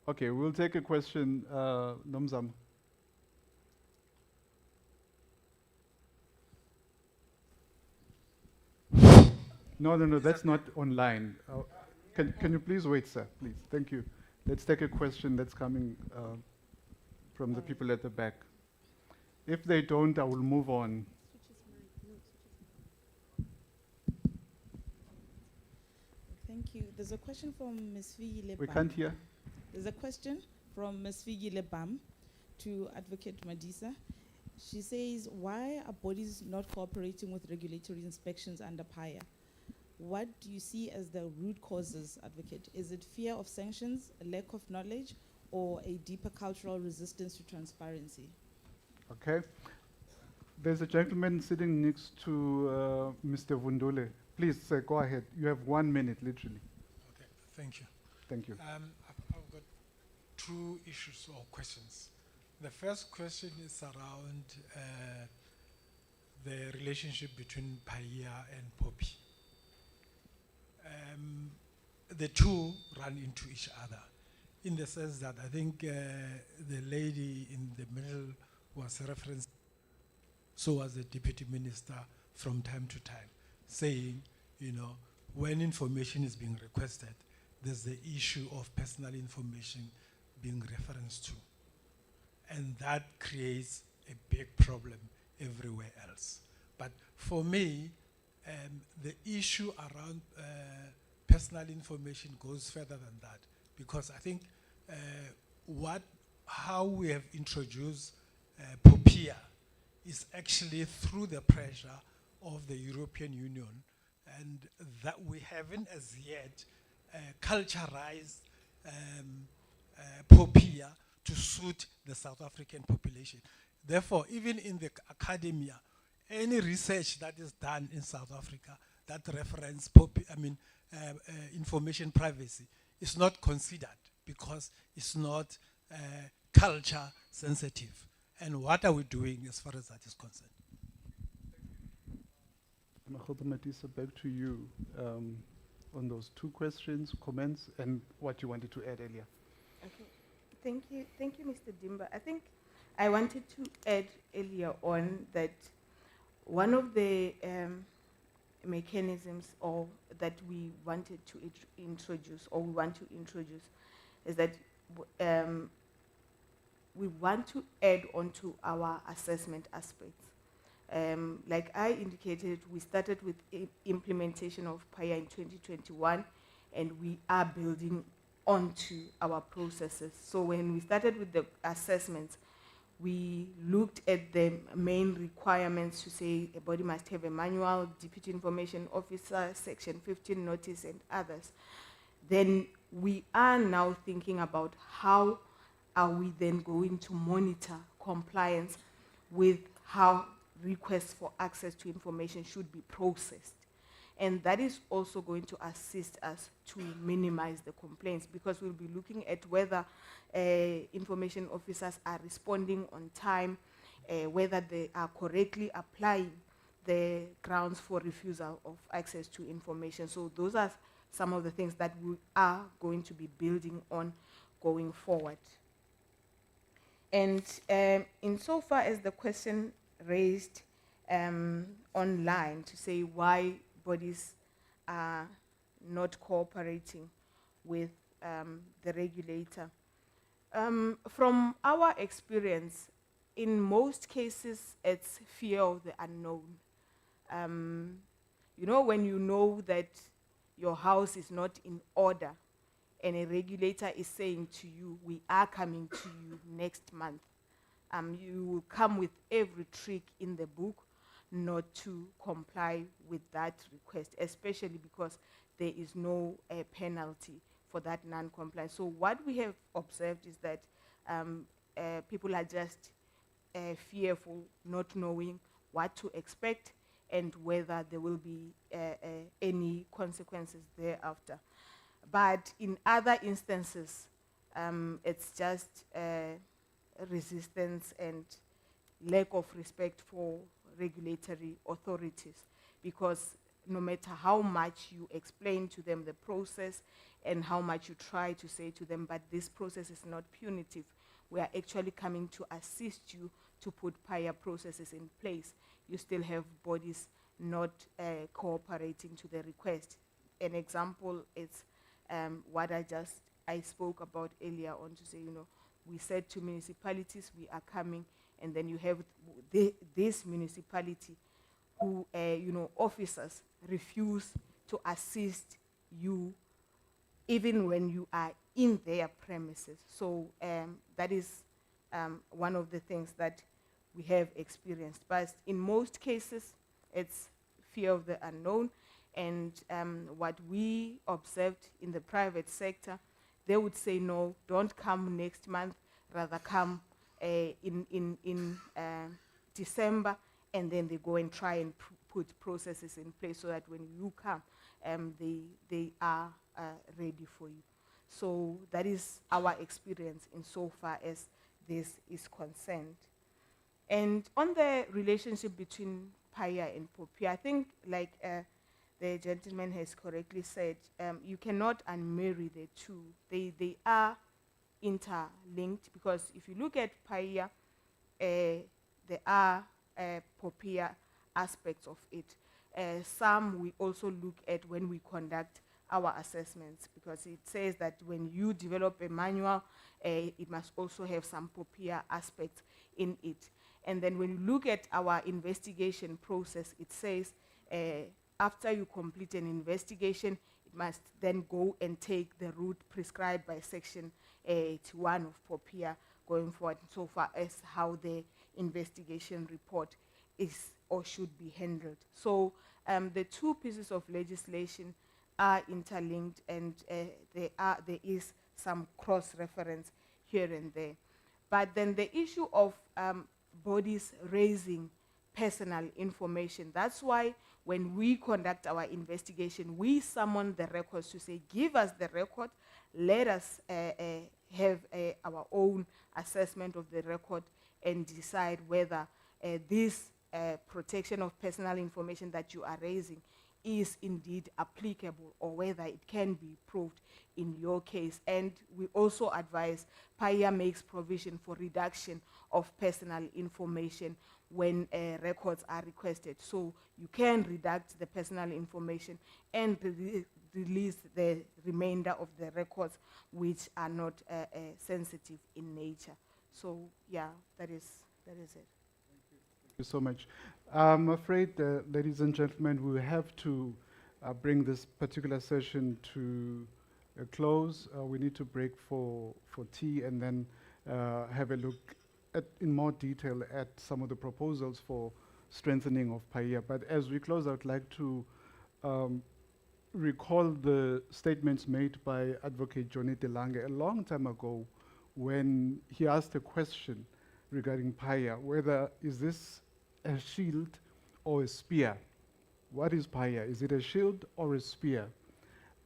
Okay, we'll take a question, Nomzam. No, that's not online. Can you please wait, sir, please? Thank you. Let's take a question that's coming from the people at the back. If they don't, I will move on. Thank you. There's a question from Ms. Figi Lebam. We can't hear. There's a question from Ms. Figi Lebam to Advocate Madisa. She says, why are bodies not cooperating with regulatory inspections under PAIA? What do you see as the root causes, Advocate? Is it fear of sanctions, a lack of knowledge, or a deeper cultural resistance to transparency? Okay. There's a gentleman sitting next to Mr. Vundule. Please, go ahead. You have 1 minute, literally. Okay, thank you. Thank you. I've got two issues or questions. The first question is around the relationship between PAIA and POPI. The two run into each other in the sense that I think the lady in the middle was referenced, so was the Deputy Minister from time to time, saying, you know, when information is being requested, there's the issue of personal information being referenced to. And that creates a big problem everywhere else. But for me, the issue around personal information goes further than that, because I think how we have introduced POPIA is actually through the pressure of the European Union, and that we haven't as yet culturalized POPIA to suit the South African population. Therefore, even in the academia, any research that is done in South Africa that reference, information privacy is not considered because it's not culture sensitive. And what are we doing as far as that is concerned? Makgotlo Madisa, back to you on those two questions, comments, and what you wanted to add earlier. Okay, thank you, Mr. Dimba. I think I wanted to add earlier on that one of the mechanisms or that we wanted to introduce, or we want to introduce, is that we want to add on to our assessment aspects. Like I indicated, we started with implementation of PAIA in 2021, and we are building onto our processes. So when we started with the assessments, we looked at the main requirements to say a body must have a manual, deputy information officer, section 15 notice, and others. Then we are now thinking about how are we then going to monitor compliance with how requests for access to information should be processed. And that is also going to assist us to minimize the complaints, because we'll be looking at whether information officers are responding on time, whether they are correctly applying the grounds for refusal of access to information. So those are some of the things that we are going to be building on going forward. And insofar as the question raised online to say why bodies are not cooperating with the regulator. From our experience, in most cases, it's fear of the unknown. You know, when you know that your house is not in order and a regulator is saying to you, we are coming to you next month, you will come with every trick in the book not to comply with that request, especially because there is no penalty for that non-compliance. So what we have observed is that people are just fearful, not knowing what to expect and whether there will be any consequences thereafter. But in other instances, it's just resistance and lack of respect for regulatory authorities, because no matter how much you explain to them the process and how much you try to say to them, but this process is not punitive, we are actually coming to assist you to put PAIA processes in place, you still have bodies not cooperating to the request. An example is what I spoke about earlier on, to say, you know, we said to municipalities, we are coming, and then you have this municipality who, officers refuse to assist you even when you are in their premises. So that is one of the things that we have experienced. But in most cases, it's fear of the unknown. And what we observed in the private sector, they would say, no, don't come next month, rather come in December, and then they go and try and put processes in place so that when you come, they are ready for you. So that is our experience insofar as this is concerned. And on the relationship between PAIA and POPIA, I think, like the gentleman has correctly said, you cannot unmarry the two. They are interlinked, because if you look at PAIA, there are POPIA aspects of it. Some we also look at when we conduct our assessments, because it says that when you develop a manual, it must also have some POPIA aspects in it. And then when you look at our investigation process, it says after you complete an investigation, it must then go and take the route prescribed by Section 81 of POPIA going forward, so far as how the investigation report is or should be handled. So the two pieces of legislation are interlinked, and there is some cross-reference here and there. But then the issue of bodies raising personal information, that's why when we conduct our investigation, we summon the records to say, give us the record, let us have our own assessment of the record and decide whether this protection of personal information that you are raising is indeed applicable or whether it can be proved in your case. And we also advise PAIA makes provision for redaction of personal information when records are requested. So you can redact the personal information and release the remainder of the records which are not sensitive in nature. So yeah, that is it. Thank you so much. I'm afraid, ladies and gentlemen, we will have to bring this particular session to a close. We need to break for tea and then have a look in more detail at some of the proposals for strengthening of PAIA. But as we close, I would like to recall the statements made by Advocate Johnny DeLange a long time ago when he asked a question regarding PAIA, whether is this a shield or a spear? What is PAIA? Is it a shield or a spear?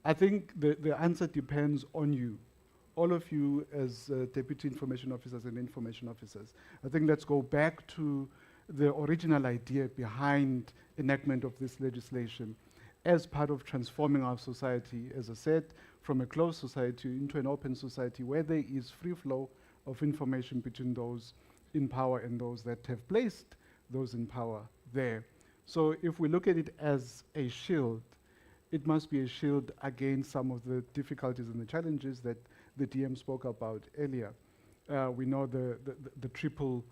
I think the answer depends on you, all of you as Deputy Information Officers and Information Officers. I think let's go back to the original idea behind enactment of this legislation as part of transforming our society, as I said, from a closed society into an open society where there is free flow of information between those in power and those that have placed those in power there. So if we look at it as a shield, it must be a shield against some of the difficulties and the challenges that the DM spoke about earlier. We know the triple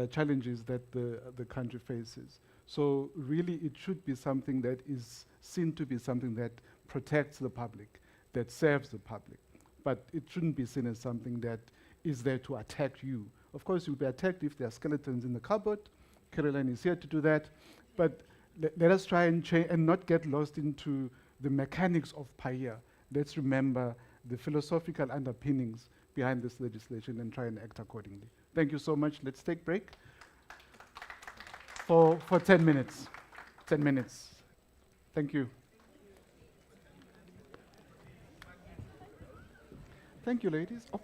challenges that the country faces. So really it should be something that is seen to be something that protects the public, that serves the public. But it shouldn't be seen as something that is there to attack you. Of course, you'll be attacked if there are skeletons in the cupboard. Caroline is here to do that. But let us try and change and not get lost into the mechanics of PAIA. Let's remember the philosophical underpinnings behind this legislation and try and act accordingly. Thank you so much. Let's take break for 10 minutes. 10 minutes. Thank you. Thank you, ladies. Oh.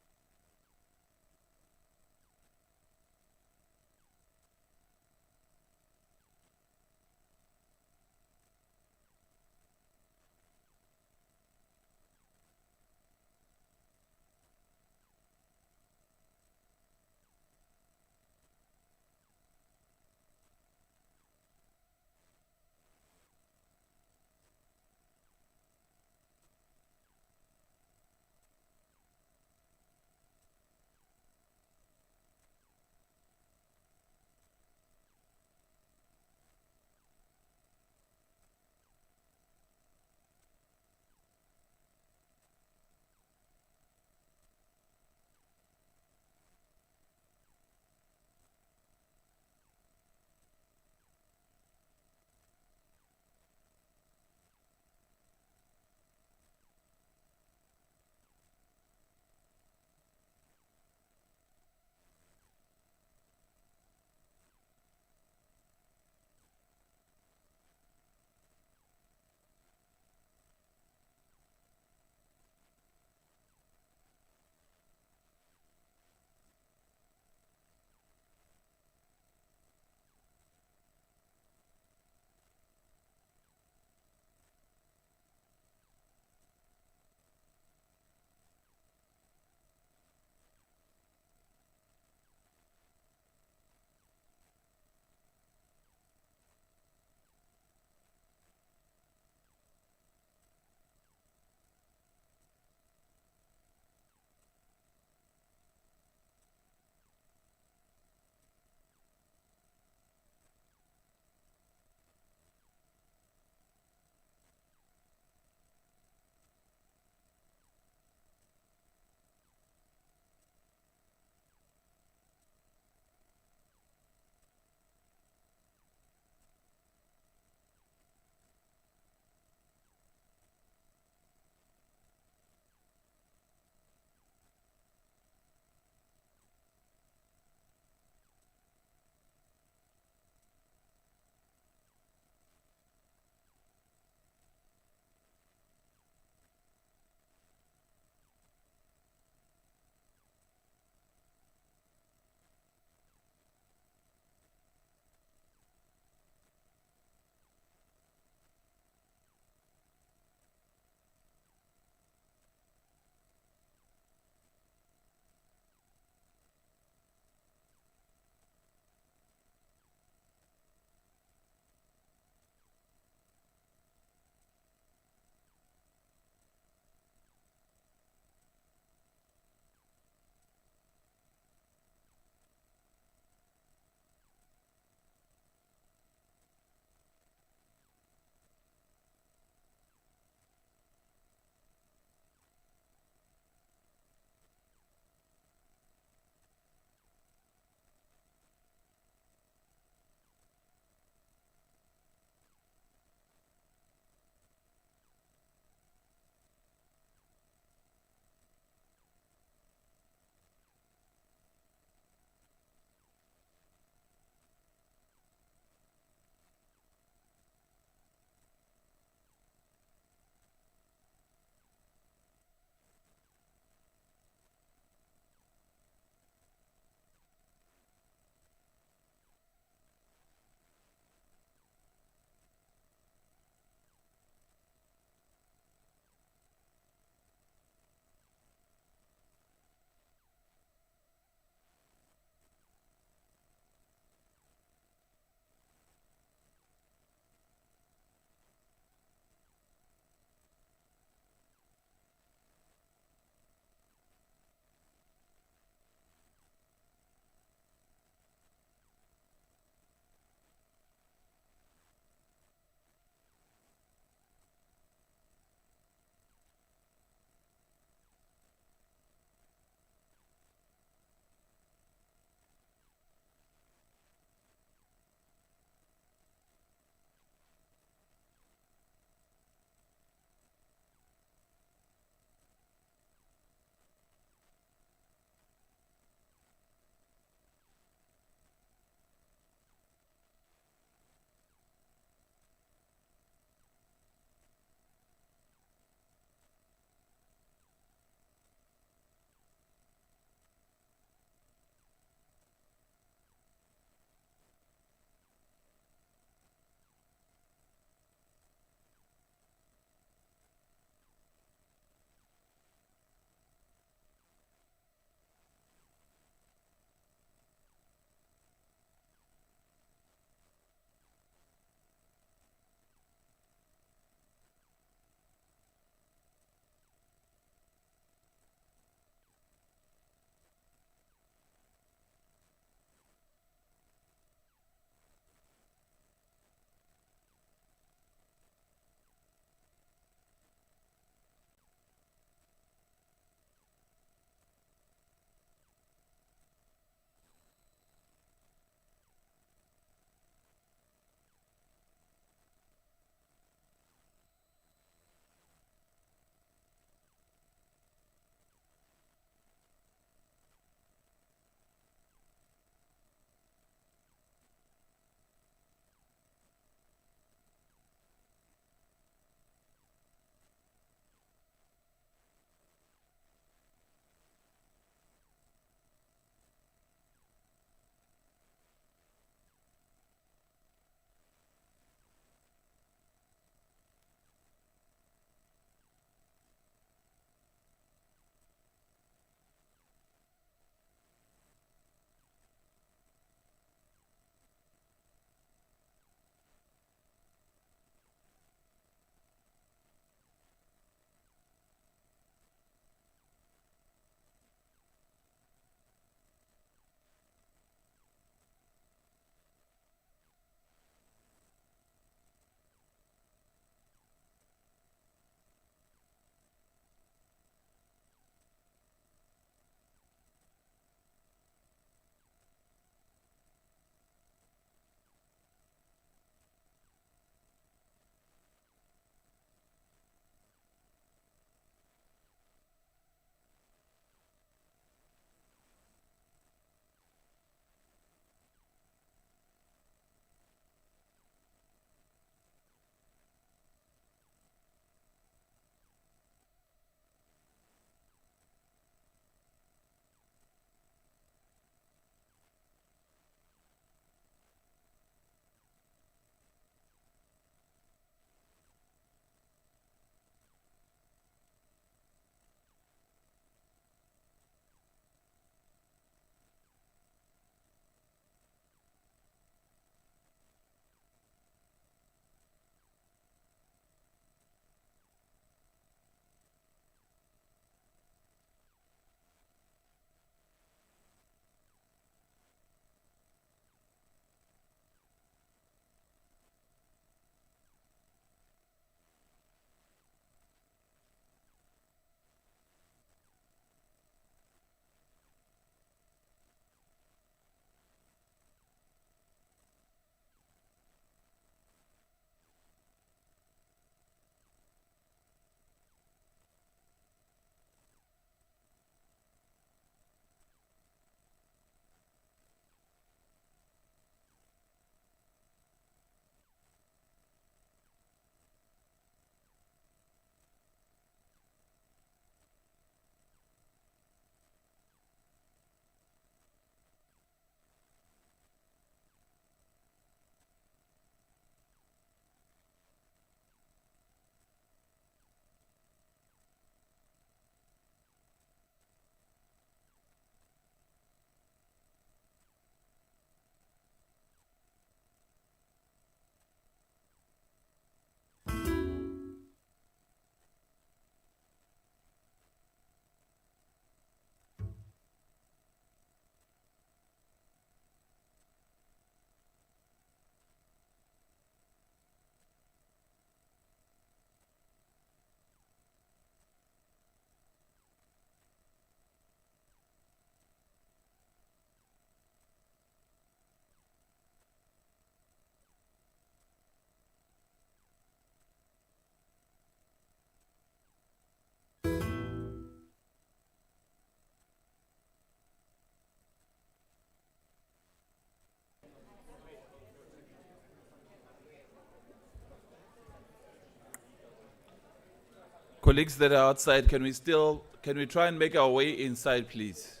colleagues that are outside, can we try and make our way inside, please?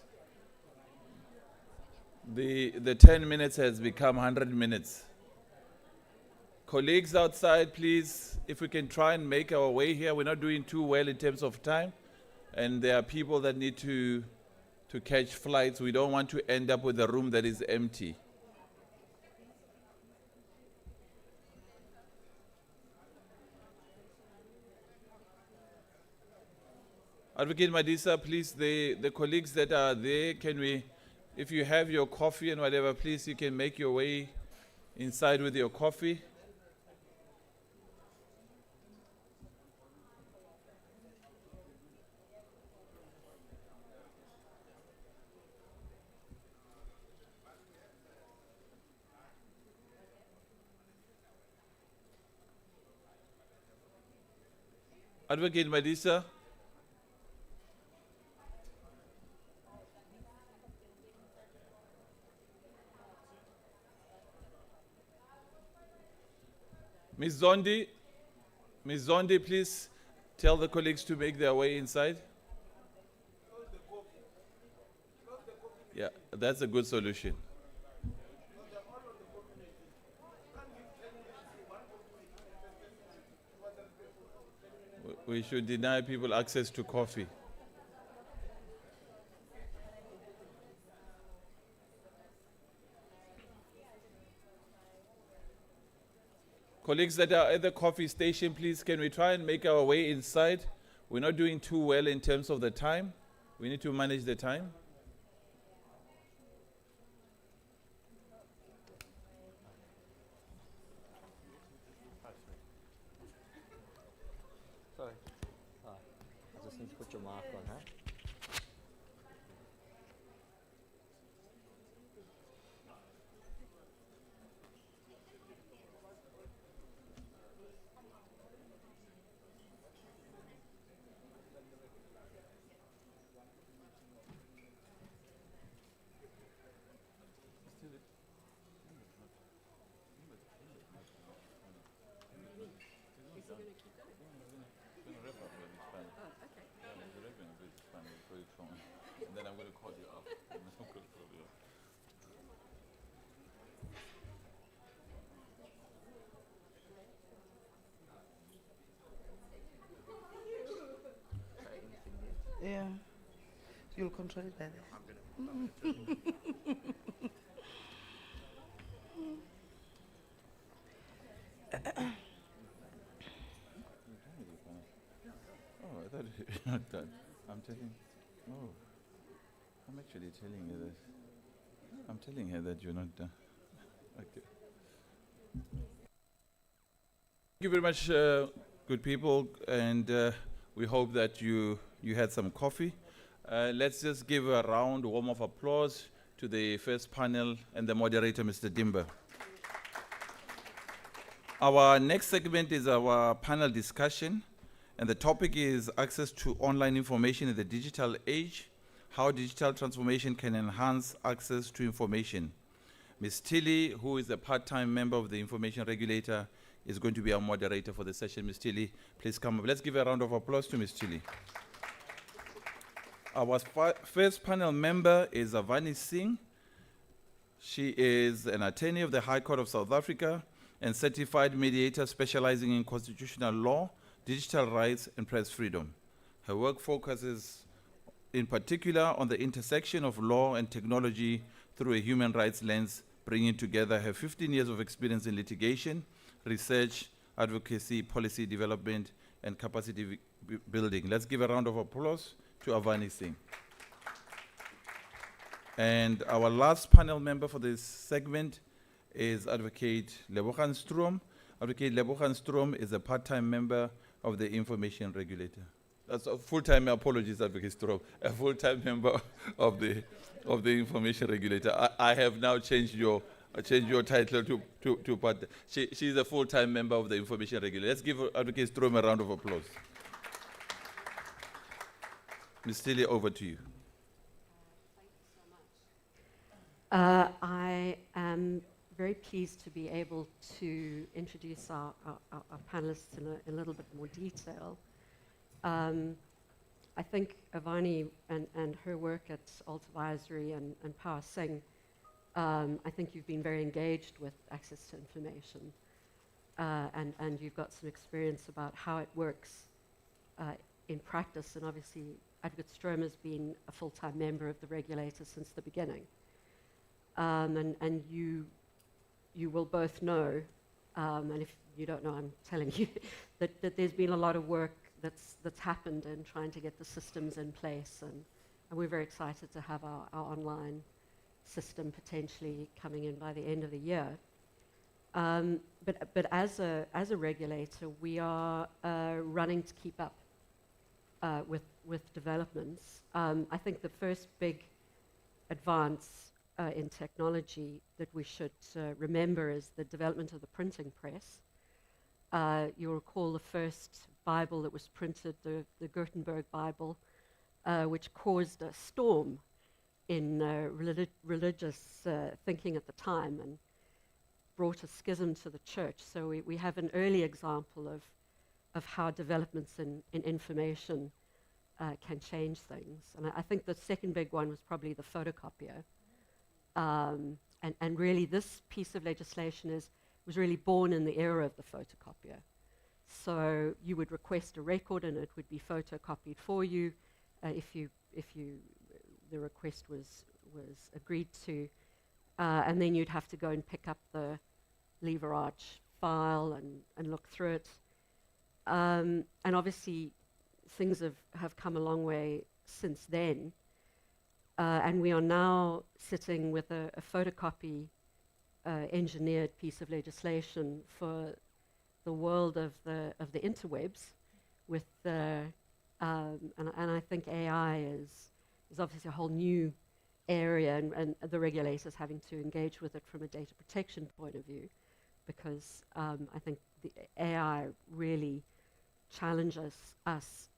The 10 minutes has become 100 minutes. Colleagues outside, please, if we can try and make our way here. We're not doing too well in terms of time, and there are people that need to catch flights. We don't want to end up with a room that is empty. Advocate Madisa, please, the colleagues that are there, can we, if you have your coffee and whatever, please, you can make your way inside with your coffee. Advocate Madisa. Ms. Zondi, please tell the colleagues to make their way inside. Yeah, that's a good solution. We should deny people access to coffee. Colleagues that are at the coffee station, please, can we try and make our way inside? We're not doing too well in terms of the time. We need to manage the time. Sorry. I just need to put your mark on, huh? And then I'm going to call you up. And then I'm going to call you up. Yeah. You'll control it by Oh, I thought you're not done. I'm telling. Oh, I'm actually telling you this. I'm telling her that you're not done. Okay. Thank you very much, good people, and we hope that you had some coffee. Let's just give a round, warm of applause to the first panel and the moderator, Mr. Dimba. Our next segment is our panel discussion, and the topic is access to online information in the digital age, how digital transformation can enhance access to information. Ms. Tilly, who is a part-time member of the Information Regulator, is going to be our moderator for the session. Ms. Tilly, please come up. Let's give a round of applause to Ms. Tilly. Our first panel member is Avani Singh. She is an attorney of the High Court of South Africa and certified mediator specializing in constitutional law, digital rights, and press freedom. Her work focuses in particular on the intersection of law and technology through a human rights lens, bringing together her 15 years of experience in litigation, research, advocacy, policy development, and capacity building. Let's give a round of applause to Avani Singh. And our last panel member for this segment is Advocate Lebogang Stroom. Advocate Lebogang Stroom is a part-time member of the Information Regulator. That's a full-time, apologies, Advocate Stroom, a full-time member of the Information Regulator. I have now changed your title to part. She's a full-time member of the Information Regulator. Let's give Advocate Stroom a round of applause. Ms. Tilly, over to you. I am very pleased to be able to introduce our panelists in a little bit more detail. I think Avani and her work at Alt Advisory and Power Singh, I think you've been very engaged with access to information, and you've got some experience about how it works in practice, and obviously Advocate Strohm has been a full-time member of the regulator since the beginning. And you will both know, and if you don't know, I'm telling you, that there's been a lot of work that's happened in trying to get the systems in place, and we're very excited to have our online system potentially coming in by the end of the year. But as a regulator, we are running to keep up with developments. I think the first big advance in technology that we should remember is the development of the printing press. You'll recall the first Bible that was printed, the Gutenberg Bible, which caused a storm in religious thinking at the time and brought a schism to the church. So we have an early example of how developments in information can change things. And I think the second big one was probably the photocopier. And really this piece of legislation was really born in the era of the photocopier. So you would request a record and it would be photocopied for you if the request was agreed to. And then you'd have to go and pick up the lever arch file and look through it. And obviously things have come a long way since then. And we are now sitting with a photocopy engineered piece of legislation for the world of the interwebs, with and I think AI is obviously a whole new area, and the regulators having to engage with it from a data protection point of view, because I think the AI really challenges us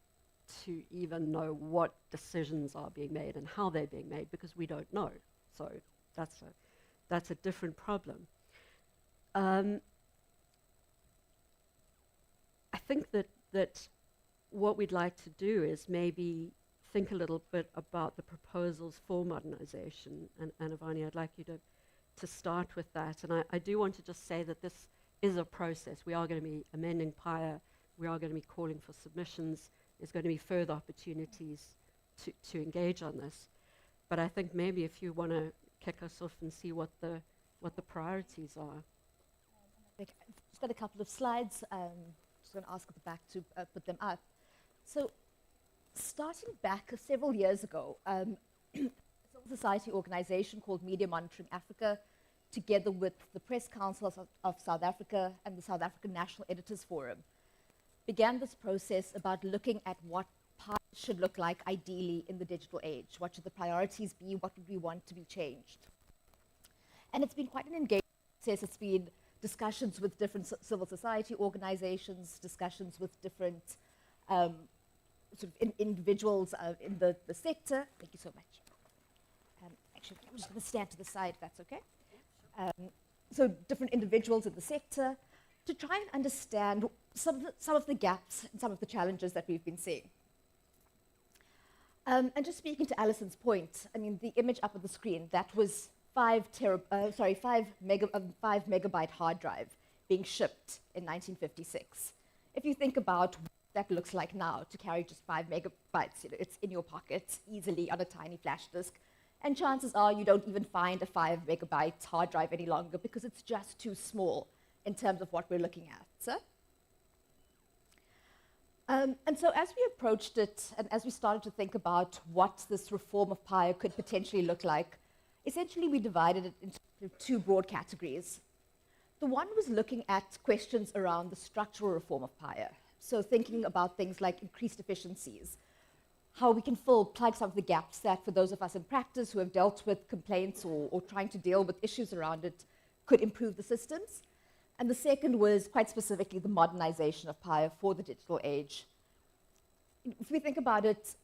to even know what decisions are being made and how they're being made, because we don't know. So that's a different problem. I think that what we'd like to do is maybe think a little bit about the proposals for modernization. And Avani, I'd like you to start with that. And I do want to just say that this is a process. We are going to be amending PAIA. We are going to be calling for submissions. There's going to be further opportunities to engage on this. But I think maybe if you want to kick us off and see what the priorities are. I've just got a couple of slides. Just going to ask at the back to put them up. So starting back several years ago, a civil society organization called Media Monitoring Africa, together with the Press Council of South Africa and the South African National Editors Forum, began this process about looking at what PAIA should look like ideally in the digital age. What should the priorities be? What would we want to be changed? And it's been quite an engaging process. It's been discussions with different civil society organizations, discussions with different sort of individuals in the sector. Thank you so much. Actually, I'm just going to stand to the side, if that's okay. So different individuals in the sector to try and understand some of the gaps and some of the challenges that we've been seeing. And just speaking to Alison's point, I mean, the image up on the screen, that was 5 megabyte hard drive being shipped in 1956. If you think about what that looks like now, to carry just 5 megabytes, it's in your pocket easily on a tiny flash disk. And chances are you don't even find a 5 megabyte hard drive any longer because it's just too small in terms of what we're looking at. So, and so as we approached it and as we started to think about what this reform of PAIA could potentially look like, essentially we divided it into 2 broad categories. The one was looking at questions around the structural reform of PAIA. So thinking about things like increased efficiencies, how we can plug some of the gaps that for those of us in practice who have dealt with complaints or trying to deal with issues around it could improve the systems. And the second was quite specifically the modernization of PAIA for the digital age. If we think about it,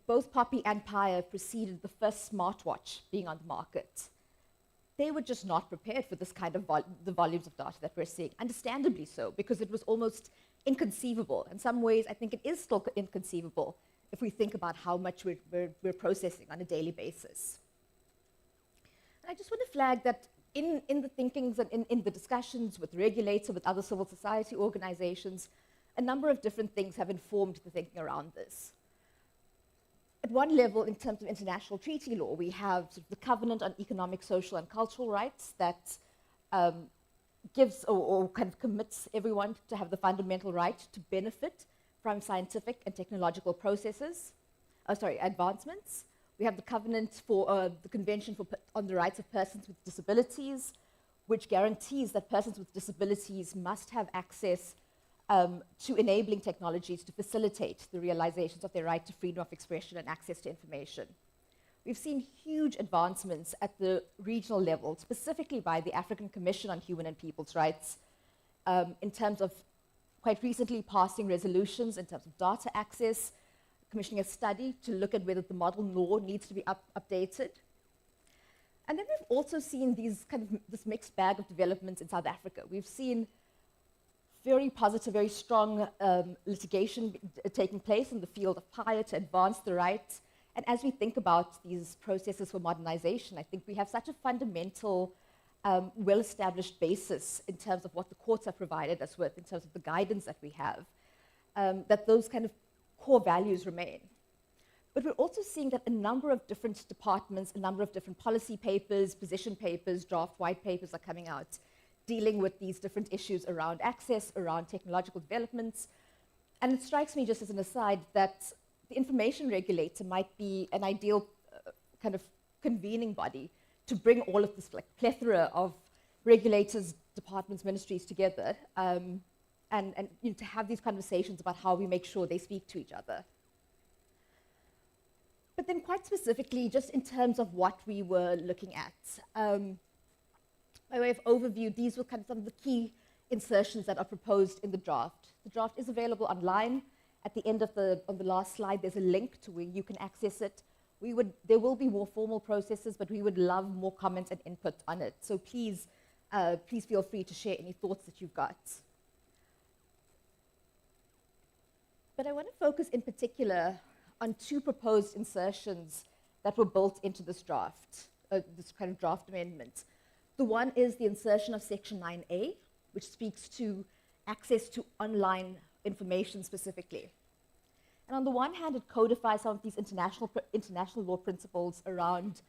both POPI and PAIA preceded the first smartwatch being on the market. They were just not prepared for this kind of the volumes of data that we're seeing, understandably so, because it was almost inconceivable. In some ways, I think it is still inconceivable if we think about how much we're processing on a daily basis. And I just want to flag that in the thinkings and in the discussions with the regulator, with other civil society organizations, a number of different things have informed the thinking around this. At one level, in terms of international treaty law, we have sort of the Covenant on Economic, Social, and Cultural Rights that gives or kind of commits everyone to have the fundamental right to benefit from scientific and technological processes, advancements. We have the Covenant for the Convention on the Rights of Persons with Disabilities, which guarantees that persons with disabilities must have access to enabling technologies to facilitate the realizations of their right to freedom of expression and access to information. We've seen huge advancements at the regional level, specifically by the African Commission on Human and People's Rights, in terms of quite recently passing resolutions in terms of data access, commissioning a study to look at whether the model law needs to be updated. And then we've also seen this mixed bag of developments in South Africa. We've seen very positive, very strong litigation taking place in the field of PAIA to advance the rights. And as we think about these processes for modernization, I think we have such a fundamental, well-established basis in terms of what the courts have provided us with, in terms of the guidance that we have, that those kind of core values remain. But we're also seeing that a number of different departments, a number of different policy papers, position papers, draft white papers are coming out, dealing with these different issues around access, around technological developments. And it strikes me, just as an aside, that the Information Regulator might be an ideal kind of convening body to bring all of this plethora of regulators, departments, ministries together, and to have these conversations about how we make sure they speak to each other. But then quite specifically, just in terms of what we were looking at, by way of overview, these were kind of some of the key insertions that are proposed in the draft. The draft is available online. At the end of on the last slide, there's a link to where you can access it. There will be more formal processes, but we would love more comments and input on it. So please feel free to share any thoughts that you've got. But I want to focus in particular on two proposed insertions that were built into this draft, this kind of draft amendment. The one is the insertion of Section 9A, which speaks to access to online information specifically. And on the one hand, it codifies some of these international law principles around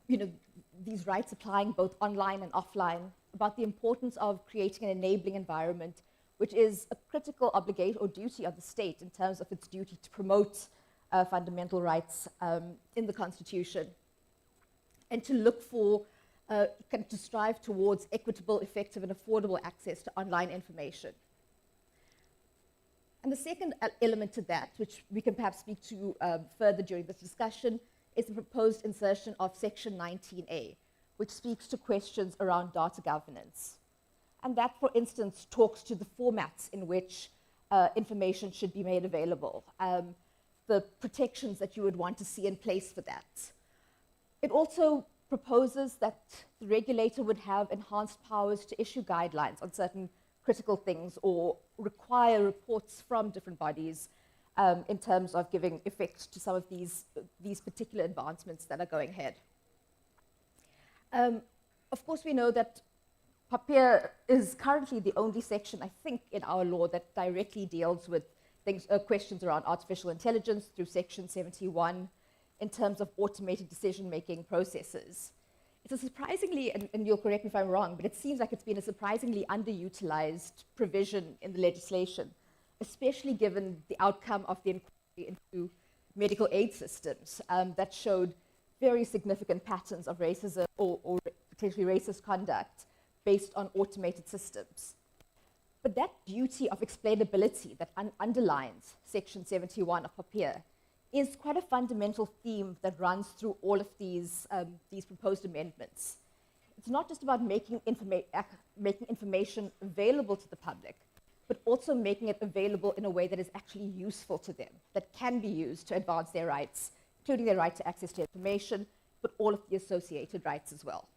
these rights applying both online and offline, about the importance of creating an enabling environment, which is a critical obligation or duty of the state in terms of its duty to promote fundamental rights in the Constitution, and to look for, to strive towards equitable, effective, and affordable access to online information. And the second element to that, which we can perhaps speak to further during this discussion, is the proposed insertion of Section 19A, which speaks to questions around data governance. And that, for instance, talks to the formats in which information should be made available, the protections that you would want to see in place for that. It also proposes that the regulator would have enhanced powers to issue guidelines on certain critical things or require reports from different bodies in terms of giving effect to some of these particular advancements that are going ahead. Of course, we know that PAIA is currently the only section, I think, in our law that directly deals with things, questions around artificial intelligence through Section 71 in terms of automated decision-making processes. It's a surprisingly, and you'll correct me if I'm wrong, but it seems like it's been a surprisingly underutilized provision in the legislation, especially given the outcome of the inquiry into medical aid systems that showed very significant patterns of racism or potentially racist conduct based on automated systems. But that duty of explainability that underlines Section 71 of PAIA is quite a fundamental theme that runs through all of these proposed amendments. It's not just about making information available to the public, but also making it available in a way that is actually useful to them, that can be used to advance their rights, including their right to access to information, but all of the associated rights as well.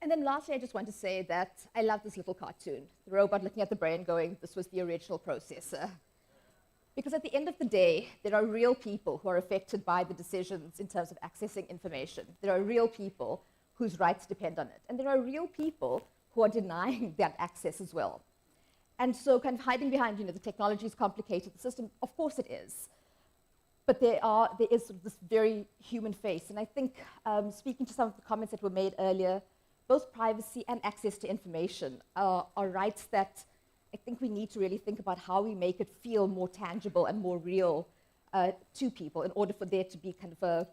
And then lastly, I just want to say that I love this little cartoon. The robot looking at the brain going, this was the original processor. Because at the end of the day, there are real people who are affected by the decisions in terms of accessing information. There are real people whose rights depend on it. And there are real people who are denying that access as well. And so kind of hiding behind, the technology is complicated, the system, of course it is. But there is sort of this very human face. And I think, speaking to some of the comments that were made earlier, both privacy and access to information are rights that I think we need to really think about how we make it feel more tangible and more real to people in order for there to be kind of a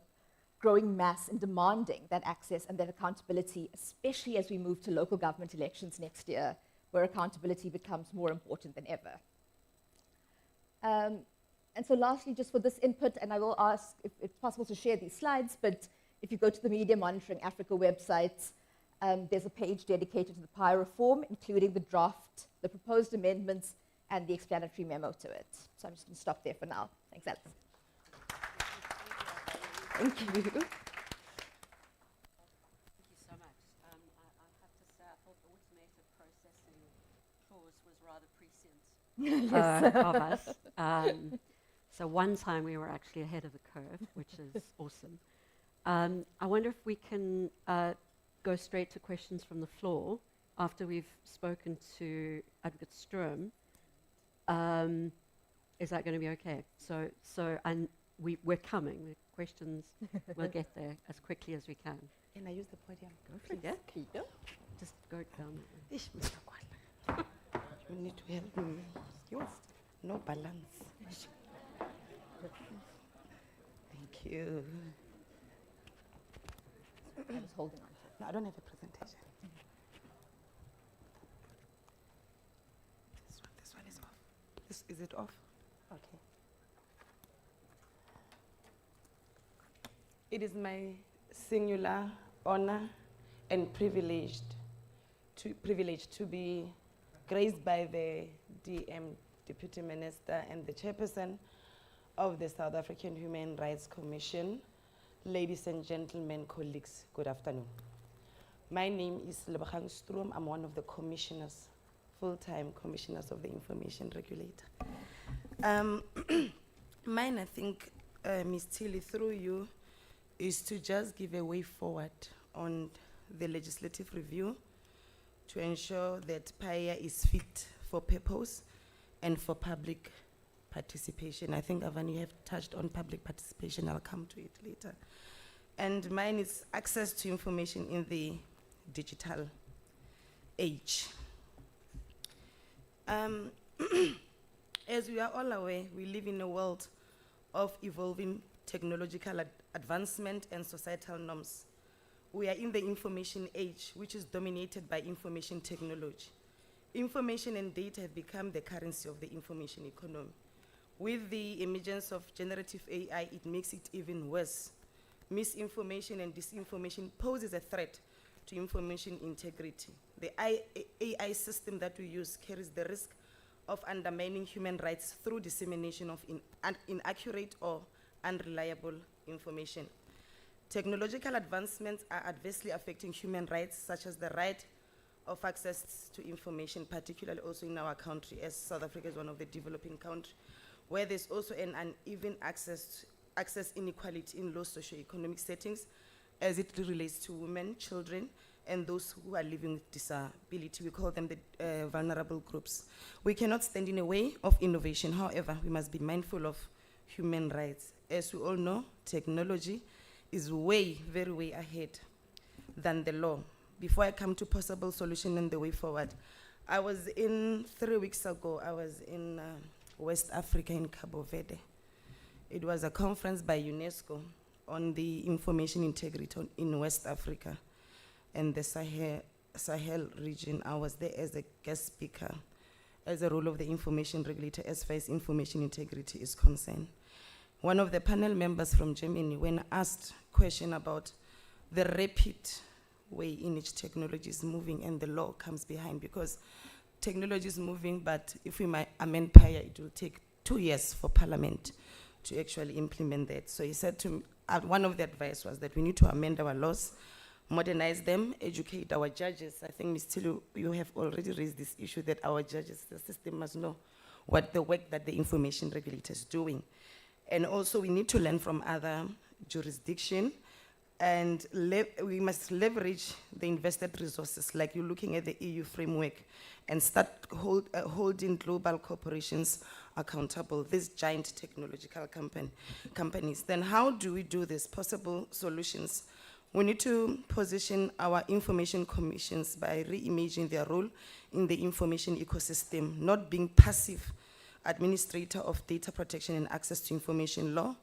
growing mass in demanding that access and that accountability, especially as we move to local government elections next year, where accountability becomes more important than ever. And so lastly, just for this input, and I will ask if it's possible to share these slides, but if you go to the Media Monitoring Africa website, there's a page dedicated to the PAIA reform, including the draft, the proposed amendments, and the explanatory memo to it. So I'm just going to stop there for now. Thanks, Alice. Thank you. Thank you so much. I have to say, I thought the automated processing clause was rather prescient of us. So one time we were actually ahead of the curve, which is awesome. I wonder if we can go straight to questions from the floor after we've spoken to Advocate Sturm. Is that going to be okay? We're coming. The questions, we'll get there as quickly as we can. Can I use the podium? Go for it. Yeah. Just go down that way. Mr. Guala. You need to help me. Yours. No balance. Thank you. I was holding on. No, I don't have a presentation. This one is off. Is it off? Okay. It is my singular honor and privilege to be graced by the DM Deputy Minister and the Chairperson of the South African Human Rights Commission. Ladies and gentlemen, colleagues, good afternoon. My name is Lebachang Sturm. I'm one of the commissioners, full-time commissioners of the Information Regulator. Mine, I think, Ms. Tilly, through you, is to just give a way forward on the legislative review to ensure that PAIA is fit for purpose and for public participation. I think, Avan, you have touched on public participation. I'll come to it later. And mine is access to information in the digital age. As we are all aware, we live in a world of evolving technological advancement and societal norms. We are in the information age, which is dominated by information technology. Information and data have become the currency of the information economy. With the emergence of generative AI, it makes it even worse. Misinformation and disinformation poses a threat to information integrity. The AI system that we use carries the risk of undermining human rights through dissemination of inaccurate or unreliable information. Technological advancements are adversely affecting human rights, such as the right of access to information, particularly also in our country, as South Africa is one of the developing countries, where there's also an uneven access inequality in low socioeconomic settings as it relates to women, children, and those who are living with disability. We call them the vulnerable groups. We cannot stand in the way of innovation. However, we must be mindful of human rights. As we all know, technology is very way ahead than the law. Before I come to possible solution and the way forward, 3 weeks ago, I was in West Africa in Cabo Verde. It was a conference by UNESCO on the information integrity in West Africa and the Sahel region. I was there as a guest speaker, as a role of the Information Regulator as far as information integrity is concerned. One of the panel members from Germany, when asked a question about the rapid way in which technology is moving and the law comes behind, because technology is moving, but if we might amend PAIA, it will take 2 years for Parliament to actually implement that. So he said to me, one of the advice was that we need to amend our laws modernize them, educate our judges. I think, Ms. Tilu, you have already raised this issue that our judges, the system must know what the work that the information regulator is doing. And also we need to learn from other jurisdictions, and we must leverage the invested resources, like you're looking at the EU framework, and start holding global corporations accountable, these giant technological companies. Then how do we do this? Possible solutions. We need to position our information commissions by reimagining their role in the information ecosystem, not being passive administrator of data protection and access to information law.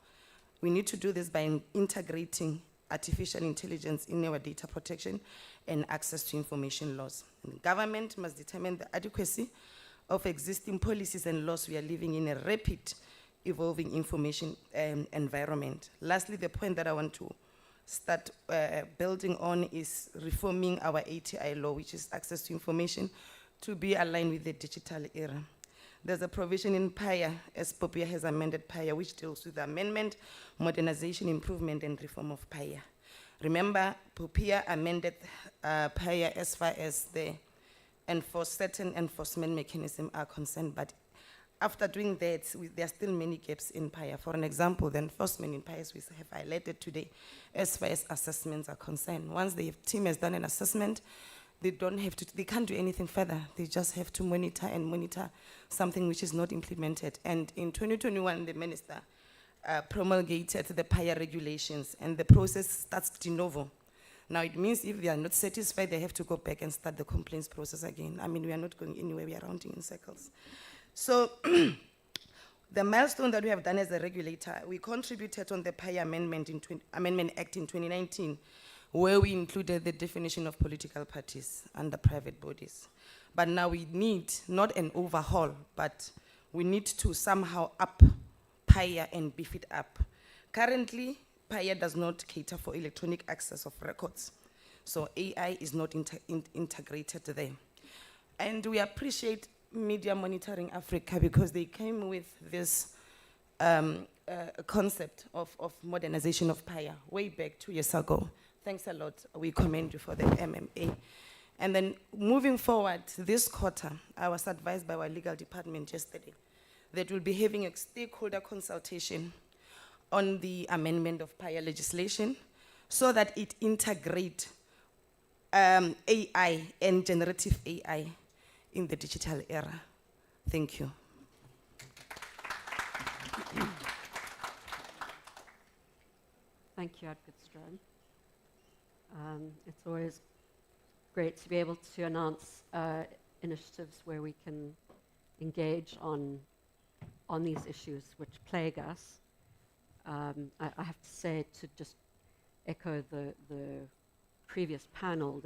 We need to do this by integrating artificial intelligence in our data protection and access to information laws. And the government must determine the adequacy of existing policies and laws. We are living in a rapid evolving information environment. Lastly, the point that I want to start building on is reforming our ATI law, which is access to information, to be aligned with the digital era. There's a provision in PAIA, as POPIA has amended PAIA, which deals with the amendment, modernization, improvement, and reform of PAIA. Remember, POPIA amended PAIA as far as the certain enforcement mechanisms are concerned, but after doing that, there are still many gaps in PAIA. For an example, the enforcement in PAIA, as we have highlighted today, as far as assessments are concerned. Once the team has done an assessment, they can't do anything further. They just have to monitor something which is not implemented. And in 2021, the minister promulgated the PAIA regulations, and the process starts de novo. Now it means if they are not satisfied, they have to go back and start the complaints process again. I mean, we are not going anywhere, we are rounding in circles. So the milestone that we have done as a regulator, we contributed on the PAIA Amendment Act in 2019, where we included the definition of political parties under private bodies. But now we need not an overhaul, but we need to somehow up PAIA and beef it up. Currently, PAIA does not cater for electronic access of records, so AI is not integrated there. And we appreciate Media Monitoring Africa because they came with this concept of modernization of PAIA way back 2 years ago. Thanks a lot. We commend you for the MMA. And then moving forward, this quarter, I was advised by our legal department yesterday that we'll be having a stakeholder consultation on the amendment of PAIA legislation so that it integrates AI and generative AI in the digital era. Thank you. Thank you, Advocate Strand. It's always great to be able to announce initiatives where we can engage on these issues which plague us. I have to say, to just echo the previous panel,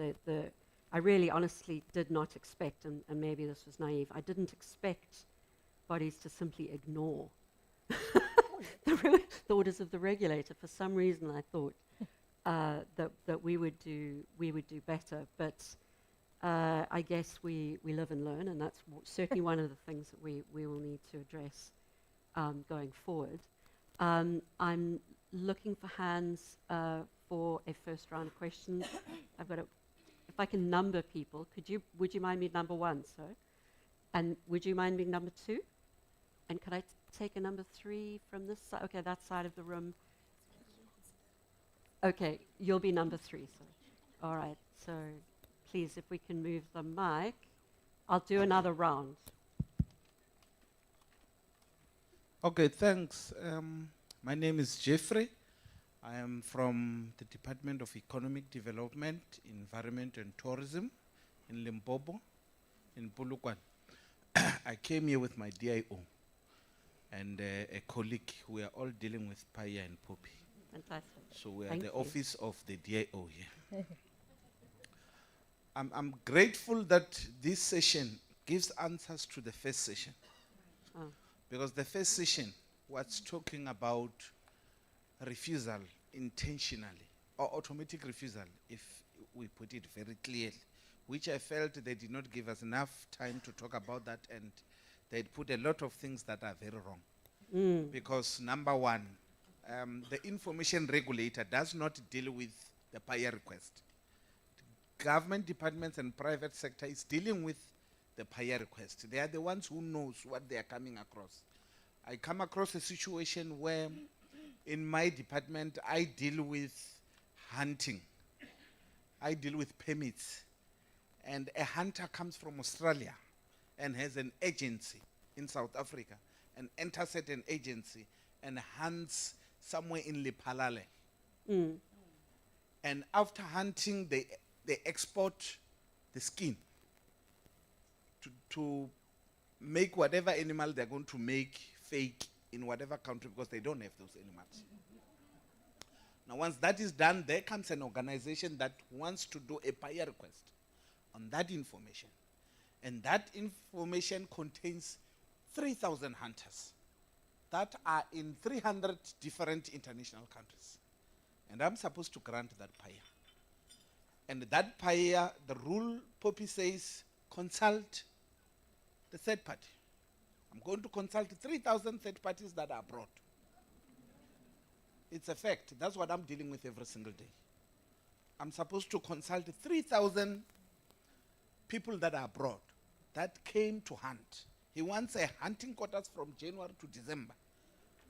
I really honestly did not expect, and maybe this was naive, I didn't expect bodies to simply ignore the orders of the regulator. For some reason I thought that we would do better, but I guess we live and learn, and that's certainly one of the things that we will need to address going forward. I'm looking for hands for a first round of questions. If I can number people, would you mind being number one, sir? And would you mind being number two? And could I take a number three from this side? Okay, that side of the room. Okay, you'll be number three, sir. All right, so please, if we can move the mic. I'll do another round. Okay, thanks. My name is Jeffrey. I am from the Department of Economic Development, Environment and Tourism in Limpopo, in Polokwane. I came here with my DIO and a colleague. We are all dealing with PAIA and POPI. Fantastic. So we are at the office of the DIO here. I'm grateful that this session gives answers to the first session. Oh. Because the first session was talking about refusal intentionally, or automatic refusal, if we put it very clearly, which I felt they did not give us enough time to talk about that, and they'd put a lot of things that are very wrong. Because number one, the information regulator does not deal with the PAIA request. government departments and private sector is dealing with the PAIA request. They are the ones who knows what they are coming across. I come across a situation where in my department I deal with hunting. I deal with permits. And a hunter comes from Australia and has an agency in South Africa and enters at an agency and hunts somewhere in Lephalale. And after hunting, they export the skin to make whatever animal they're going to make fake in whatever country because they don't have those animals. Now, once that is done, there comes an organization that wants to do a PAIA request on that information. And that information contains 3,000 hunters that are in 300 different international countries. And I'm supposed to grant that PAIA. And that PAIA, the rule Poppy says, consult the third party. I'm going to consult 3,000 third parties that are abroad. It's a fact. That's what I'm dealing with every single day. I'm supposed to consult 3,000 people that are abroad that came to hunt. He wants a hunting quotas from January to December.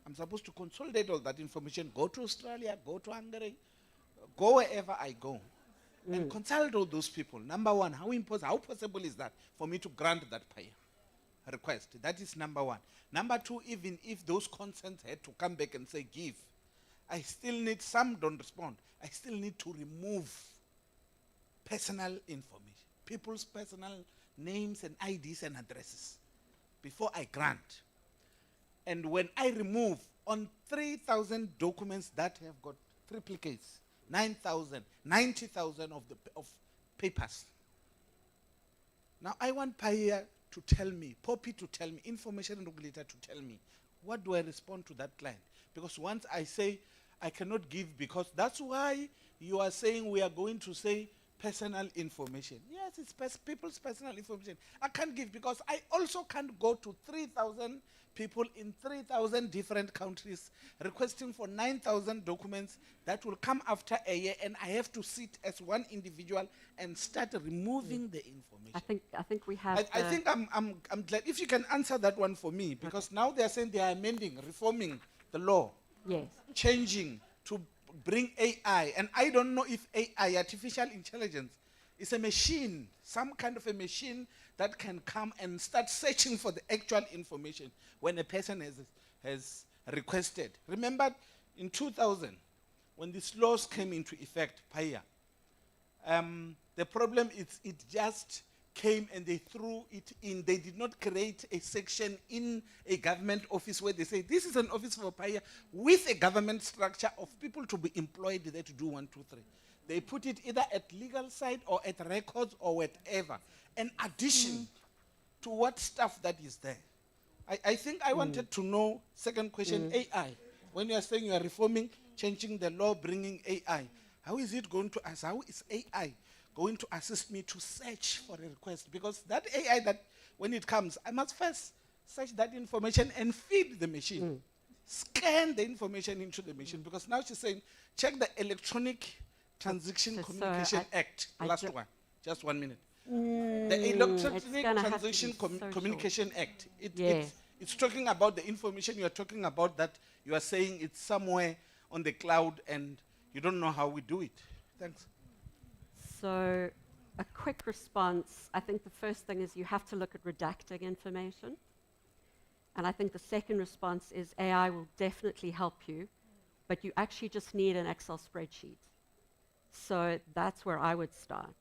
I'm supposed to consolidate all that information, go to Australia, go to Hungary, go wherever I go, and consult all those people. Number one, how possible is that for me to grant that PAIA request? That is number one. Number two, even if those consents had to come back and say give, I still need, some don't respond, I still need to remove personal information, people's personal names and IDs and addresses before I grant. And when I remove on 3,000 documents that have got triplicates, 9,000, 90,000 of papers. Now I want PAIA to tell me, Poppy to tell me, Information Regulator to tell me, what do I respond to that client? Because once I say I cannot give, because that's why you are saying we are going to say personal information. Yes, it's people's personal information. I can't give because I also can't go to 3,000 people in 3,000 different countries requesting for 9,000 documents that will come after a year, and I have to sit as one individual and start removing the information. I think we have. I think I'm glad if you can answer that one for me, because now they are saying they are amending, reforming the law, changing to bring AI, and I don't know if AI, artificial intelligence, is a machine, some kind of a machine that can come and start searching for the actual information when a person has requested. Remember in 2000, when these laws came into effect, PAIA, the problem is it just came and they threw it in. They did not create a section in a government office where they say, this is an office for PAIA with a government structure of people to be employed there to do 1, 2, 3. They put it either at legal side or at records or whatever. An addition to what stuff that is there. I think I wanted to know, second question, AI. When you are saying you are reforming, changing the law, bringing AI, how is it going to, how is AI going to assist me to search for a request? Because that AI, that when it comes, I must first search that information and feed the machine. Scan the information into the machine. Because now she's saying, check the Electronic Transaction Communication Act. Last one. Just 1 minute. The Electronic Transaction Communication Act. It's talking about the information you are talking about, that you are saying it's somewhere on the cloud and you don't know how we do it. Thanks. So a quick response, I think the first thing is you have to look at redacting information. And I think the second response is AI will definitely help you, but you actually just need an Excel spreadsheet. So that's where I would start.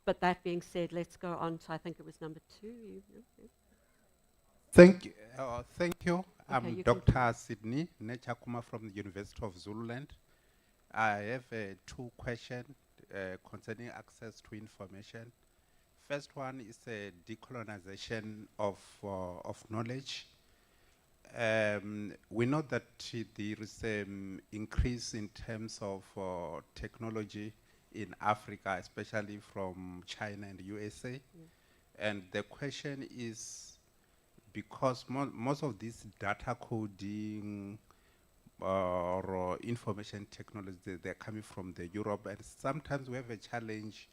But that being said, let's go on to, I think it was number 2. Thank you. Thank you. Okay, I'm Dr. Sydney Nechakuma from the University of Zululand. I have 2 questions concerning access to information. First one is a decolonization of knowledge. We know that there is an increase in terms of technology in Africa, especially from China and USA. And the question is, because most of this data coding, or information technology, they're coming from the Europe, and sometimes we have a challenge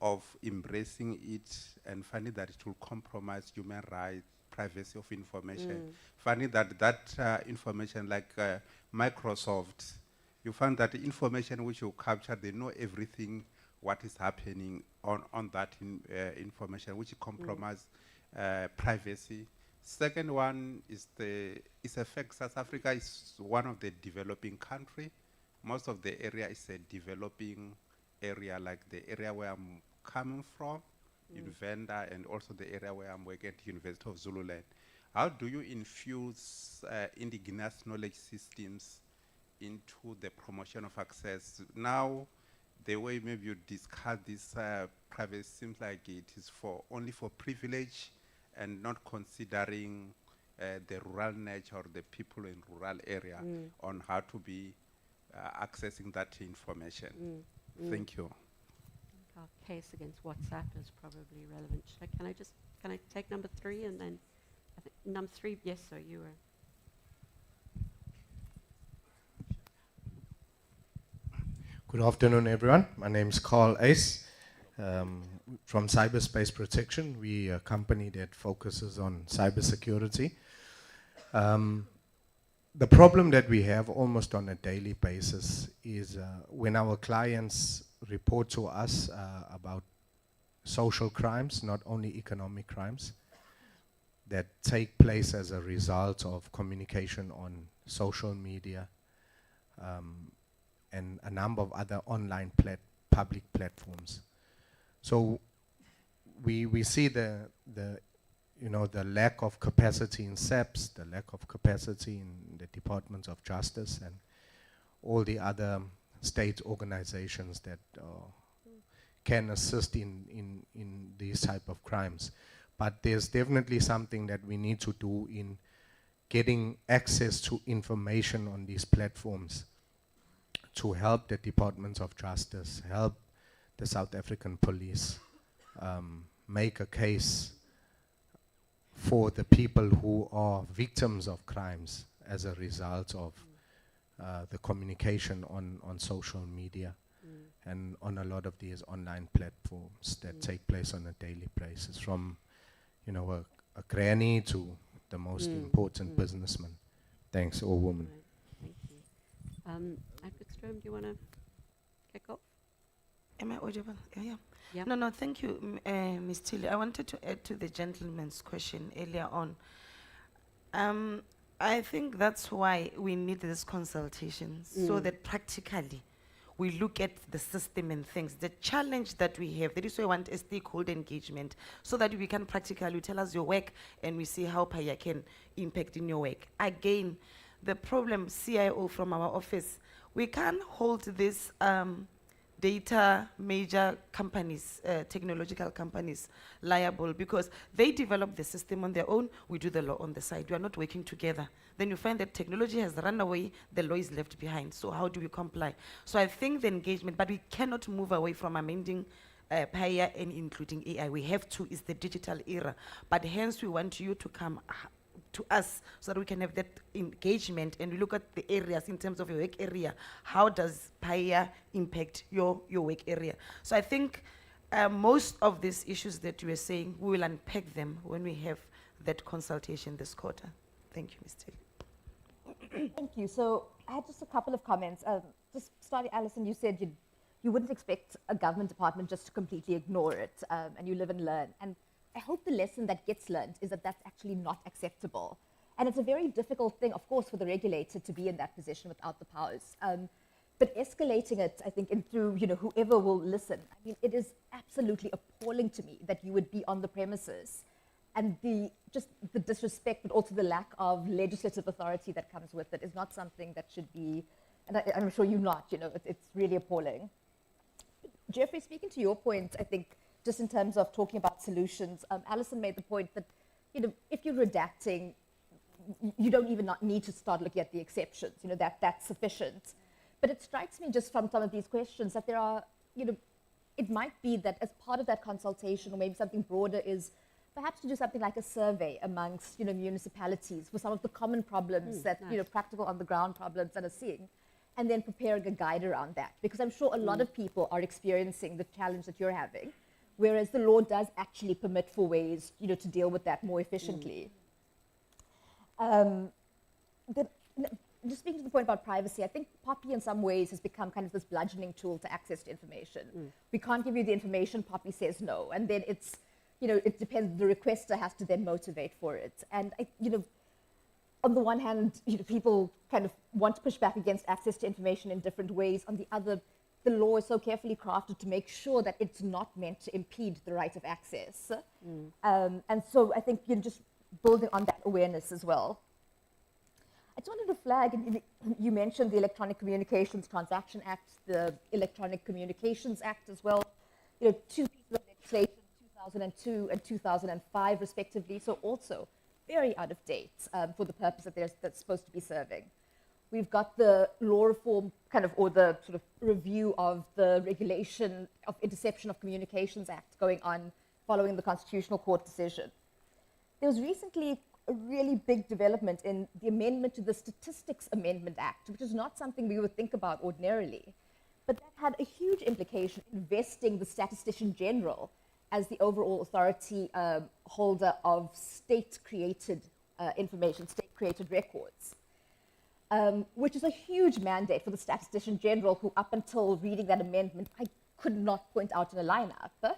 of embracing it and finding that it will compromise human rights, privacy of information. Finding that information, like Microsoft, you find that the information which you capture, they know everything what is happening on that information, which compromise privacy. Second one is it's a fact South Africa is one of the developing country. Most of the area is a developing area, like the area where I'm coming from, in Venda, and also the area where I'm working at University of Zululand. How do you infuse indigenous knowledge systems into the promotion of access? Now, the way maybe you discuss this privacy seems like it is only for privilege and not considering the rural nature or the people in rural area on how to be accessing that information. Thank you. Our case against WhatsApp is probably relevant. Can I take number 3 and then I think number 3? Yes, sir, you were. Good afternoon, everyone. My name is Carl Ace from Cyberspace Protection. We are a company that focuses on cybersecurity. The problem that we have almost on a daily basis is when our clients report to us about social crimes, not only economic crimes, that take place as a result of communication on social media, and a number of other online public platforms. So we see the lack of capacity in SAPS, the lack of capacity in the Departments of Justice and all the other state organizations that can assist in these type of crimes. But there's definitely something that we need to do in getting access to information on these platforms to help the Departments of Justice, help the South African police make a case for the people who are victims of crimes as a result of the communication on social media and on a lot of these online platforms that take place on a daily basis, from a granny to the most important businessman. Thanks, or woman. Right. Thank you. Advocate, do you want to kick off? Am I audible? Yeah. Yeah. No, thank you, Ms. Tilly. I wanted to add to the gentleman's question earlier on. I think that's why we need these consultations, so that practically we look at the system and things. The challenge that we have, that is why we want a stakeholder engagement, so that we can practically tell us your work and we see how PAIA can impact in your work. Again, the problem, CIO from our office, we can't hold this data major companies, technological companies liable, because they develop the system on their own, we do the law on the side. We are not working together. Then you find that technology has run away, the law is left behind. So how do we comply? So I think the engagement, but we cannot move away from amending PAIA and including AI. We have to, it's the digital era. But hence we want you to come to us so that we can have that engagement and we look at the areas in terms of your work area. How does PAIA impact your work area? So I think most of these issues that you were saying, we will unpack them when we have that consultation this quarter. Thank you, Ms. Tilly. Thank you. So I had just a couple of comments. Just starting, Alison, you said you wouldn't expect a government department just to completely ignore it, and you live and learn. And I hope the lesson that gets learned is that that's actually not acceptable. And it's a very difficult thing, of course, for the regulator to be in that position without the powers. But escalating it, I think, through whoever will listen, I mean, it is absolutely appalling to me that you would be on the premises, and the disrespect, but also the lack of legislative authority that comes with it is not something that should be, and I'm sure you're not, it's really appalling. Jeffrey, speaking to your point, I think, just in terms of talking about solutions, Alison made the point that, if you're redacting, you don't even need to start looking at the exceptions, that's sufficient. But it strikes me just from some of these questions that there are, it might be that as part of that consultation, or maybe something broader, is perhaps to do something like a survey amongst, municipalities for some of the common problems that, nice. practical on the ground problems that are seeing, and then preparing a guide around that. Because I'm sure a lot of people are experiencing the challenge that you're having, whereas the law does actually permit for ways, to deal with that more efficiently. Just speaking to the point about privacy, I think Poppy in some ways has become kind of this bludgeoning tool to access to information. We can't give you the information, Poppy says no. And then it's, it depends, the requester has to then motivate for it. And, on the one hand, people kind of want to push back against access to information in different ways. On the other, the law is so carefully crafted to make sure that it's not meant to impede the right of access. And so I think, just building on that awareness as well. I just wanted to flag, and you mentioned the Electronic Communications Transaction Act, the Electronic Communications Act as well. Two pieces of legislation, 2002 and 2005 respectively, so also very out of date for the purpose that that's supposed to be serving. We've got the law reform or the sort of review of the Regulation of Interception of Communications Act going on following the Constitutional Court decision. There was recently a really big development in the amendment to the Statistics Amendment Act, which is not something we would think about ordinarily, but that had a huge implication in vesting the Statistician General as the overall authority holder of state-created information, state-created records, which is a huge mandate for the Statistician General, who up until reading that amendment, I could not point out in a lineup.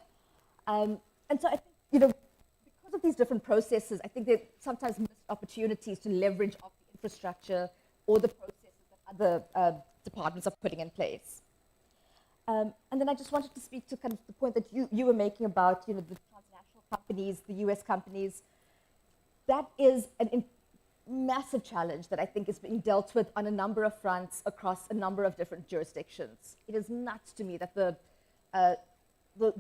And so I think, because of these different processes, I think there are sometimes missed opportunities to leverage off the infrastructure or the processes that other departments are putting in place. And then I just wanted to speak to kind of the point that you were making about, the transnational companies, the US companies. That is a massive challenge that I think is being dealt with on a number of fronts across a number of different jurisdictions. It is nuts to me that the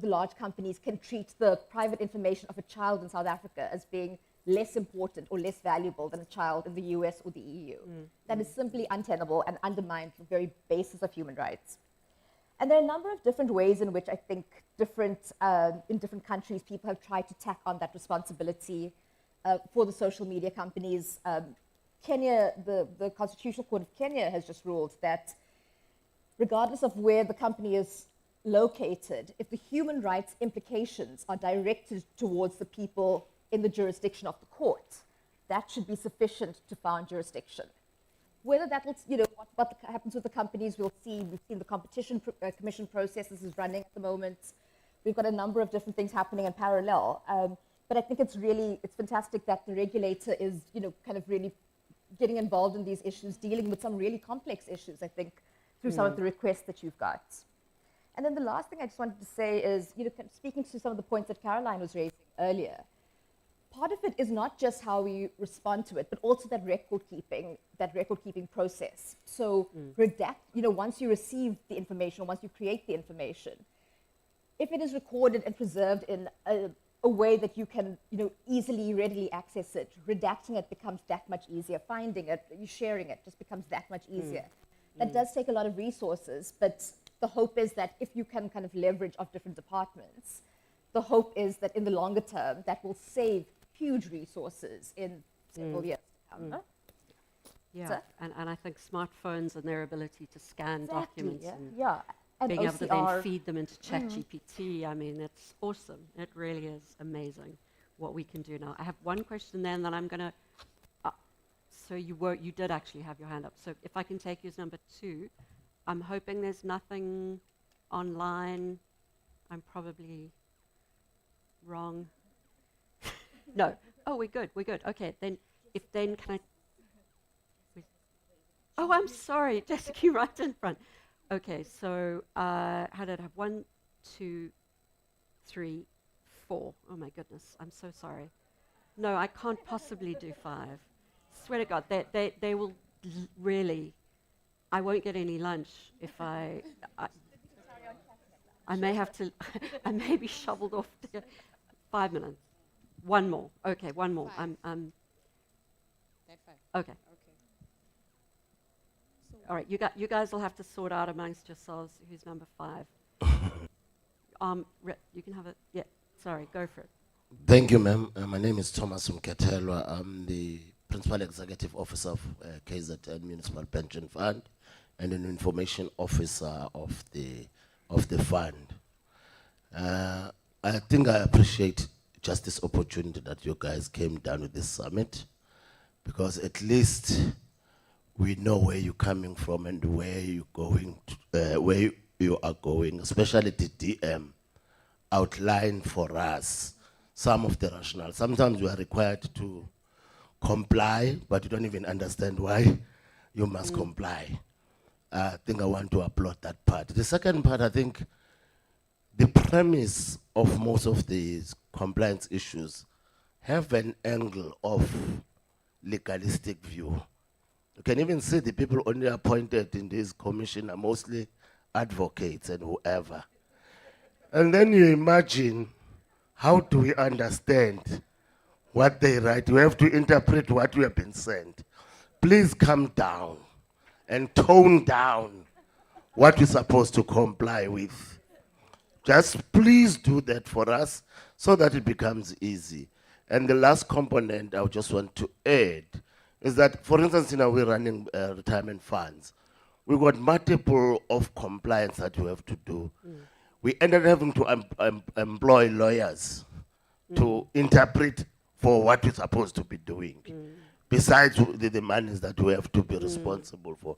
large companies can treat the private information of a child in South Africa as being less important or less valuable than a child in the US or the EU. That is simply untenable and undermines the very basis of human rights. And there are a number of different ways in which I think in different countries, people have tried to tack on that responsibility for the social media companies. Kenya, the Constitutional Court of Kenya has just ruled that regardless of where the company is located, if the human rights implications are directed towards the people in the jurisdiction of the court, that should be sufficient to found jurisdiction. Whether that will, what happens with the companies, we'll see. We've seen the Competition Commission processes is running at the moment. We've got a number of different things happening in parallel. But I think it's fantastic that the regulator is, kind of really getting involved in these issues, dealing with some really complex issues, I think, through some of the requests that you've got. And then the last thing I just wanted to say is, kind of speaking to some of the points that Caroline was raising earlier, part of it is not just how we respond to it, but also that record keeping process. So once you receive the information, once you create the information, if it is recorded and preserved in a way that you can, easily, readily access it, redacting it becomes that much easier. Finding it, sharing it just becomes that much easier. That does take a lot of resources, but the hope is that if you can kind of leverage off different departments, the hope is that in the longer term, that will save huge resources in several years to come. Yeah, and I think smartphones and their ability to scan documents and being able to OCR. then feed them into ChatGPT, I mean, it's awesome. It really is amazing what we can do now. I have one question then that I'm going to... so you did actually have your hand up. So if I can take you as number 2, I'm hoping there's nothing online. I'm probably wrong. No. Oh, we're good. Okay, then can I... Oh, I'm sorry, Jessica, you're right in front. Okay, so how did I have 1, 2, 3, 4? Oh my goodness, I'm so sorry. No, I can't possibly do 5. Swear to God, they will really... I won't get any lunch if I may have to... I may be shoveled off to 5 minutes. One more. Okay, one more. Okay. All right, you guys will have to sort out amongst yourselves who's number 5. You can have it. Yeah, sorry, go for it. Thank you, ma'am. My name is Thomas Mketelwa. I'm the Principal Executive Officer of KZN Municipal Pension Fund and an Information Officer of the fund. I think I appreciate just this opportunity that you guys came down with this summit, because at least we know where you're coming from and where you're going, where you are going, especially the DM outline for us some of the rationale. Sometimes we are required to comply, but you don't even understand why you must comply. I think I want to applaud that part. The second part, I think the premise of most of these compliance issues have an angle of legalistic view. You can even see the people only appointed in this commission are mostly advocates and whoever. And then you imagine, how do we understand what they write? We have to interpret what we have been sent. Please come down and tone down what we're supposed to comply with. Just please do that for us so that it becomes easy. And the last component I just want to add is that, for instance, we're running retirement funds. We've got multiple of compliance that we have to do. We ended up having to employ lawyers to interpret for what we're supposed to be doing, besides the monies that we have to be responsible for.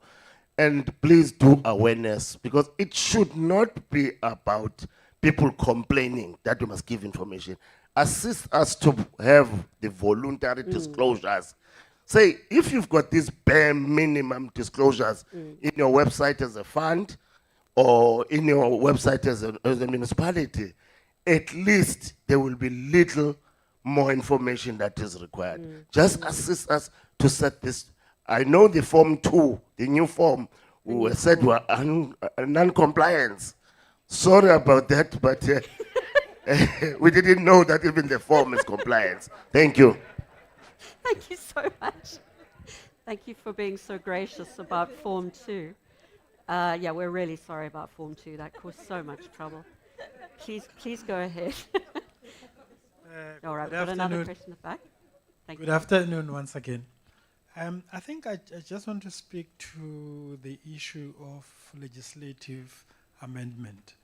And please do awareness, because it should not be about people complaining that we must give information. Assist us to have the voluntary disclosures. Say, if you've got these bare minimum disclosures in your website as a fund, or in your website as a municipality, at least there will be little more information that is required. Just assist us to set this. I know the Form 2, the new form, we said were non-compliance. Sorry about that, but we didn't know that even the form is compliance. Thank you. Thank you so much. Thank you for being so gracious about Form 2. Yeah, we're really sorry about Form 2. That caused so much trouble. Please go ahead. All right, we've got another question at the back. Thank you. Good afternoon once again. I think I just want to speak to the issue of legislative amendment.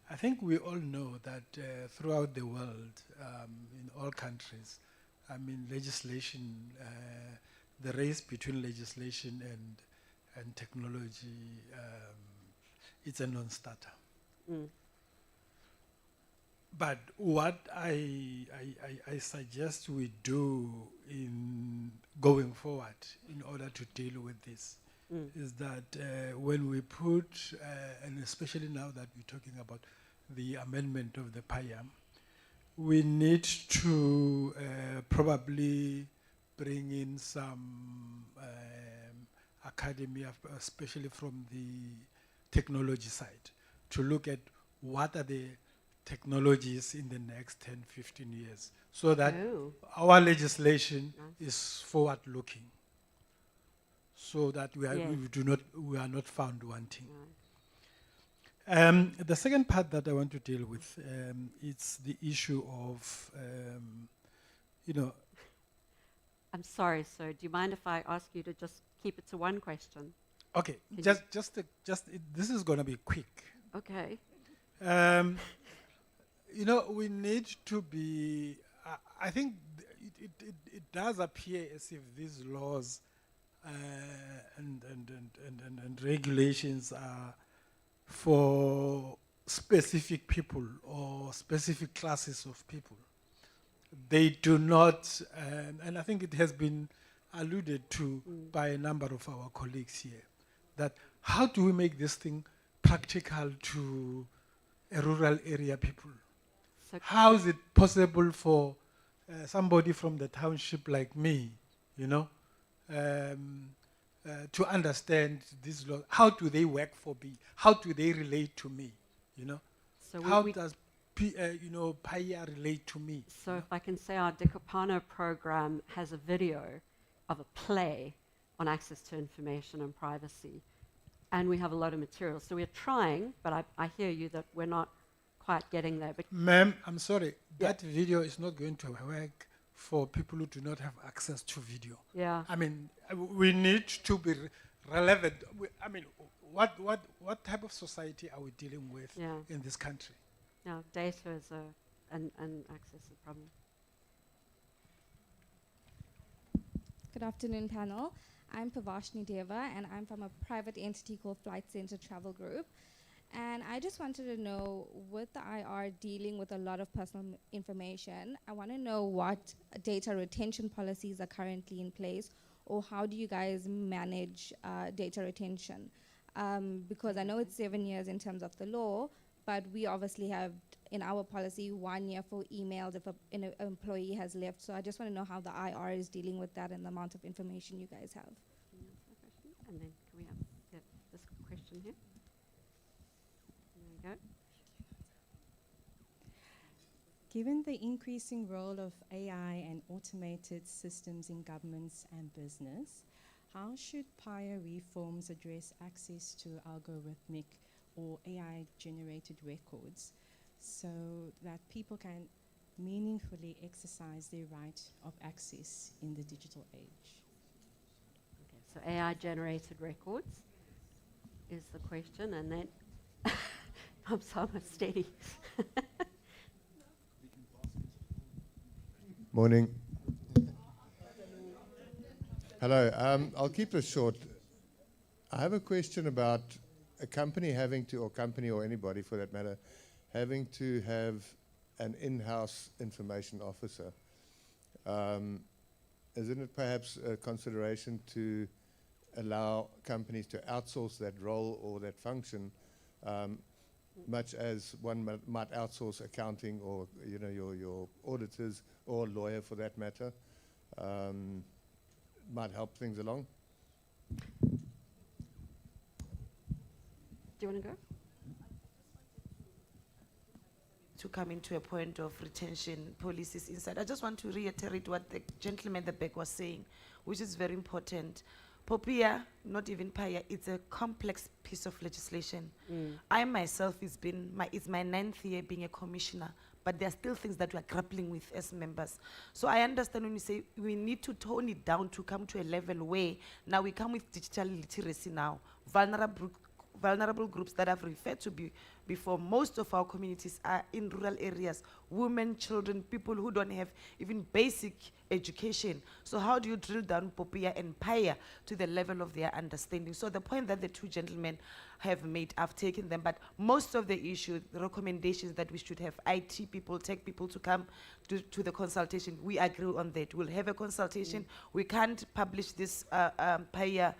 I think we all know that throughout the world, in all countries, legislation, the race between legislation and technology, it's a non-starter. But what I suggest we do in going forward in order to deal with this is that when we put, and especially now that we're talking about the amendment of the PAIA, we need to probably bring in some academia, especially from the technology side, to look at what are the technologies in the next 10, 15 years, so that our legislation is forward-looking, so that we are not found wanting. The second part that I want to deal with, it's the issue of, I'm sorry, sir. Do you mind if I ask you to just keep it to one question? Okay, this is going to be quick. Okay. We need to be, I think it does appear as if these laws and regulations are for specific people or specific classes of people. They do not, and I think it has been alluded to by a number of our colleagues here, that how do we make this thing practical to a rural area people? How is it possible for somebody from the township like me, to understand these laws? How do they work for me? How do they relate to me? So how does PAIA relate to me? So if I can say, our Dekopano program has a video of a play on access to information and privacy, and we have a lot of material. So we're trying, but I hear you that we're not quite getting there. But Ma'am, I'm sorry, that video is not going to work for people who do not have access to video. Yeah. I mean, we need to be relevant. I mean, what type of society are we dealing with in this country? Yeah, data is an access is a problem. Good afternoon, panel. I'm Pavashni Deva, and I'm from a private entity called Flight Center Travel Group. And I just wanted to know, with the IR dealing with a lot of personal information, I want to know what data retention policies are currently in place, or how do you guys manage data retention? Because I know it's 7 years in terms of the law, but we obviously have in our policy 1 year for emails if an employee has left. So I just want to know how the IR is dealing with that and the amount of information you guys have. And then can we have this question here? There we go. Given the increasing role of AI and automated systems in governments and business, how should PAIA reforms address access to algorithmic or AI-generated records so that people can meaningfully exercise their right of access in the digital age? Okay, so AI-generated records is the question, and then I'm so much steady. Morning. Hello. I'll keep this short. I have a question about a company having to, or company or anybody for that matter, having to have an in-house information officer. Isn't it perhaps a consideration to allow companies to outsource that role or that function, much as one might outsource accounting or your auditors or lawyer for that matter, might help things along? Do you want to go? To come into a point of retention policies inside. I just want to reiterate what the gentleman at the back was saying, which is very important. POPIA, not even PAIA, it's a complex piece of legislation. I myself, it's my 9th year being a commissioner, but there are still things that we are grappling with as members. So I understand when you say we need to tone it down to come to a level where now we come with digital literacy now, vulnerable groups that I've referred to before. Most of our communities are in rural areas, women, children, people who don't have even basic education. So how do you drill down POPIA and PAIA to the level of their understanding? So the point that the two gentlemen have made, I've taken them, but most of the issue, the recommendations that we should have IT people, tech people to come to the consultation, we agree on that. We'll have a consultation. We can't publish this PAIA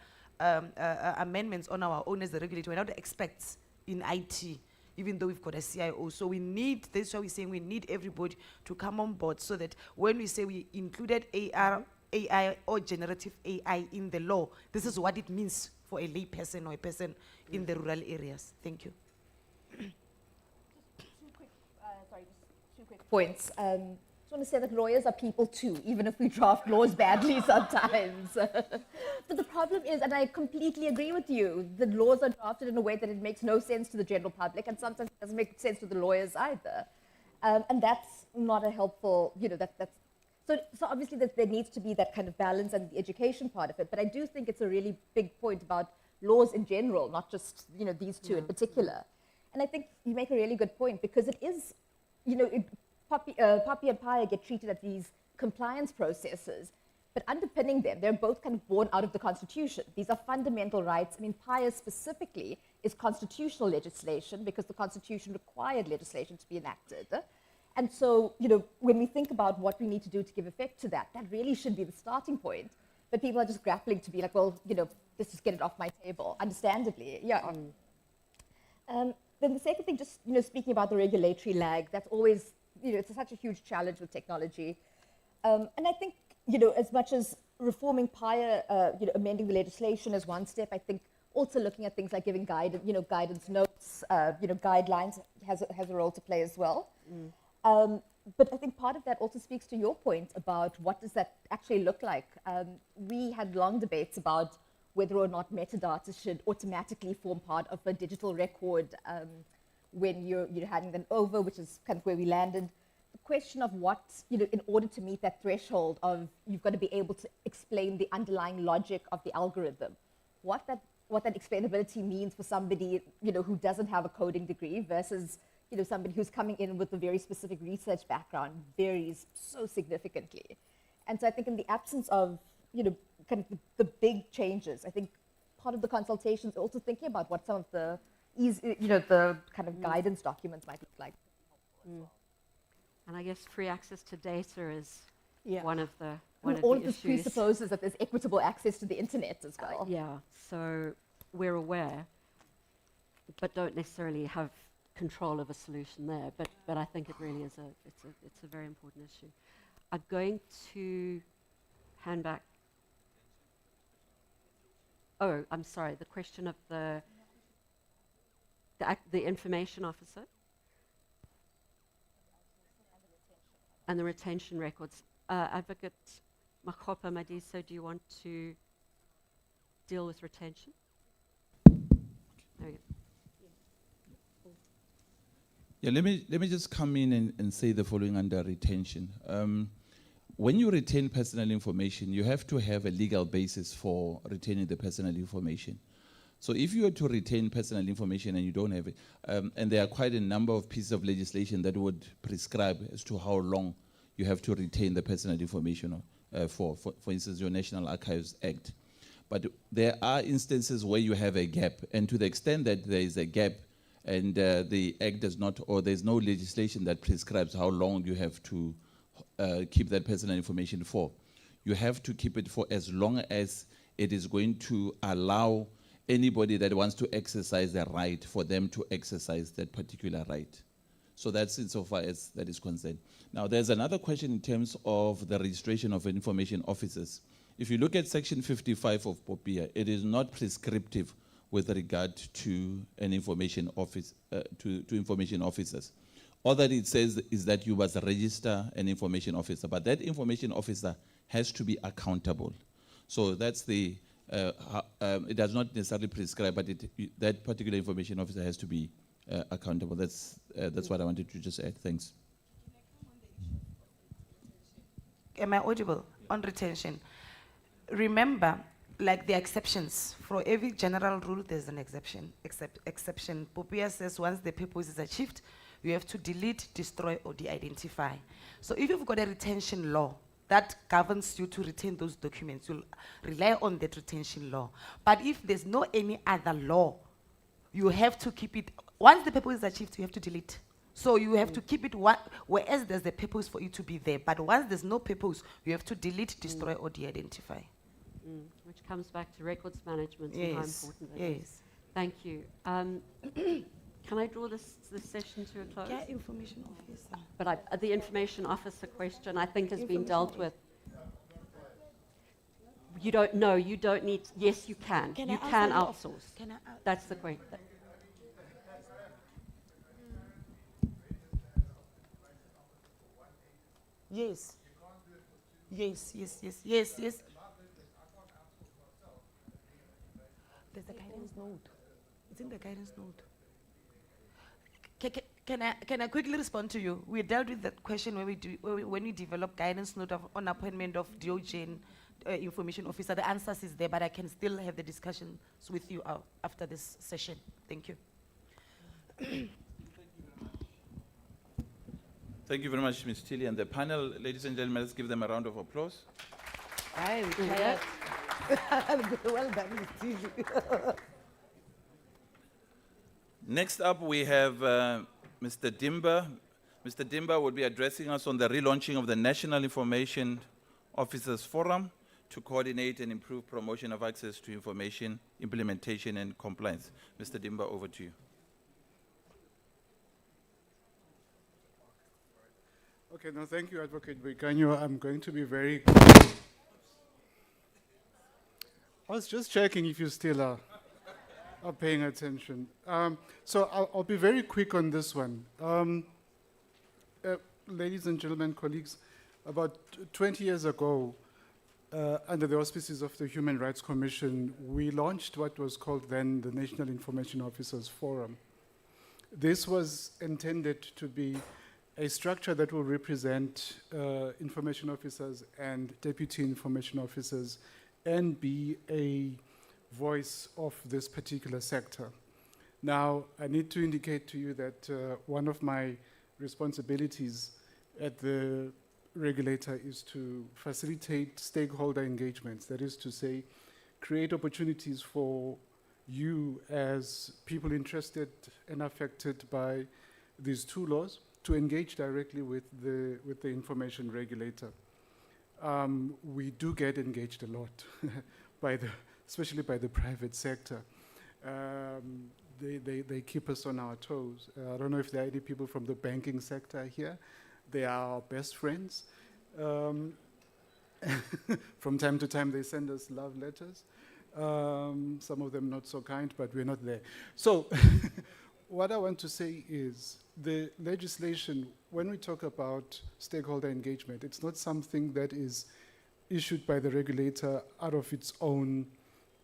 amendments on our own as the regulator. We're not experts in IT, even though we've got a CIO. So we need, that's why we're saying we need everybody to come on board so that when we say we included AI or generative AI in the law, this is what it means for a lay person or a person in the rural areas. Thank you. Just 2 quick points. I just want to say that lawyers are people too, even if we draft laws badly sometimes. But the problem is, and I completely agree with you, the laws are drafted in a way that it makes no sense to the general public, and sometimes it doesn't make sense to the lawyers either. And that's not a helpful, so obviously there needs to be that kind of balance and the education part of it, but I do think it's a really big point about laws in general, not just, these two in particular. And I think you make a really good point, because it is, POPIA and PAIA get treated as these compliance processes, but underpinning them, they're both kind of born out of the Constitution. These are fundamental rights. I mean, PAIA specifically is constitutional legislation because the Constitution required legislation to be enacted. And so, when we think about what we need to do to give effect to that, that really should be the starting point. But people are just grappling to be like, well, let's just get it off my table, understandably. Yeah. Then the second thing, just, speaking about the regulatory lag, that's always, it's such a huge challenge with technology. And I think, as much as reforming PAIA, amending the legislation is one step, I think also looking at things like giving guidance notes, guidelines has a role to play as well. But I think part of that also speaks to your point about what does that actually look like. We had long debates about whether or not metadata should automatically form part of a digital record when you're handing them over, which is kind of where we landed. The question of what, in order to meet that threshold of you've got to be able to explain the underlying logic of the algorithm, what that explainability means for somebody, who doesn't have a coding degree versus, somebody who's coming in with a very specific research background varies so significantly. And so I think in the absence of, kind of the big changes, I think part of the consultation is also thinking about what some of the the kind of guidance documents might look like. And I guess free access to data is Yeah. one of the All of the this issues. presupposes that there's equitable access to the internet as well. Yeah, so we're aware, but don't necessarily have control of a solution there. But I think it really is it's a very important issue. I'm going to hand back. Oh, I'm sorry. The question of the information officer and the retention records. Advocate Makopa Madiso, do you want to deal with retention? There we go. Yeah, let me just come in and say the following under retention. When you retain personal information, you have to have a legal basis for retaining the personal information. So if you were to retain personal information and you don't have it, and there are quite a number of pieces of legislation that would prescribe as to how long you have to retain the personal information for instance, your National Archives Act. But there are instances where you have a gap, and to the extent that there is a gap and the Act does not, or there's no legislation that prescribes how long you have to keep that personal information for, you have to keep it for as long as it is going to allow anybody that wants to exercise their right for them to exercise that particular right. So that's insofar as that is concerned. Now, there's another question in terms of the registration of information officers. If you look at Section 55 of PAIA, it is not prescriptive with regard to an information office, to information officers. All that it says is that you must register an information officer, but that information officer has to be accountable. So that's the, it does not necessarily prescribe, but that particular information officer has to be accountable. That's what I wanted to just add. Thanks. Am I audible on retention? Remember, like the exceptions, for every general rule, there's an exception. Exception. PAIA says once the purpose is achieved, you have to delete, destroy, or de-identify. So if you've got a retention law that governs you to retain those documents, you'll rely on that retention law. But if there's no any other law, you have to keep it. Once the purpose is achieved, you have to delete. So you have to keep it whereas there's a purpose for it to be there. But once there's no purpose, you have to delete, destroy, or de-identify. Which comes back to records management and how important that is. Thank you. Can I draw this session to a close? Yeah, information officer. But the information officer question, I think, has been dealt with. You don't know. You don't need. Yes, you can. You can outsource. That's the question. Yes. Yes. There's a guidance note. It's in the guidance note. Can I quickly respond to you? We dealt with that question when we develop guidance note on appointment of DOJ information officer. The answers is there, but I can still have the discussions with you after this session. Thank you. Thank you very much, Ms. Tilly. And the panel, ladies and gentlemen, let's give them a round of applause. I'm tired. Well done, Ms. Tilly. Next up, we have Mr. Dimba. Mr. Dimba will be addressing us on the relaunching of the National Information Officers Forum to coordinate and improve promotion of access to information, implementation, and compliance. Mr. Dimba, over to you. Okay, no, thank you, Advocate Briganyo. I'm going to be very... I was just checking if you still are paying attention. So I'll be very quick on this one. Ladies and gentlemen, colleagues, about 20 years ago, under the auspices of the Human Rights Commission, we launched what was called then the National Information Officers Forum. This was intended to be a structure that will represent information officers and deputy information officers and be a voice of this particular sector. Now, I need to indicate to you that one of my responsibilities at the regulator is to facilitate stakeholder engagements. That is to say, create opportunities for you as people interested and affected by these two laws to engage directly with the information regulator. We do get engaged a lot, especially by the private sector. They keep us on our toes. I don't know if there are any people from the banking sector here. They are our best friends. From time to time, they send us love letters. Some of them not so kind, but we're not there. So what I want to say is the legislation, when we talk about stakeholder engagement, it's not something that is issued by the regulator out of its own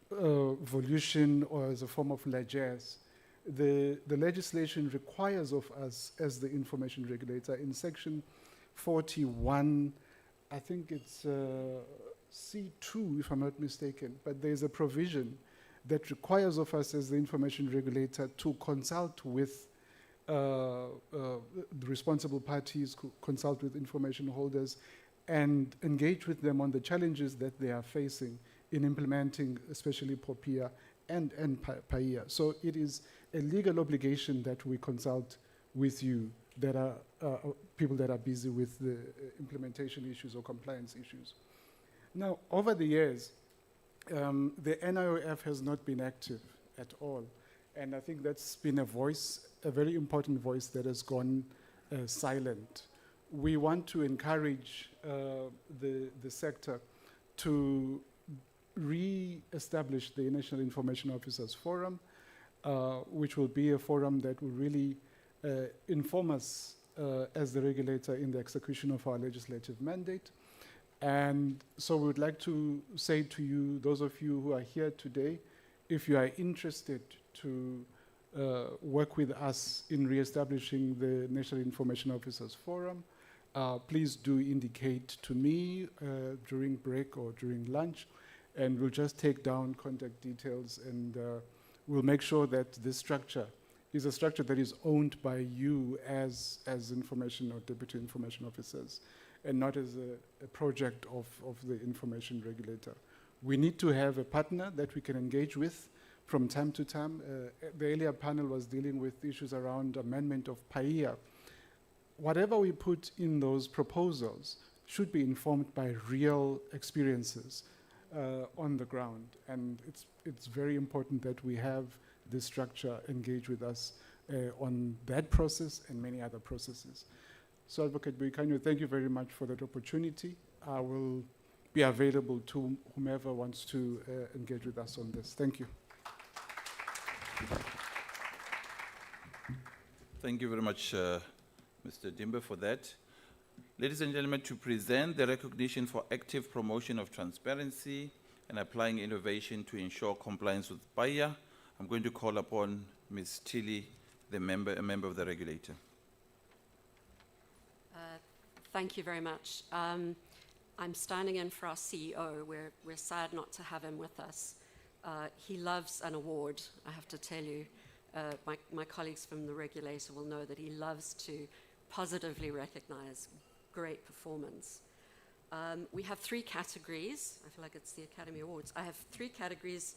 volition or as a form of largesse. The legislation requires of us as the information regulator in section 41, I think it's C2 if I'm not mistaken, but there's a provision that requires of us as the information regulator to consult with the responsible parties, consult with information holders and engage with them on the challenges that they are facing in implementing especially PAIA and PAIA. So it is a legal obligation that we consult with you that are people that are busy with the implementation issues or compliance issues. Now, over the years, the NIOF has not been active at all. And I think that's been a voice, a very important voice that has gone silent. We want to encourage the sector to re-establish the National Information Officers Forum, which will be a forum that will really inform us as the regulator in the execution of our legislative mandate. And so we would like to say to you, those of you who are here today, if you are interested to work with us in re-establishing the National Information Officers Forum, please do indicate to me during break or during lunch, and we'll just take down contact details, and we'll make sure that this structure is a structure that is owned by you as information or deputy information officers, and not as a project of the information regulator. We need to have a partner that we can engage with from time to time. The earlier panel was dealing with issues around amendment of PAIA. Whatever we put in those proposals should be informed by real experiences on the ground. And it's very important that we have this structure engage with us on that process and many other processes. So Advocate Buikanyo, thank you very much for that opportunity. I will be available to whomever wants to engage with us on this. Thank you. Thank you very much, Mr. Dimba, for that. Ladies and gentlemen, to present the recognition for active promotion of transparency and applying innovation to ensure compliance with PAIA, I'm going to call upon Ms. Tilly, a member of the regulator. Thank you very much. I'm standing in for our CEO. We're sad not to have him with us. He loves an award, I have to tell you. My colleagues from the regulator will know that he loves to positively recognize great performance. We have 3 categories. I feel like it's the Academy Awards. I have 3 categories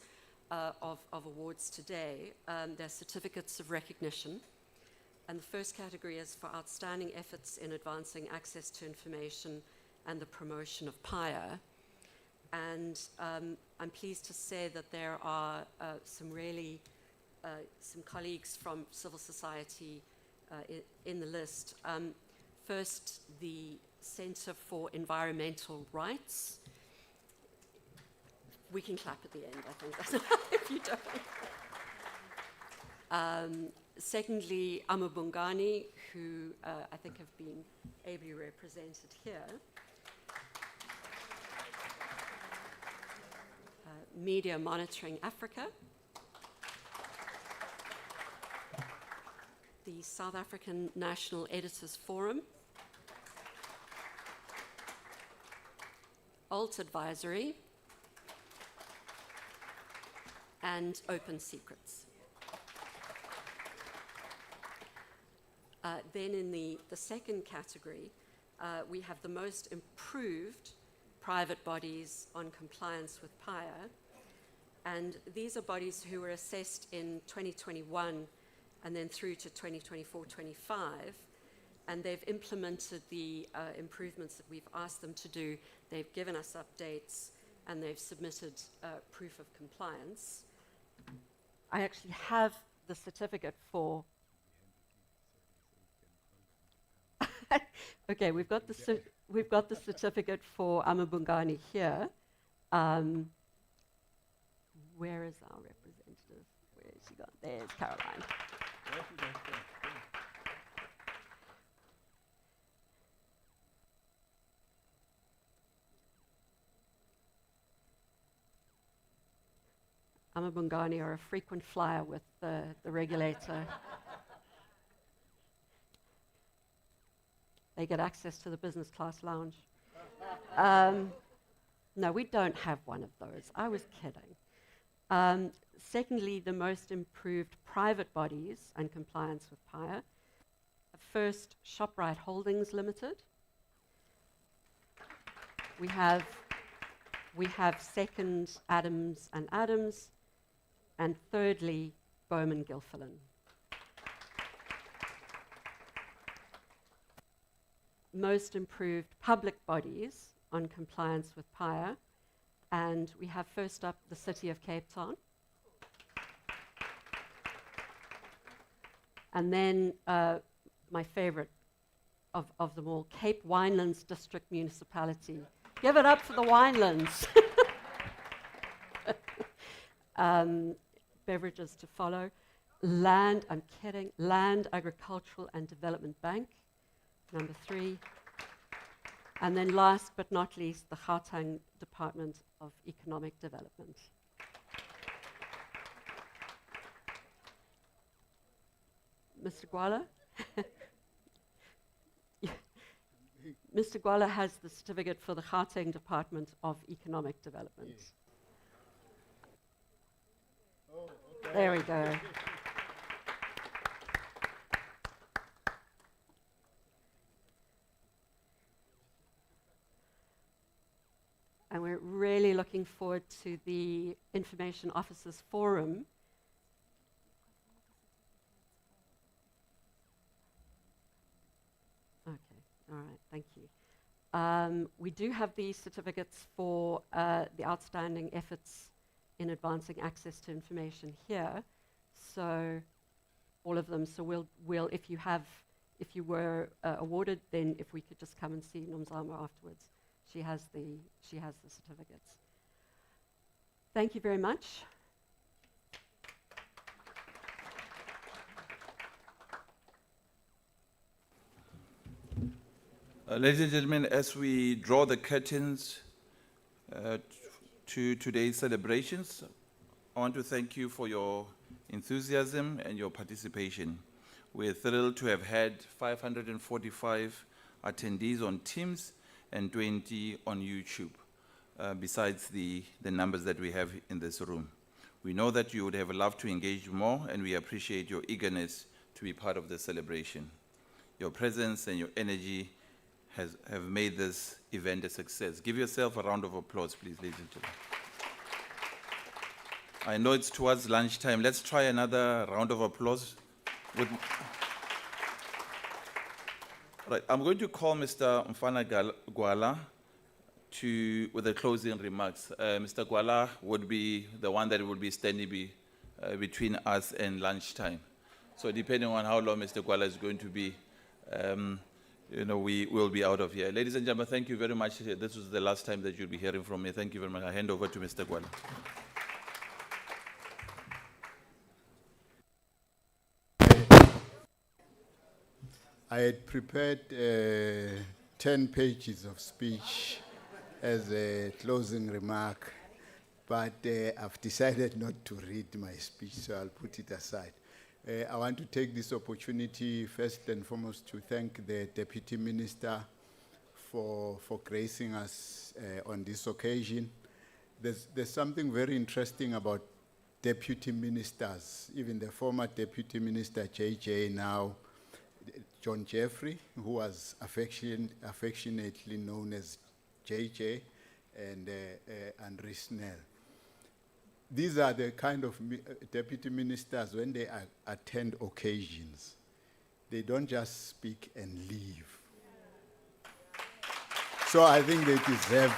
of awards today. They're certificates of recognition. And the first category is for outstanding efforts in advancing access to information and the promotion of PAIA. And I'm pleased to say that there are some colleagues from civil society in the list. First, the Center for Environmental Rights. We can clap at the end, I think, if you don't. Secondly, Amabungani, who I think have been ably represented here. Media Monitoring Africa. the South African National Editors Forum, Alt Advisory, and Open Secrets. Then in the second category, we have the most improved private bodies on compliance with PAIA. And these are bodies who were assessed in 2021 and then through to 2024-25. And they've implemented the improvements that we've asked them to do. They've given us updates and they've submitted proof of compliance. I actually have the certificate for... Okay, we've got the certificate for Amabungani here. Where is our representative? Where has she gone? There's Caroline. Amabungani are a frequent flyer with the regulator. They get access to the business class lounge. No, we don't have one of those. I was kidding. Secondly, the most improved private bodies and compliance with PAIA. First, ShopRite Holdings Limited. We have second, Adams and Adams. And thirdly, Bowman Gilfillan. Most improved public bodies on compliance with PAIA. And we have first up the City of Cape Town. And then my favorite of them all, Cape Winelands District Municipality. Give it up for the Winelands. Beverages to follow. Land Agricultural and Development Bank, number 3. And then last but not least, the Gauteng Department of Economic Development. Mr. Guala? Mr. Guala has the certificate for the Gauteng Department of Economic Development. Yes. Oh, okay. There we go. And we're really looking forward to the Information Officers Forum. Okay, all right, thank you. We do have these certificates for the outstanding efforts in advancing access to information here. So all of them, so we'll if you were awarded, then if we could just come and see Nomzamo afterwards. She has the certificates. Thank you very much. Ladies and gentlemen, as we draw the curtains to today's celebrations, I want to thank you for your enthusiasm and your participation. We're thrilled to have had 545 attendees on Teams and 20 on YouTube, besides the numbers that we have in this room. We know that you would have loved to engage more, and we appreciate your eagerness to be part of the celebration. Your presence and your energy have made this event a success. Give yourself a round of applause, please, ladies and gentlemen. I know it's towards lunchtime. Let's try another round of applause. Right, I'm going to call Mr. Mfana Guala with the closing remarks. Mr. Guala would be the one that would be standing between us and lunchtime. So depending on how long Mr. Guala is going to be, we will be out of here. Ladies and gentlemen, thank you very much. This was the last time that you'll be hearing from me. Thank you very much. I hand over to Mr. Guala. I had prepared 10 pages of speech as a closing remark, but I've decided not to read my speech, so I'll put it aside. I want to take this opportunity first and foremost to thank the Deputy Minister for gracing us on this occasion. There's something very interesting about deputy ministers, even the former Deputy Minister JJ, now John Jeffrey, who was affectionately known as JJ, and Risnell. These are the kind of deputy ministers, when they attend occasions, they don't just speak and leave. So I think they deserve,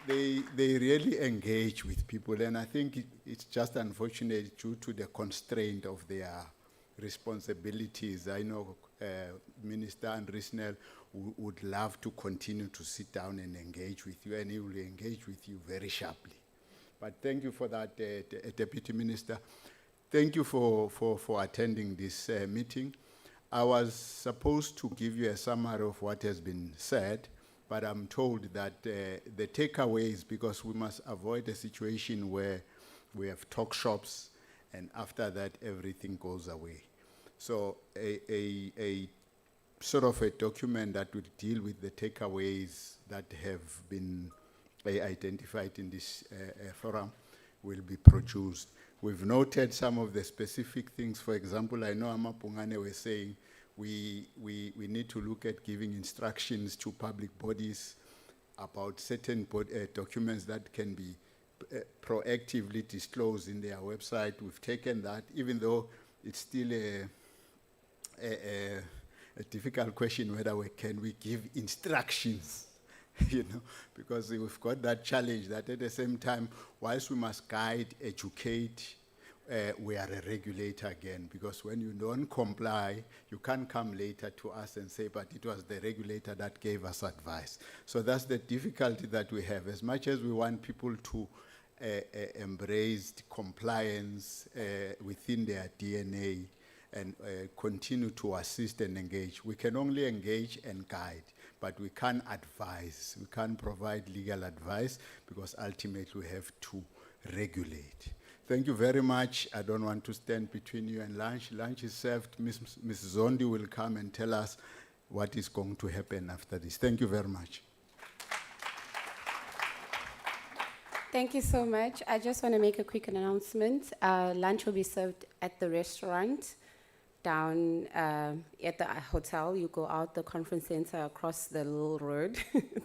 they really engage with people, and I think it's just unfortunate due to the constraint of their responsibilities. I know Minister Risnell would love to continue to sit down and engage with you, and he will engage with you very sharply. But thank you for that, Deputy Minister. Thank you for attending this meeting. I was supposed to give you a summary of what has been said, but I'm told that the takeaways, because we must avoid a situation where we have talk shops and after that everything goes away. So a sort of a document that will deal with the takeaways that have been identified in this forum will be produced. We've noted some of the specific things. For example, I know Amapungane was saying we need to look at giving instructions to public bodies about certain documents that can be proactively disclosed in their website. We've taken that, even though it's still a difficult question whether we give instructions, you know, because we've got that challenge that at the same time, whilst we must guide, educate, we are a regulator again, because when you don't comply, you can't come later to us and say, but it was the regulator that gave us advice. So that's the difficulty that we have. As much as we want people to embrace compliance within their DNA, and continue to assist and engage. We can only engage and guide, but we can't advise. We can't provide legal advice, because ultimately we have to regulate. Thank you very much. I don't want to stand between you and lunch. Lunch is served. Ms. Zondi will come and tell us what is going to happen after this. Thank you very much. Thank you so much. I just want to make a quick announcement. Lunch will be served at the restaurant down at the hotel. You go out the conference center across the little road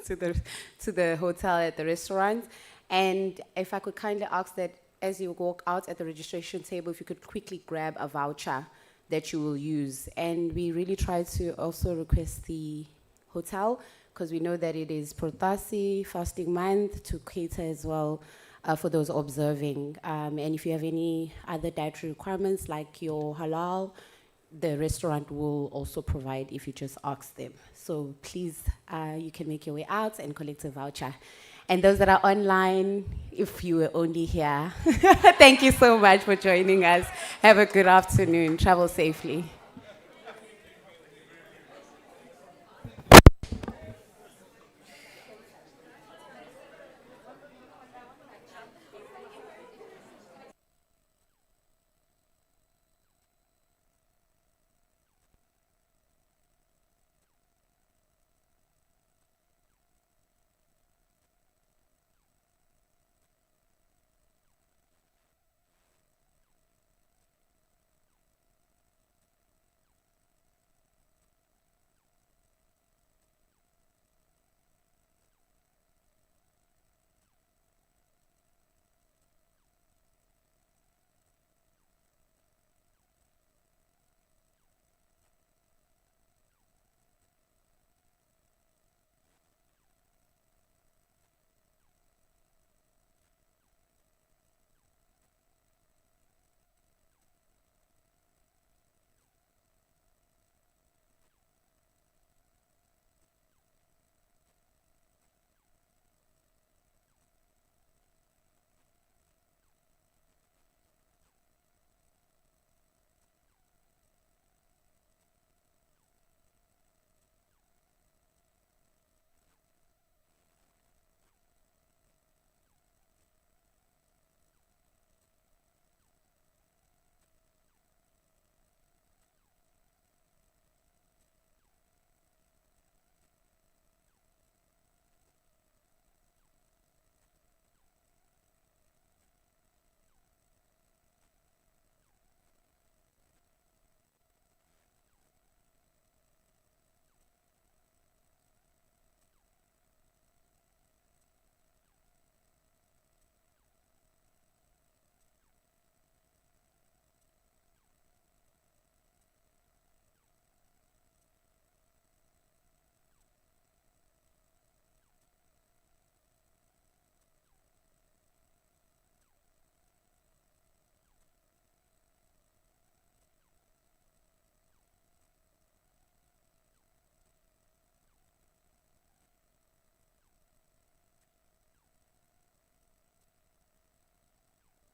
to the hotel at the restaurant. And if I could kindly ask that as you walk out at the registration table, if you could quickly grab a voucher that you will use. And we really try to also request the hotel, because we know that it is Protasi fasting month, to cater as well for those observing. And if you have any other dietary requirements like your halal, the restaurant will also provide if you just ask them. So please, you can make your way out and collect a voucher. And those that are online, if you were only here, thank you so much for joining us. Have a good afternoon. Travel safely.